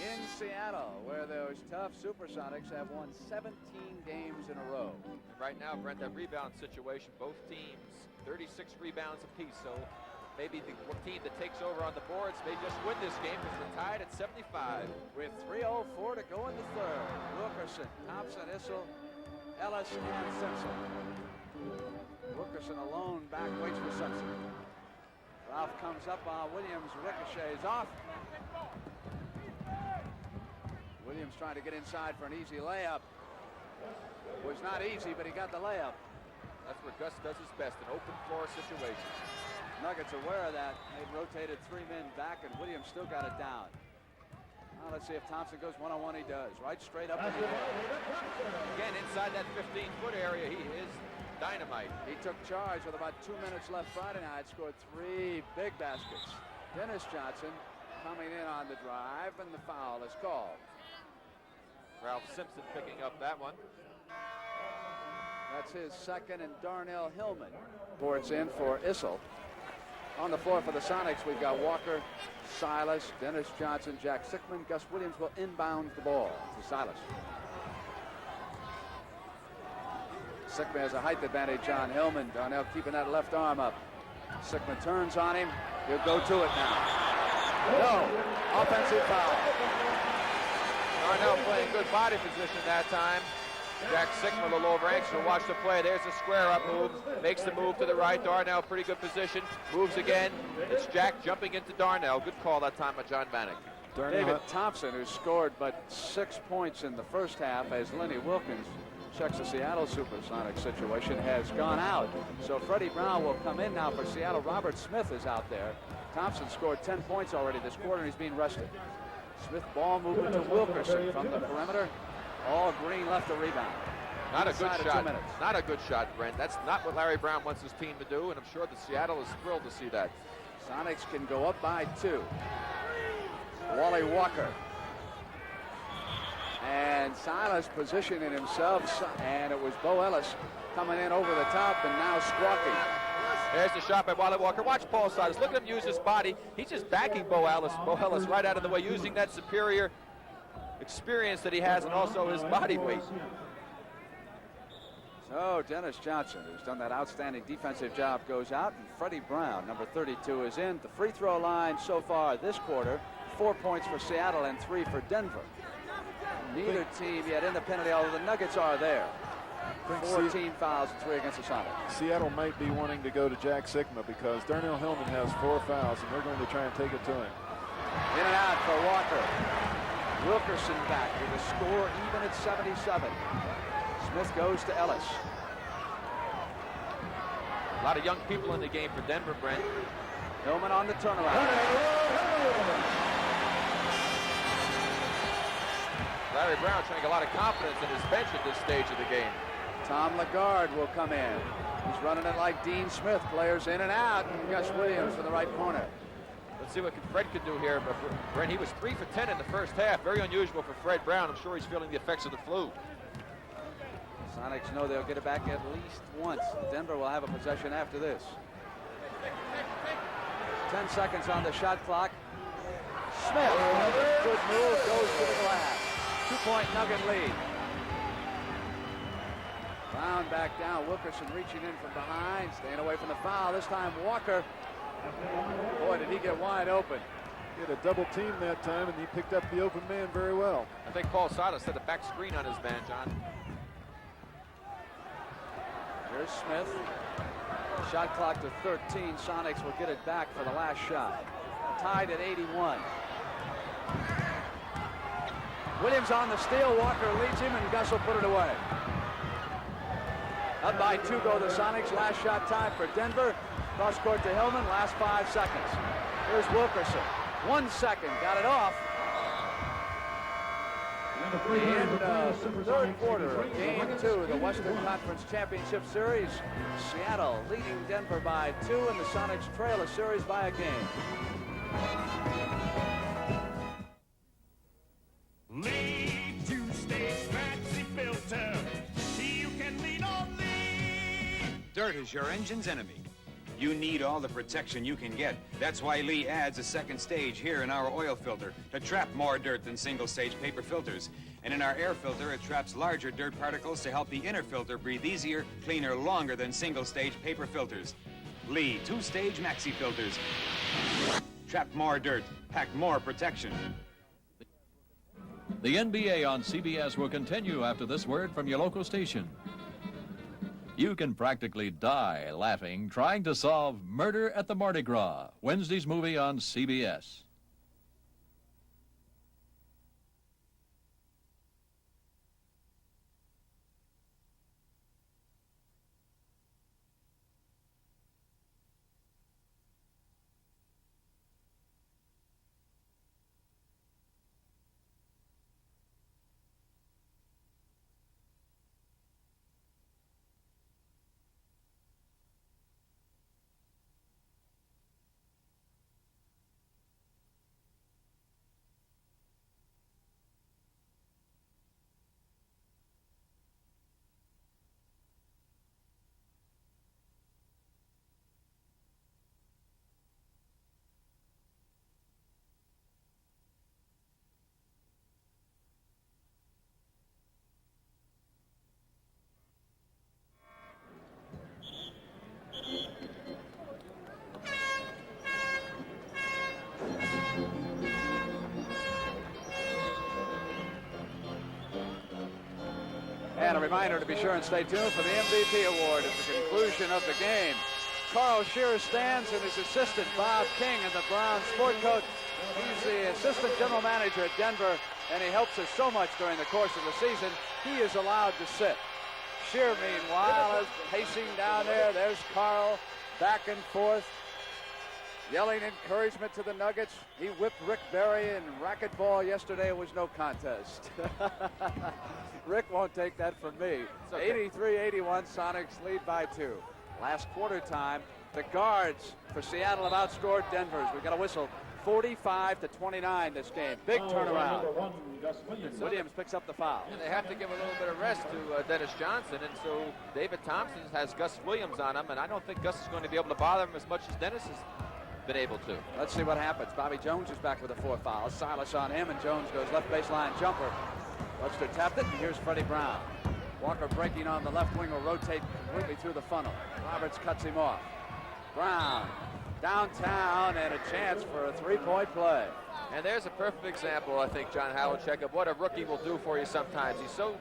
in Seattle, where those tough Supersonics have won 17 games in a row. And right now, Brent, that rebound situation, both teams, 36 rebounds apiece, so maybe the team that takes over on the boards may just win this game because we're tied at 75. With 3:04 to go in the third, Wilkerson, Thompson, Issel, Ellis, and Simpson. Wilkerson alone back, waits for Simpson. Ralph comes up on Williams, ricochets off. Williams trying to get inside for an easy layup. Was not easy, but he got the layup. That's where Gus does his best, an open floor situation. Nuggets aware of that. They've rotated 3 men back, and Williams still got it down. Now let's see if Thompson goes one-on-one. He does. Right straight up in the air. Again, inside that 15-foot area, he is dynamite. He took charge with about 2 minutes left Friday night, scored 3 big baskets. Dennis Johnson coming in on the drive, and the foul is called. Ralph Simpson picking up that one. That's his second, and Darnell Hillman boards in for Issel. On the floor for the Sonics, we've got Walker, Silas, Dennis Johnson, Jack Sickman. Gus Williams will inbound the ball to Silas. Sigma has a height advantage on Hillman. Darnell keeping that left arm up. Sigma turns on him. He'll go to it now. No. Offensive foul. Darnell playing good body position that time. Jack Sigma a little over anxious to watch the play. There's a square up move. Makes the move to the right. Darnell, pretty good position. Moves again. It's Jack jumping into Darnell. Good call that time by John Bannock. David Thompson, who scored but 6 points in the first half as Lenny Wilkins checks the Seattle Supersonics situation, has gone out. So Freddie Brown will come in now for Seattle. Robert Smith is out there. Thompson scored 10 points already this quarter, and he's being rested. Smith ball movement to Wilkerson from the perimeter. All Green left the rebound. Not a good Inside of shot. 2 minutes. Not a good shot, Brent. That's not what Larry Brown wants his team to do, and I'm sure that Seattle is thrilled to see that. Sonics can go up by 2. Wally Walker. And Silas positioning himself, and it was Bo Ellis coming in over the top and now squawking. There's the shot by Wally Walker. Watch Paul Silas. Look at him use his body. He's just backing Bo Ellis right out of the way, using that superior experience that he has and also his body weight. So Dennis Johnson, who's done that outstanding defensive job, goes out, and Freddie Brown, number 32, is in. The free throw line so far this quarter, 4 points for Seattle and 3 for Denver. Neither team yet in the penalty, although the Nuggets are there. 14 fouls and 3 against the Sonics. Seattle might be wanting to go to Jack Sigma because Darnell Hillman has 4 fouls, and they're going to try and take it to him. In and out for Walker. Wilkerson back with a score even at 77. Smith goes to Ellis. A lot of young people in the game for Denver, Brent. Hillman on the turnaround. Larry Brown showing a lot of confidence in his bench at this stage of the game. Tom Lagarde will come in. He's running it like Dean Smith. Players in and out. And Gus Williams for the right corner. Let's see what Fred can do here. But Brent, he was 3 for 10 in the first half. Very unusual for Fred Brown. I'm sure he's feeling the effects of the flu. Sonics know they'll get it back at least once. Denver will have a possession after this. 10 seconds on the shot clock. Smith, good move, goes to the glass. 2-point Nugget lead. Brown back down. Wilkerson reaching in from behind, staying away from the foul. This time Walker. Boy, did he get wide open. He had a double team that time, and he picked up the open man very well. I think Paul Silas set a back screen on his man, John. Here's Smith. Shot clock to 13. Sonics will get it back for the last shot. Tied at 81. Williams on the steal. Walker leads him, and Gus will put it away. Up by 2 go the Sonics. Last shot time for Denver. Cross court to Hillman. Last 5 seconds. Here's Wilkerson. 1 second. Got it off. The end of the third quarter of Game 2 of the Western Conference Championship Series. Seattle leading Denver by 2, and the Sonics trail a series by a game. Lead two-stage maxi filter. You can lean on Lee. Dirt is your engine's enemy. You need all the protection you can get. That's why Lee adds a second stage here in our oil filter to trap more dirt than single-stage paper filters. And in our air filter, it traps larger dirt particles to help the inner filter breathe easier, cleaner, longer than single-stage paper filters. Lee two-stage maxi filters. Trap more dirt, pack more protection. The NBA on CBS will continue after this word from your local station. You can practically die laughing trying to solve Murder at the Mardi Gras, Wednesday's movie on CBS. And a reminder to be sure and stay tuned for the MVP award at the conclusion of the game. Carl Shearer stands, and his assistant, Bob King, in the brown sport coat. He's the assistant general manager at Denver, and he helps us so much during the course of the season. He is allowed to sit. Shearer, meanwhile, is pacing down there. There's Carl, back and forth, yelling encouragement to the Nuggets. He whipped Rick Barry in racquetball yesterday. It was no contest. Rick won't take that from me. Okay. 83-81, Sonics lead by 2. Last quarter time, the guards for Seattle have outscored Denver's. We got a whistle. 45-29 this game. Big turnaround. Williams picks up the foul. And they have to give a little bit of rest to Dennis Johnson, and so David Thompson has Gus Williams on him, and I don't think Gus is going to be able to bother him as much as Dennis has been able to. Let's see what happens. Bobby Jones is back with a 4th foul. Silas on him, and Jones goes left baseline jumper. Webster tapped it, and here's Freddie Brown. Walker breaking on the left wing will rotate completely through the funnel. Roberts cuts him off. Brown downtown, and a chance for a 3-point play. And there's a perfect example, I think, John Havlicek, of what a rookie will do for you sometimes. He's so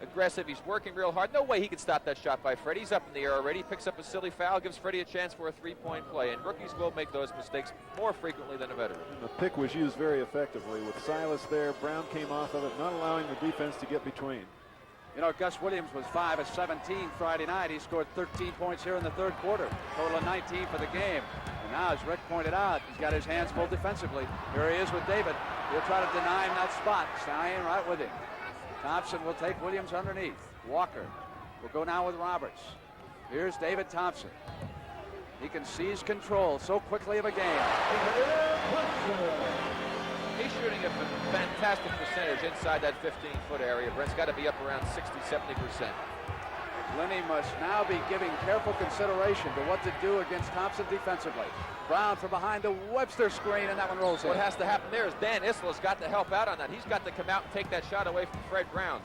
aggressive. He's working real hard. No way he could stop that shot by Freddie. He's up in the air already. Picks up a silly foul, gives Freddie a chance for a 3-point play. And rookies will make those mistakes more frequently than a veteran. And the pick was used very effectively. With Silas there, Brown came off of it, not allowing the defense to get between. You know, Gus Williams was 5 of 17 Friday night. He scored 13 points here in the 3rd quarter. Total of 19 for the game. And now, as Rick pointed out, he's got his hands full defensively. Here he is with David. He'll try to deny him that spot. Staying right with him. Thompson will take Williams underneath. Walker will go now with Roberts. Here's David Thompson. He can seize control so quickly of a game. He's shooting a fantastic percentage inside that 15-foot area. Brent's got to be up around 60-70%. Linney must now be giving careful consideration to what to do against Thompson defensively. Brown from behind the Webster screen, and that one rolls in. What has to happen there is Dan Issel has got to help out on that. He's got to come out and take that shot away from Fred Brown.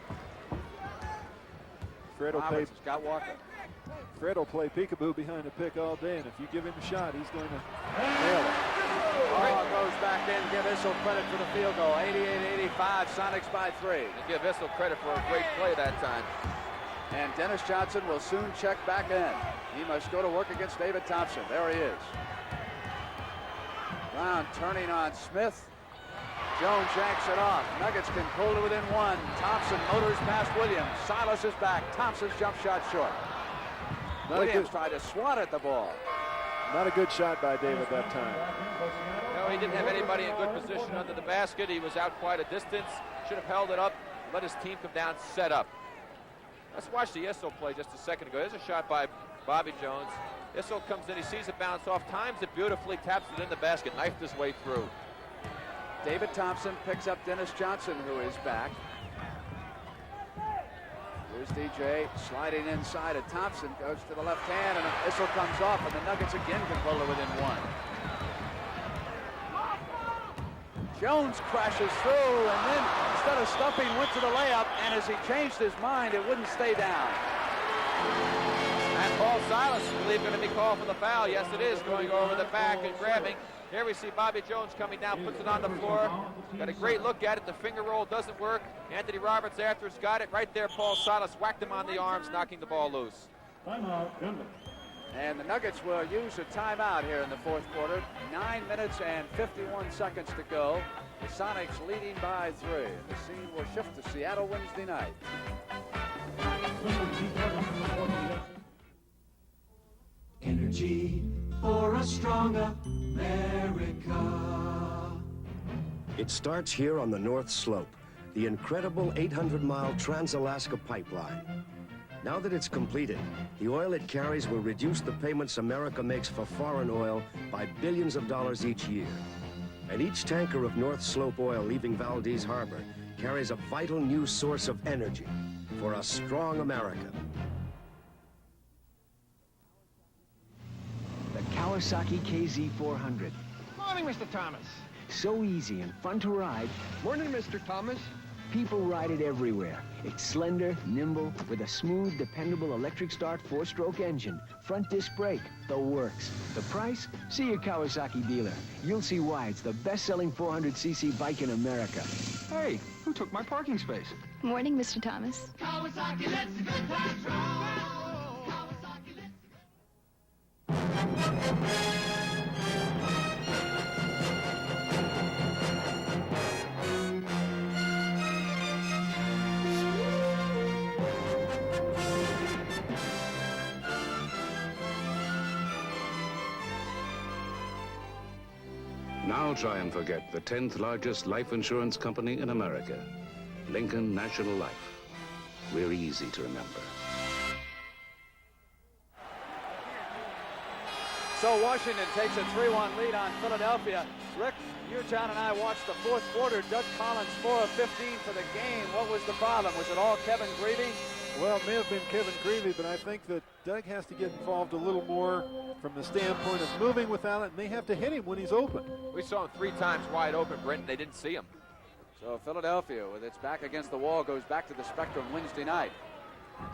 Fred will play Scott Walker. Fred will play peekaboo behind the pick all day, and if you give him a shot, he's going to nail it. Oh, goes back in. Give Issel credit for the field goal. 88-85, Sonics by 3. And give Issel credit for a great play that time. And Dennis Johnson will soon check back in. He must go to work against David Thompson. There he is. Brown turning on Smith. Jones yanks it off. Nuggets can pull to within 1. Thompson motors past Williams. Silas is back. Thompson's jump shot short. Williams tried to swat at the ball. Not a good shot by David that time. No, he didn't have anybody in good position under the basket. He was out quite a distance. Should have held it up, let his team come down, set up. Let's watch the Issel play just a second ago. There's a shot by Bobby Jones. Issel comes in, he sees it bounce off, times it beautifully, taps it in the basket, knifed his way through. David Thompson picks up Dennis Johnson, who is back. Here's DJ sliding inside of Thompson, goes to the left hand, and Issel comes off, and the Nuggets again can pull it within 1. Jones crashes through, and then instead of stumping, went to the layup, and as he changed his mind, it wouldn't stay down. And Paul Silas is going to be called for the foul. Yes, it is, going over the back and grabbing. Here we see Bobby Jones coming down, puts it on the floor. Got a great look at it. The finger roll doesn't work. Anthony Roberts after has got it. Right there, Paul Silas whacked him on the arms, knocking the ball loose. And the Nuggets will use a timeout here in the 4th quarter. 9 minutes and 51 seconds to go. The Sonics leading by 3. And the scene will shift to Seattle Wednesday night. Energy for a stronger America. It starts here on the North Slope, the incredible 800-mile Trans-Alaska Pipeline. Now that it's completed, the oil it carries will reduce the payments America makes for foreign oil by billions of dollars each year. And each tanker of North Slope oil leaving Valdez Harbor carries a vital new source of energy for a strong America. The Kawasaki KZ400. Morning, Mr. Thomas. So easy and fun to ride. Morning, Mr. Thomas. People ride it everywhere. It's slender, nimble, with a smooth, dependable electric start 4-stroke engine. Front disc brake, the works. The price? See your Kawasaki dealer. You'll see why it's the best-selling 400cc bike in America. Hey, who took my parking space? Morning, Mr. Thomas. Kawasaki, let's the good times roll. Kawasaki, let's Now try and forget the 10th largest life insurance company in America, Lincoln National Life. We're easy to remember. So Washington takes a 3-1 lead on Philadelphia. Rick, you, John, and I watched the fourth quarter. Doug Collins, 4 of 15 for the game. What was the problem? Was it all Kevin Greavy? Well, it may have been Kevin Greavy, but I think that Doug has to get involved a little more from the standpoint of moving without it, and they have to hit him when he's open. We saw him 3 times wide open, Brent, and they didn't see him. So Philadelphia, with its back against the wall, goes back to the Spectrum Wednesday night.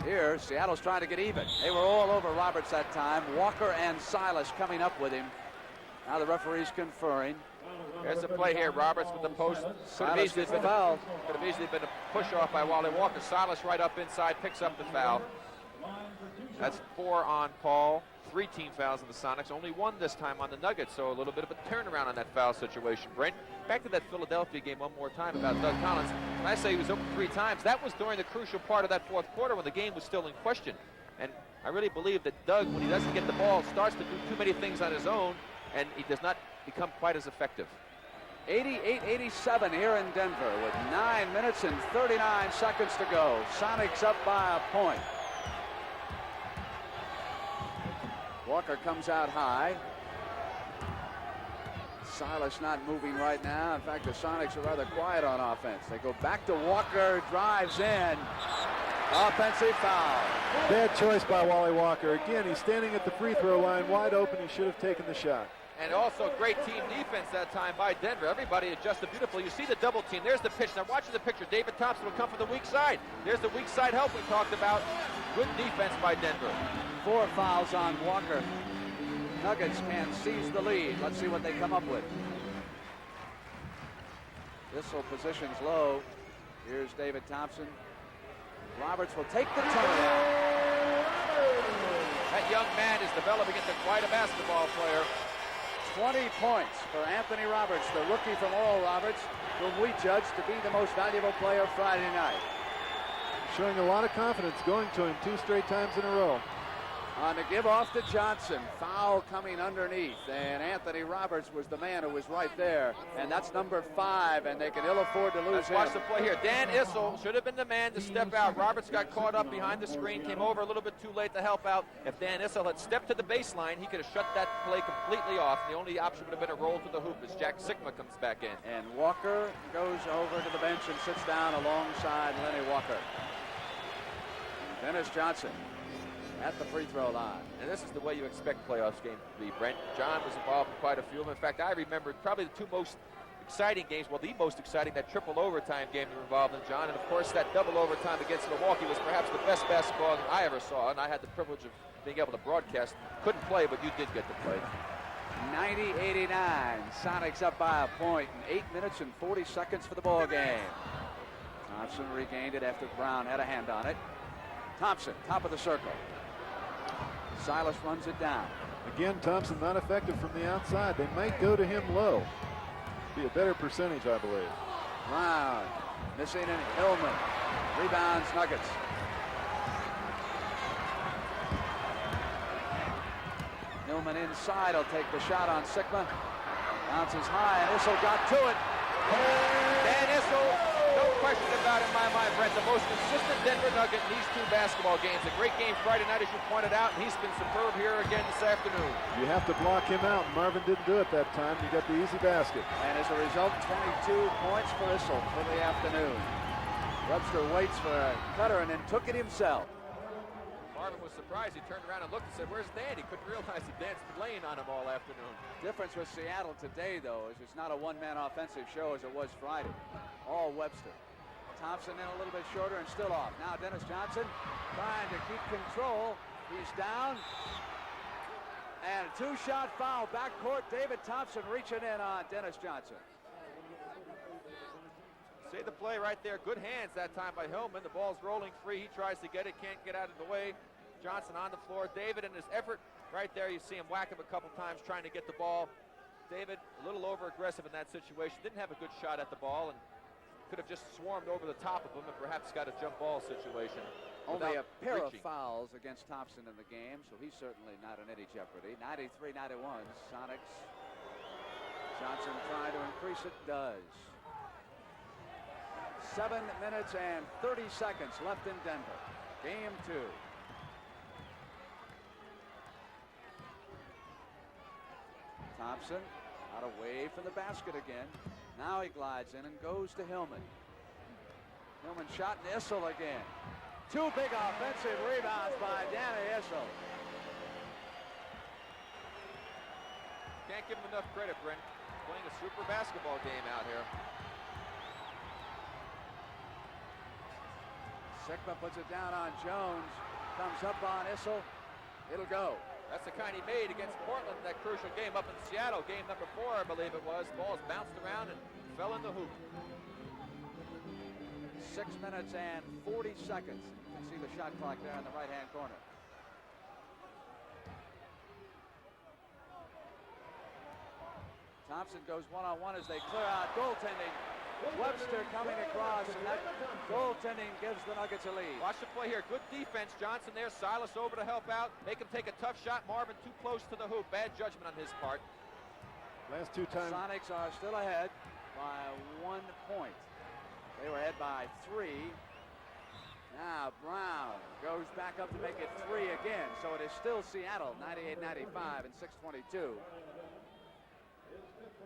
Here, Seattle's trying to get even. They were all over Roberts that time. Walker and Silas coming up with him. Now the referee's conferring. There's the play here. Roberts with the post. Could have easily been foul. Could have easily been a push off by Wally Walker. Silas right up inside, picks up the foul. That's 4 on Paul. 3 team fouls on the Sonics. Only 1 this time on the Nuggets. So a little bit of a turnaround on that foul situation. Brent, back to that Philadelphia game one more time about Doug Collins. When I say he was open 3 times, that was during the crucial part of that fourth quarter when the game was still in question. And I really believe that Doug, when he doesn't get the ball, starts to do too many things on his own, and he does not become quite as effective. 88-87 here in Denver with 9 minutes and 39 seconds to go. Sonics up by a point. Walker comes out high. Silas not moving right now. In fact, the Sonics are rather quiet on offense. They go back to Walker, drives in. Offensive foul. Bad choice by Wally Walker. Again, he's standing at the free throw line, wide open. He should have taken the shot. And also great team defense that time by Denver. Everybody adjusted beautifully. You see the double team. There's the pitch. Now watching the picture, David Thompson will come from the weak side. There's the weak side help we talked about. Good defense by Denver. 4 fouls on Walker. Nuggets can seize the lead. Let's see what they come up with. Bissell positions low. Here's David Thompson. Roberts will take the turnaround. That young man is developing into quite a basketball player. 20 points for Anthony Roberts, the rookie from Oral Roberts, whom we judge to be the most valuable player Friday night. Showing a lot of confidence, going to him 2 straight times in a row. On the give off to Johnson, foul coming underneath, and Anthony Roberts was the man who was right there, and that's number 5, and they can ill afford to lose Let's him. watch the play here. Dan Issel should have been the man to step out. Roberts got caught up behind the screen, came over a little bit too late to help out. If Dan Issel had stepped to the baseline, he could have shut that play completely off. The only option would have been a roll to the hoop as Jack Sigma comes back in. And Walker goes over to the bench and sits down alongside Lenny Walker. Dennis Johnson at the free throw line. And this is the way you expect playoffs games to be, Brent. John was involved in quite a few of them. In fact, I remember probably the 2 most exciting games, well, the most exciting, that triple overtime game you were involved in, John. And, of course, that double overtime against Milwaukee was perhaps the best basketball I ever saw, and I had the privilege of being able to broadcast. Couldn't play, but you did get to play. 90-89. Sonics up by a point in 8 minutes and 40 seconds for the ball game. Thompson regained it after Brown had a hand on it. Thompson, top of the circle. Silas runs it down. Again, Thompson not effective from the outside. They might go to him low. Be a better percentage, I believe. Brown missing and Hillman. Rebounds Nuggets. Hillman inside will take the shot on Sigma. Bounces high and Issel got to it. Dan Issel, no question about it in my mind, Brent, the most consistent Denver Nugget in these 2 basketball games. A great game Friday night, as you pointed out, and he's been superb here again this afternoon. You have to block him out. Marvin didn't do it that time. You got the easy basket. And as a result, 22 points for Issel for the afternoon. Webster waits for a cutter and then took it himself. Marvin was surprised. He turned around and looked and said, "Where's Dan?" He couldn't realize that Dan's been laying on him all afternoon. Difference with Seattle today, though, is it's not a one-man offensive show as it was Friday. All Webster. Thompson in a little bit shorter and still off. Now Dennis Johnson trying to keep control. He's down. And a two-shot foul, backcourt. David Thompson reaching in on Dennis Johnson. See the play right there. Good hands that time by Hillman. The ball's rolling free. He tries to get it, can't get out of the way. Johnson on the floor. David in his effort right there. You see him whack him a couple times trying to get the ball. David a little over-aggressive in that situation. Didn't have a good shot at the ball and could have just swarmed over the top of him and perhaps got a jump ball situation. Only a pair reaching. of fouls against Thompson in the game, so he's certainly not in any jeopardy. 93-91, Sonics. Johnson trying to increase it, does. 7 minutes and 30 seconds left in Denver. Game 2. Thompson out away from the basket again. Now he glides in and goes to Hillman. Hillman shot and Issel again. 2 big offensive rebounds by Danny Issel. Can't give him enough credit, Brent. Playing a super basketball game out here. Sigma puts it down on Jones. Comes up on Issel. It'll go. That's the kind he made against Portland in that crucial game up in Seattle. Game number 4, I believe it was. Ball's bounced around and fell in the hoop. 6 minutes and 40 seconds. You can see the shot clock there in the right-hand corner. Thompson goes one-on-one as they clear out goaltending. Webster coming across, and that goaltending gives the Nuggets a lead. Watch the play here. Good defense. Johnson there. Silas over to help out. Make him take a tough shot. Marvin too close to the hoop. Bad judgment on his part. Last 2 times. Sonics are still ahead by 1 point. They were ahead by 3. Now Brown goes back up to make it 3 again. So it is still Seattle, 98-95 and 6:22.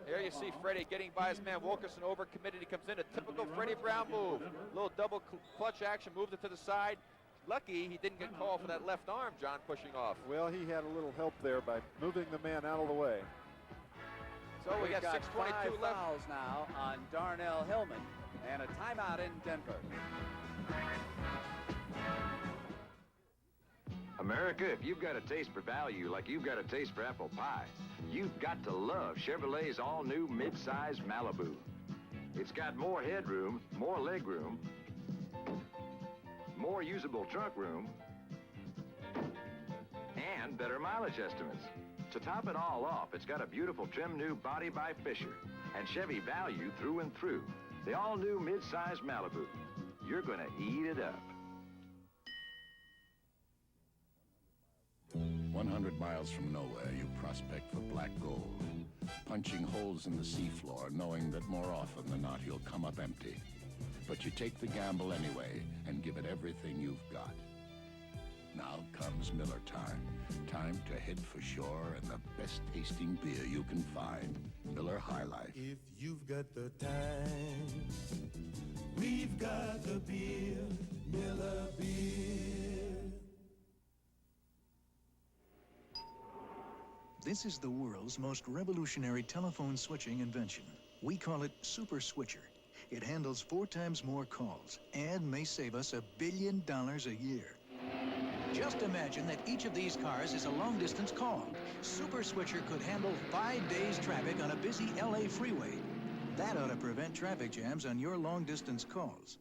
Here you see Freddie getting by his man Wilkerson, overcommitted. He comes in, a typical Freddie Brown move. Little double clutch action, moved it to the side. Lucky he didn't get called for that left arm, John, pushing off. Well, he had a little help there by moving the man out of the way. So we got 6:22 5 left. fouls now on Darnell Hillman and a timeout in Denver. America, if you've got a taste for value like you've got a taste for apple pie, you've got to love Chevrolet's all-new mid-size Malibu. It's got more headroom, more legroom, more usable trunk room, and better mileage estimates. To top it all off, it's got a beautiful trim new body by Fisher and Chevy value through and through. The all-new mid-size Malibu. You're going to eat it up. 100 miles from nowhere, you prospect for black gold, punching holes in the seafloor, knowing that more often than not you'll come up empty. But you take the gamble anyway and give it everything you've got. Now comes Miller time. Time to head for shore and the best tasting beer you can find. Miller High Life. If you've got the time, we've got the beer, Miller Beer. This is the world's most revolutionary telephone switching invention. We call it Super Switcher. It handles 4 times more calls and may save us $1 billion a year. Just imagine that each of these cars is a long-distance call. Super Switcher could handle 5 days traffic on a busy LA freeway. That ought to prevent traffic jams on your long-distance calls.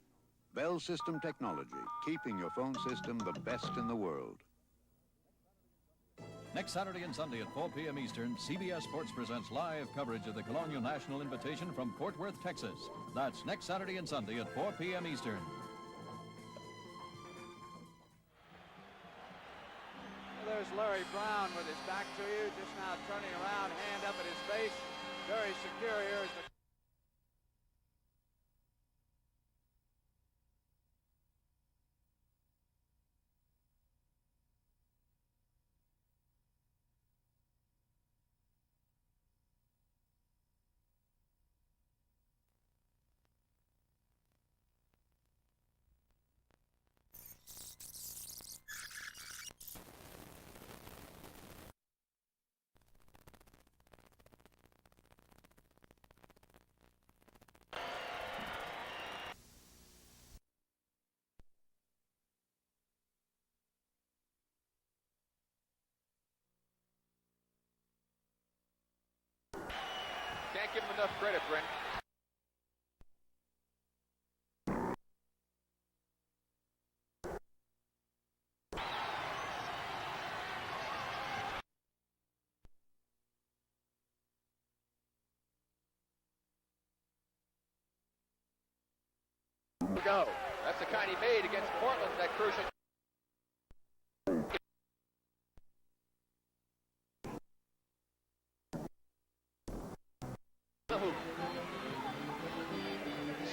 Bell System Technology, keeping your phone system the best in the world. Next Saturday and Sunday at 4 p.m. Eastern, CBS Sports presents live coverage of the Colonial National Invitation from Fort Worth, Texas. That's next Saturday and Sunday at 4 p.m. Eastern. There's Larry Brown with his back to you, just now turning around, hand up at his face. Very secure here as the can't give him enough credit, Brent. Go. That's the kind he made against Portland, that crucial. The hoop.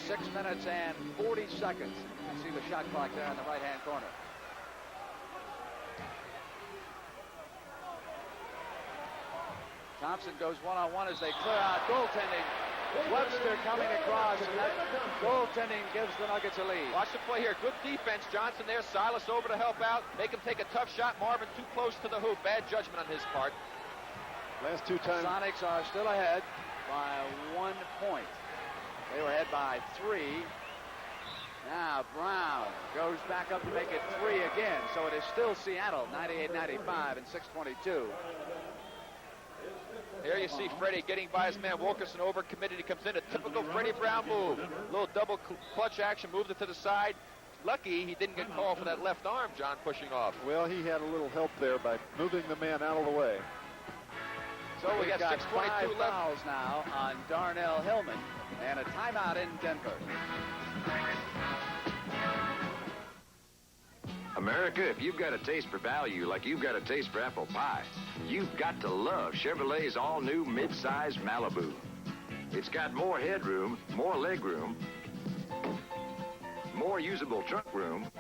6 minutes and 40 seconds. You see the shot clock there in the right-hand corner. Thompson goes one-on-one as they clear out. Goaltending. Webster coming across, and that goaltending gives the Nuggets a lead. Watch the play here. Good defense. Johnson there. Silas over to help out. Make him take a tough shot. Marvin too close to the hoop. Bad judgment on his part. Last two times. Sonics are still ahead by 1 point. They were ahead by 3. Now Brown goes back up to make it 3 again. So it is still Seattle, 98-95 and 6:22. Here you see Freddie getting by his man Wilkerson, overcommitted. He comes in, a typical Freddie Brown move. Little double clutch action, moved it to the side. Lucky he didn't get called for that left arm, John, pushing off. Well, he had a little help there by moving the man out of the way. So we got 6:22 5 left. fouls now on Darnell Hillman and a timeout in Denver. America, if you've got a taste for value like you've got a taste for apple pie, you've got to love Chevrolet's all-new mid-size Malibu. It's got more headroom, more legroom, more usable trunk room,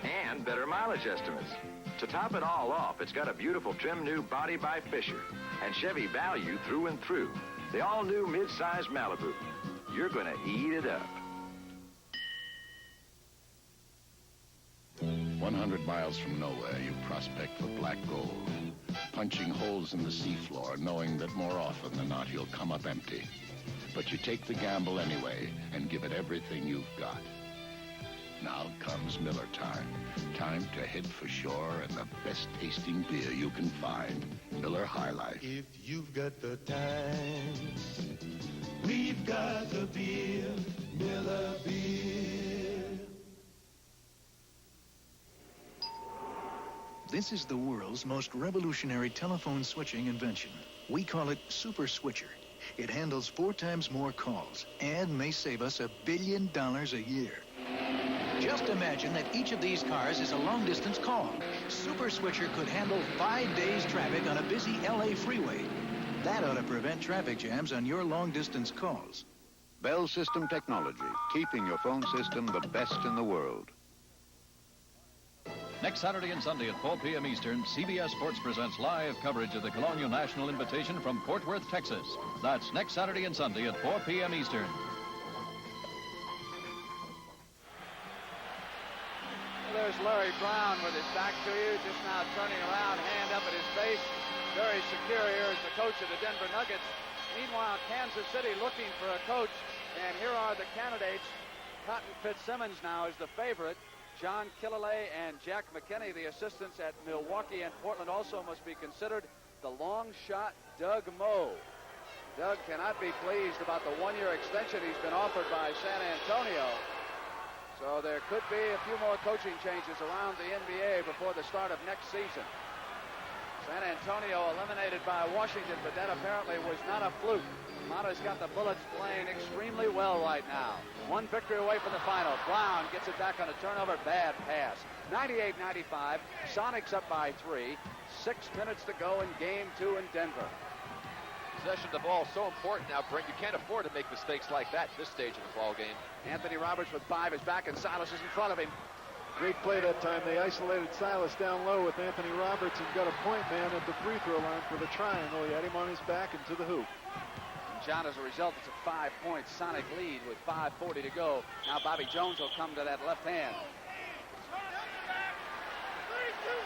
and better mileage estimates. To top it all off, it's got a beautiful trim new body by Fisher and Chevy value through and through. The all-new mid-size Malibu. You're going to eat it up. 100 miles from nowhere, you prospect for black gold, punching holes in the seafloor, knowing that more often than not you'll come up empty. But you take the gamble anyway and give it everything you've got. Now comes Miller time. Time to head for shore and the best tasting beer you can find. Miller High Life. If you've got the time, we've got the beer, Miller Beer. This is the world's most revolutionary telephone switching invention. We call it Super Switcher. It handles 4 times more calls and may save us $1 billion a year. Just imagine that each of these cars is a long-distance call. Super Switcher could handle 5 days' traffic on a busy LA freeway. That ought to prevent traffic jams on your long-distance calls. Bell System Technology, keeping your phone system the best in the world. Next Saturday and Sunday at 4 p.m. Eastern, CBS Sports presents live coverage of the Colonial National Invitation from Fort Worth, Texas. That's next Saturday and Sunday at 4 p.m. Eastern. There's Larry Brown with his back to you, just now turning around, hand up at his face. Very secure here is the coach of the Denver Nuggets. Meanwhile, Kansas City looking for a coach, and here are the candidates. Cotton Fitzsimmons now is the favorite. John Killalay and Jack McKinney, the assistants at Milwaukee and Portland, also must be considered. The long shot, Doug Moe. Doug cannot be pleased about the 1-year extension he's been offered by San Antonio. So there could be a few more coaching changes around the NBA before the start of next season. San Antonio eliminated by Washington, but that apparently was not a fluke. Mata's got the Bullets playing extremely well right now. 1 victory away from the final. Brown gets it back on a turnover. Bad pass. 98-95. Sonics up by 3. 6 minutes to go in Game 2 in Denver. Possession of the ball is so important now, Brent. You can't afford to make mistakes like that at this stage of the ball game. Anthony Roberts with 5 is back, and Silas is in front of him. Great play that time. They isolated Silas down low with Anthony Roberts and got a point man at the free throw line for the triangle. He had him on his back and to the hoop. John, as a result, it's a 5-point Sonic lead with 5:40 to go. Now Bobby Jones will come to that left hand.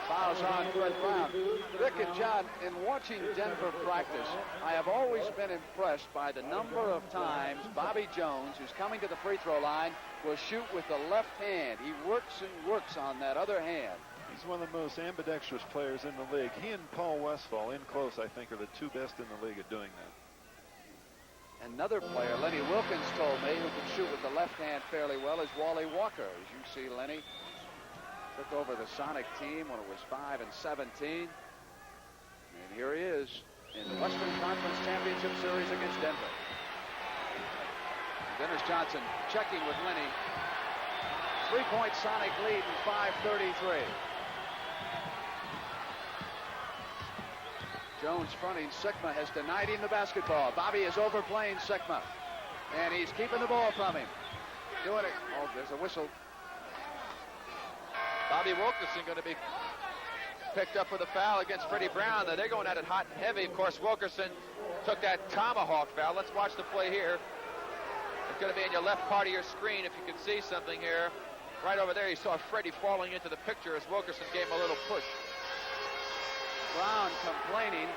Fouls on Fred Brown. Rick and John, in watching Denver practice, I have always been impressed by the number of times Bobby Jones, who's coming to the free throw line, will shoot with the left hand. He works and works on that other hand. He's one of the most ambidextrous players in the league. He and Paul Westphal, in close, I think, are the two best in the league at doing that. Another player, Lenny Wilkins told me, who can shoot with the left hand fairly well, is Wally Walker. As you see, Lenny took over the Sonic team when it was 5-17. And here he is in the Western Conference Championship Series against Denver. Dennis Johnson checking with Lenny. 3-point Sonic lead in 5:33. Jones fronting Sikma has denied him the basketball. Bobby is overplaying Sikma, and he's keeping the ball from him. Doing it. Oh, there's a whistle. Bobby Wilkerson going to be picked up with a foul against Freddie Brown. Now, they're going at it hot and heavy. Of course, Wilkerson took that tomahawk foul. Let's watch the play here. It's going to be in your left part of your screen if you can see something here. Right over there, you saw Freddie falling into the picture as Wilkerson gave him a little push. Brown complaining.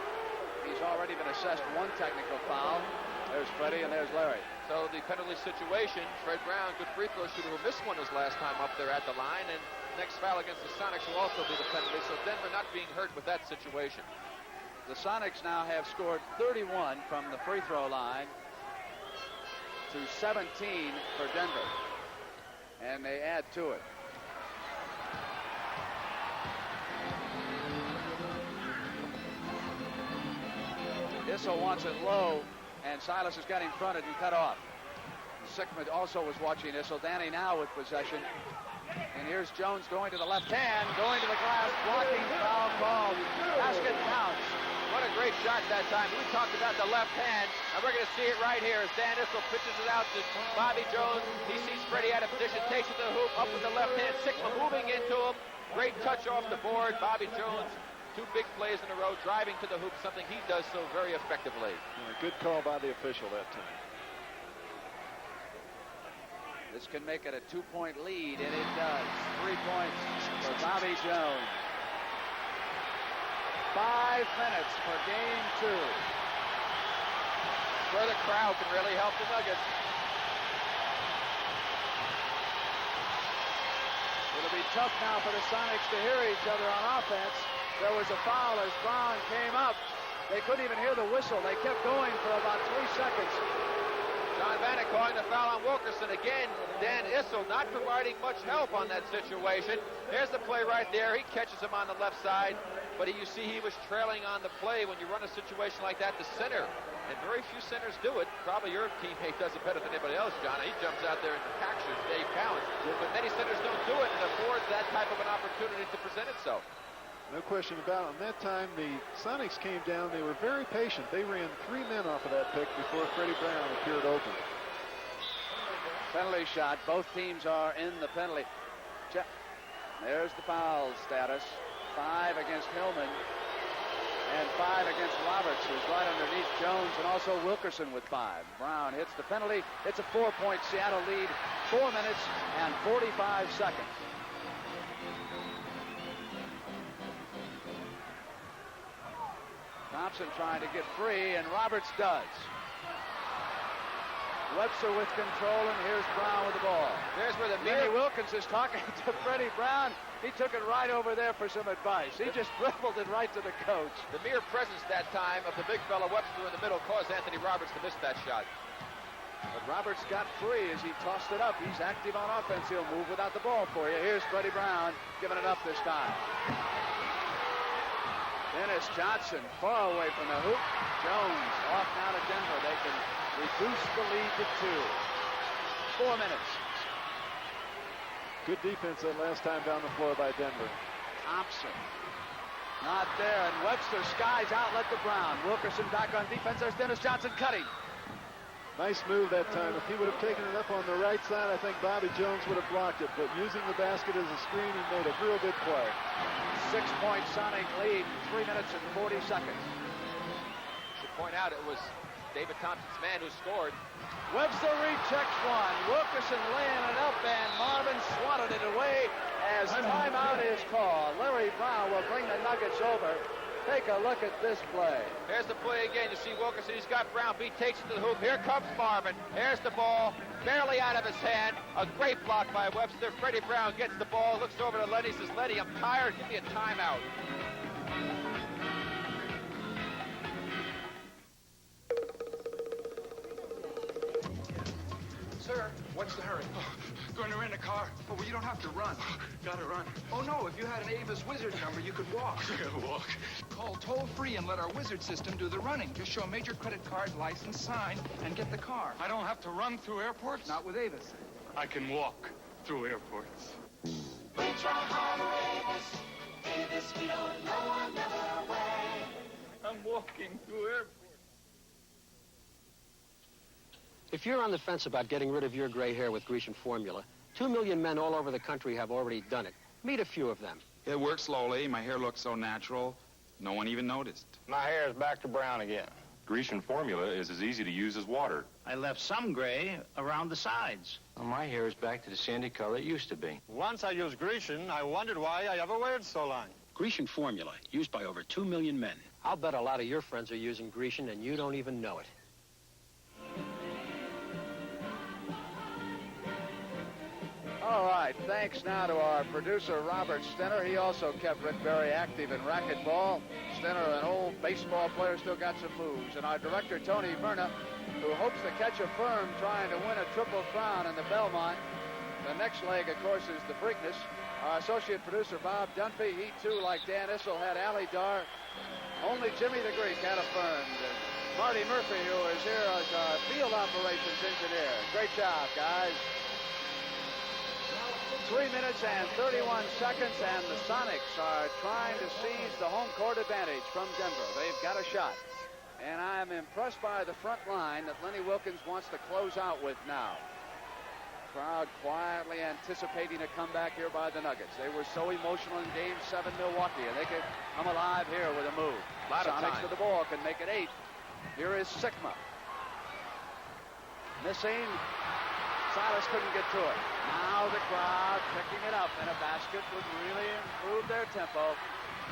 He's already been assessed one technical foul. There's Freddie and there's Larry. So the penalty situation, Fred Brown, good free throw shooter who missed one his last time up there at the line, and next foul against the Sonics will also be the penalty. So Denver not being hurt with that situation. The Sonics now have scored 31 from the free throw line to 17 for Denver. And they add to it. Issel wants it low, and Silas has got him fronted and cut off. Sikma also was watching Issel. Danny now with possession. And here's Jones going to the left hand, going to the glass, blocking, foul called. Basket counts. What a great shot that time. We talked about the left hand, and we're going to see it right here as Dan Issel pitches it out to Bobby Jones. He sees Freddie out of position, takes it to the hoop, up with the left hand. Sikma moving into him. Great touch off the board. Bobby Jones, two big plays in a row, driving to the hoop, something he does so very effectively. And a good call by the official that time. This can make it a 2-point lead, and it does. 3 points for Bobby Jones. 5 minutes for game 2. Where the crowd can really help the Nuggets. It'll be tough now for the Sonics to hear each other on offense. There was a foul as Brown came up. They couldn't even hear the whistle. They kept going for about 3 seconds. John Vanek calling the foul on Wilkerson. Again, Dan Issel not providing much help on that situation. There's the play right there. He catches him on the left side, but you see he was trailing on the play. When you run a situation like that, the center, and very few centers do it. Probably your teammate does it better than anybody else, John. He jumps out there and captures Dave Counts, but many centers don't do it and affords that type of an opportunity to present itself. No question about it. And that time, the Sonics came down. They were very patient. They ran 3 men off of that pick before Freddie Brown appeared open. Penalty shot. Both teams are in the penalty. There's the foul status. 5 against Hillman and 5 against Roberts, who's right underneath Jones, and also Wilkerson with 5. Brown hits the penalty. It's a 4-point Seattle lead. 4 minutes and 45 seconds. Thompson trying to get free, and Roberts does. Webster with control, and here's Brown with the ball. There's where the Lenny Wilkins is talking to Freddie Brown. He took it right over there for some advice. He just dribbled it right to the coach. The mere presence that time of the big fella Webster in the middle caused Anthony Roberts to miss that shot. But Roberts got free as he tossed it up. He's active on offense. He'll move without the ball for you. Here's Freddie Brown giving it up this time. Dennis Johnson far away from the hoop. Jones off now to Denver. They can reduce the lead to 2. 4 minutes. Good defense that last time down the floor by Denver. Thompson not there, and Webster skies outlet to Brown. Wilkerson back on defense. There's Dennis Johnson cutting. Nice move that time. If he would have taken it up on the right side, I think Bobby Jones would have blocked it. But using the basket as a screen, he made a real good play. 6-point Sonic lead, 3 minutes and 40 seconds. Should point out it was David Thompson's man who scored. Webster rechecks one. Wilkerson laying it up, and Marvin swatted it away as timeout is called. Larry Brown will bring the Nuggets over Take a look at this play. Here's the play again. You see Wilkerson. He's got Brown beat, takes it to the hoop. Here comes Marvin. Here's the ball, barely out of his hand. A great block by Webster. Freddie Brown gets the ball, looks over to Lenny, says, Lenny, I'm tired. Give me a timeout. Sir, what's the hurry? Going to rent a car. Oh, well, you don't have to run. Gotta run. Oh, no, if you had an Avis Wizard number, you could walk. Walk? Call toll-free and let our Wizard system do the running. Just show a major credit card, license, sign, and get the car. I don't have to run through airports? Not with Avis. I can walk through airports. We try hard, Avis, we don't know another way. I'm walking through airports. If you're on the fence about getting rid of your gray hair with Grecian formula, 2 million men all over the country have already done it. Meet a few of them. It works slowly. My hair looks so natural, no one even noticed. My hair is back to brown again. Grecian formula is as easy to use as water. I left some gray around the sides. Well, my hair is back to the sandy color it used to be. Once I used Grecian, I wondered why I ever waited so long. Grecian formula, used by over 2 million men. I'll bet a lot of your friends are using Grecian and you don't even know it. All right, thanks now to our producer, Robert Stenner. He also kept Rick very active in racquetball. Stenner, an old baseball player, still got some moves. And our director, Tony Verna, who hopes to catch a firm trying to win a Triple Crown in the Belmont. The next leg, of course, is the Preakness. Our associate producer, Bob Dunphy, he too, like Dan Issel, had Ali Dar. Only Jimmy the Greek had affirmed. And Marty Murphy, who is here as our field operations engineer. Great job, guys. 3 minutes and 31 seconds, and the Sonics are trying to seize the home court advantage from Denver. They've got a shot. And I'm impressed by the front line that Lenny Wilkens wants to close out with now. Crowd quietly anticipating a comeback here by the Nuggets. They were so emotional in Game 7 Milwaukee, and they could come alive here with a move. Sonics with the ball can make it 8. Here is Sigma. Missing. Silas couldn't get to it. Now the crowd picking it up, and a basket would really improve their tempo.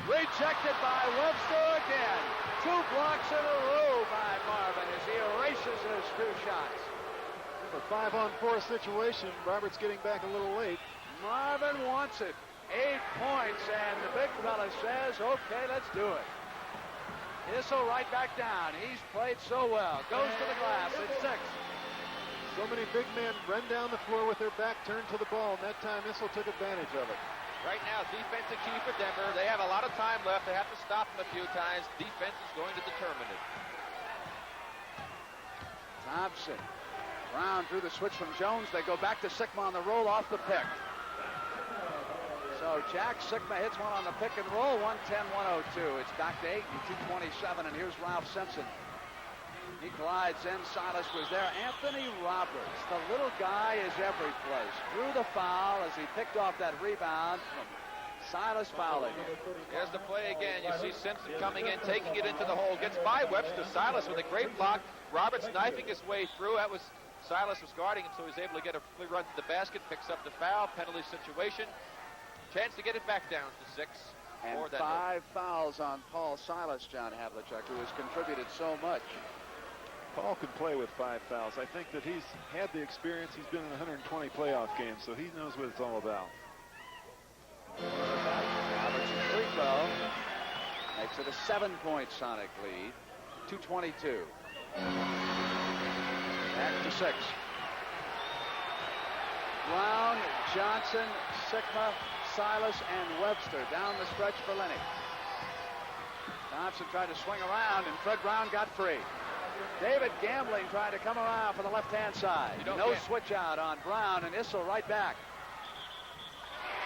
Rejected by Webster again. 2 blocks in a row by Marvin as he erases his 2 shots. A 5-on-4 situation. Robert's getting back a little late. Marvin wants it. 8 points, and the big fella says, okay, let's do it. Issel right back down. He's played so well. Goes to the glass at 6. So many big men run down the floor with their back turned to the ball, and that time Issel took advantage of it. Right now, defensive key for Denver. They have a lot of time left. They have to stop him a few times. Defense is going to determine it. Thompson. Brown drew the switch from Jones. They go back to Sigma on the roll off the pick. So Jack Sigma hits one on the pick and roll, 110-102. It's back to 8 and 2:27, and here's Ralph Simpson. He glides in. Silas was there. Anthony Roberts, the little guy, is every place. Drew the foul as he picked off that rebound from Silas fouling. Here's the play again. You see Simpson coming in, taking it into the hole. Gets by Webster. Silas with a great block. Roberts knifing his way through. That was Silas was guarding him, so he's able to get a free run to the basket. Picks up the foul. Penalty situation. Chance to get it back down to 6. And 5 fouls on Paul Silas, John Havlicek, who has contributed so much. Paul can play with 5 fouls. I think that he's had the experience. He's been in 120 playoff games, so he knows what it's all about. Roberts free throw makes it a 7-point Sonic lead. 2:22. Back to 6. Brown, Johnson, Sigma, Silas, and Webster down the stretch for Lenny. Thompson tried to swing around, and Fred Brown got free. David Gambling trying to come around for the left-hand side. No switch out on Brown, and Issel right back.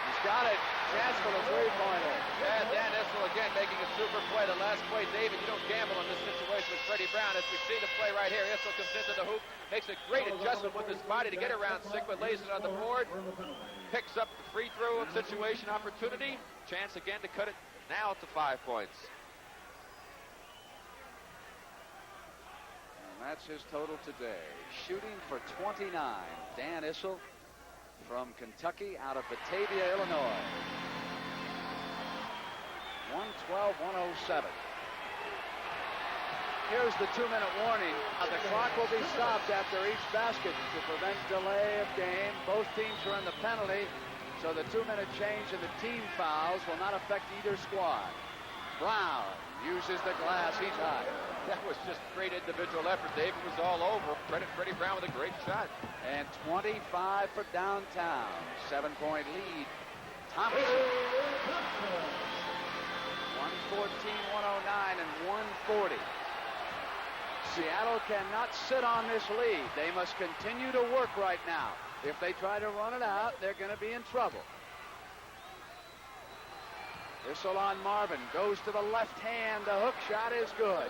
He's got it. Chance for the three-pointer. Yeah, Dan Issel again making a super play. The last play, David, you don't gamble in this situation with Freddie Brown. As we see the play right here, Issel comes into the hoop, makes a great adjustment with his body to get around Sigma, lays it on the board, picks up the free throw situation opportunity. Chance again to cut it now to 5 points. That's his total today. Shooting for 29. Dan Issel from Kentucky out of Batavia, Illinois. 112-107. Here's the 2-minute warning. The clock will be stopped after each basket to prevent delay of game. Both teams are in the penalty, so the 2-minute change in the team fouls will not affect either squad. Brown uses the glass. He's hot. That was just great individual effort, Dave. It was all over. Credit Freddie Brown with a great shot. And 25 for downtown. 7-point lead. Thompson. 114, 109, and 140. Seattle cannot sit on this lead. They must continue to work right now. If they try to run it out, they're going to be in trouble. Whistle on Marvin. Goes to the left hand. The hook shot is good.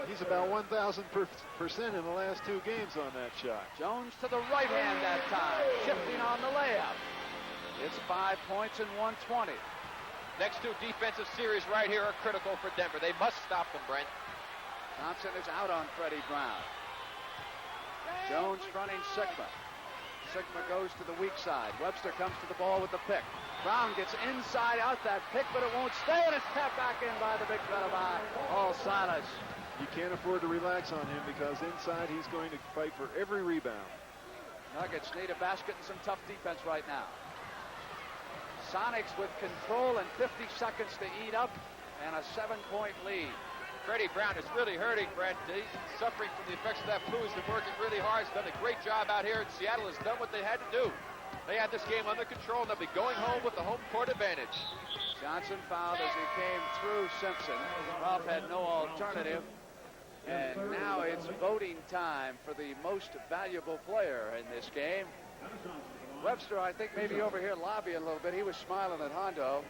He's about 1,000% in the last 2 games on that shot. Jones to the right hand that time. Shifting on the layup. It's 5 points and 120. Next 2 defensive series right here are critical for Denver. They must stop them, Brent. Thompson is out on Freddie Brown. Jones fronting Sigma. Sigma goes to the weak side. Webster comes to the ball with the pick. Brown gets inside out that pick, but it won't stay, and it's tapped back in by the big fella by Paul Silas. You can't afford to relax on him because inside he's going to fight for every rebound. Nuggets need a basket and some tough defense right now. Sonics with control and 50 seconds to eat up and a 7-point lead. Freddie Brown is really hurting, Brent. He's suffering from the effects of that flu. He's been working really hard. He's done a great job out here, and Seattle has done what they had to do. They had this game under control, and they'll be going home with the home court advantage. Johnson fouled as he came through Simpson. Ruff had no alternative. And now it's voting time for the most valuable player in this game. Webster, I think, maybe over here lobbying a little bit. He was smiling at Hondo.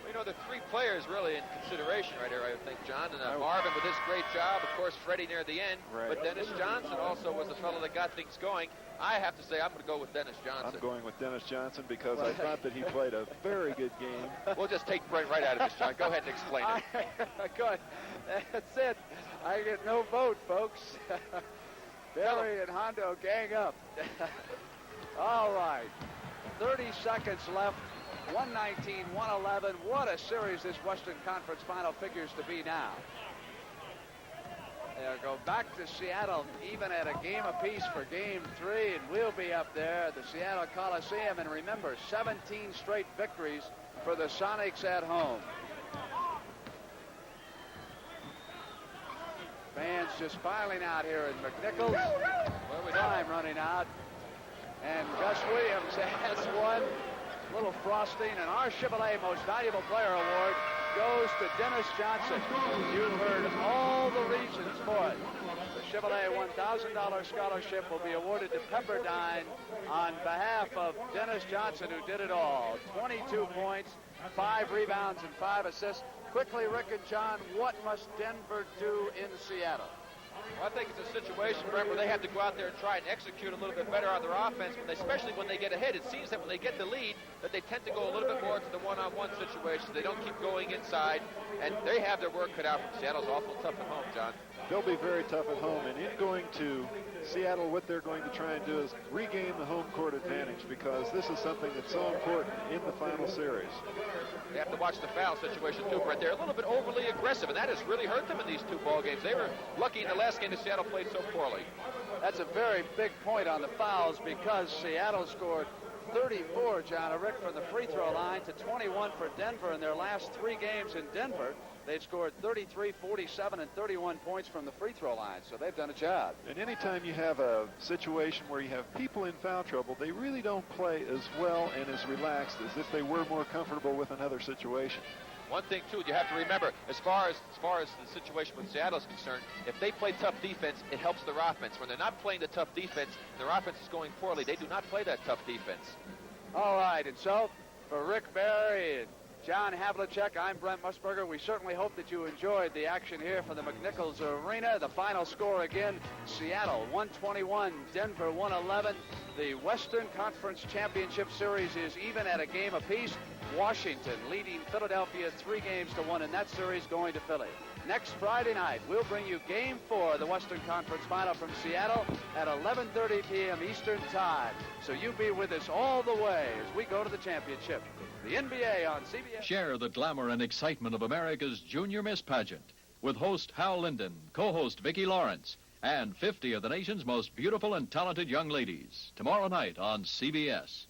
You know, the 3 players really in consideration right here, I think, John. And Marvin with his great job. Of course, Freddie near the end. Right. But Dennis Johnson also was the fellow that got things going. I have to say I'm going to go with Dennis Johnson. I'm going with Dennis Johnson because I thought that he played a very good game. We'll just take Brent right out of this, John. Go ahead and explain it. Good. That's it. I get no vote, folks. Barry and Hondo gang up. All right. 30 seconds left. 119, 111. What a series this Western Conference final figures to be now. They'll go back to Seattle even at a game apiece for game 3, and we'll be up there at the Seattle Coliseum. And remember, 17 straight victories for the Sonics at home. Fans just filing out here in McNichols. Time running out. And Gus Williams has one. Little frosting, and our Chevrolet Most Valuable Player Award goes to Dennis Johnson. You've heard all the reasons for it. The Chevrolet $1,000 scholarship will be awarded to Pepperdine on behalf of Dennis Johnson, who did it all. 22 points, 5 rebounds, and 5 assists. Quickly, Rick and John, what must Denver do in Seattle? Well, I think it's a situation, Brent, where they have to go out there and try and execute a little bit better on their offense, especially when they get ahead. It seems that when they get the lead, that they tend to go a little bit more to the one-on-one situations. They don't keep going inside, and they have their work cut out from Seattle's awful tough at home, John. They'll be very tough at home, and in going to Seattle, what they're going to try and do is regain the home court advantage because this is something that's so important in the final series. They have to watch the foul situation too, Brett. They're a little bit overly aggressive, and that has really hurt them in these 2 ball games. They were lucky in the last game that Seattle played so poorly. That's a very big point on the fouls because Seattle scored 34, John Rick, from the free throw line to 21 for Denver in their last 3 games in Denver. They've scored 33, 47, and 31 points from the free throw line, so they've done a job. And anytime you have a situation where you have people in foul trouble, they really don't play as well and as relaxed as if they were more comfortable with another situation. One thing, too, you have to remember, as far as the situation with Seattle is concerned, if they play tough defense, it helps their offense. When they're not playing the tough defense, their offense is going poorly. They do not play that tough defense. All right, and so for Rick Barry and John Havlicek, I'm Brent Musburger. We certainly hope that you enjoyed the action here from the McNichols Arena. The final score again, Seattle 121, Denver 111. The Western Conference Championship Series is even at a game apiece. Washington leading Philadelphia 3-1 in that series, going to Philly. Next Friday night, we'll bring you Game 4 of the Western Conference Final from Seattle at 11:30 p.m. Eastern Time. So you be with us all the way as we go to the championship. The NBA on CBS. Share the glamour and excitement of America's Junior Miss Pageant with host Hal Linden, co-host Vicki Lawrence, and 50 of the nation's most beautiful and talented young ladies tomorrow night on CBS.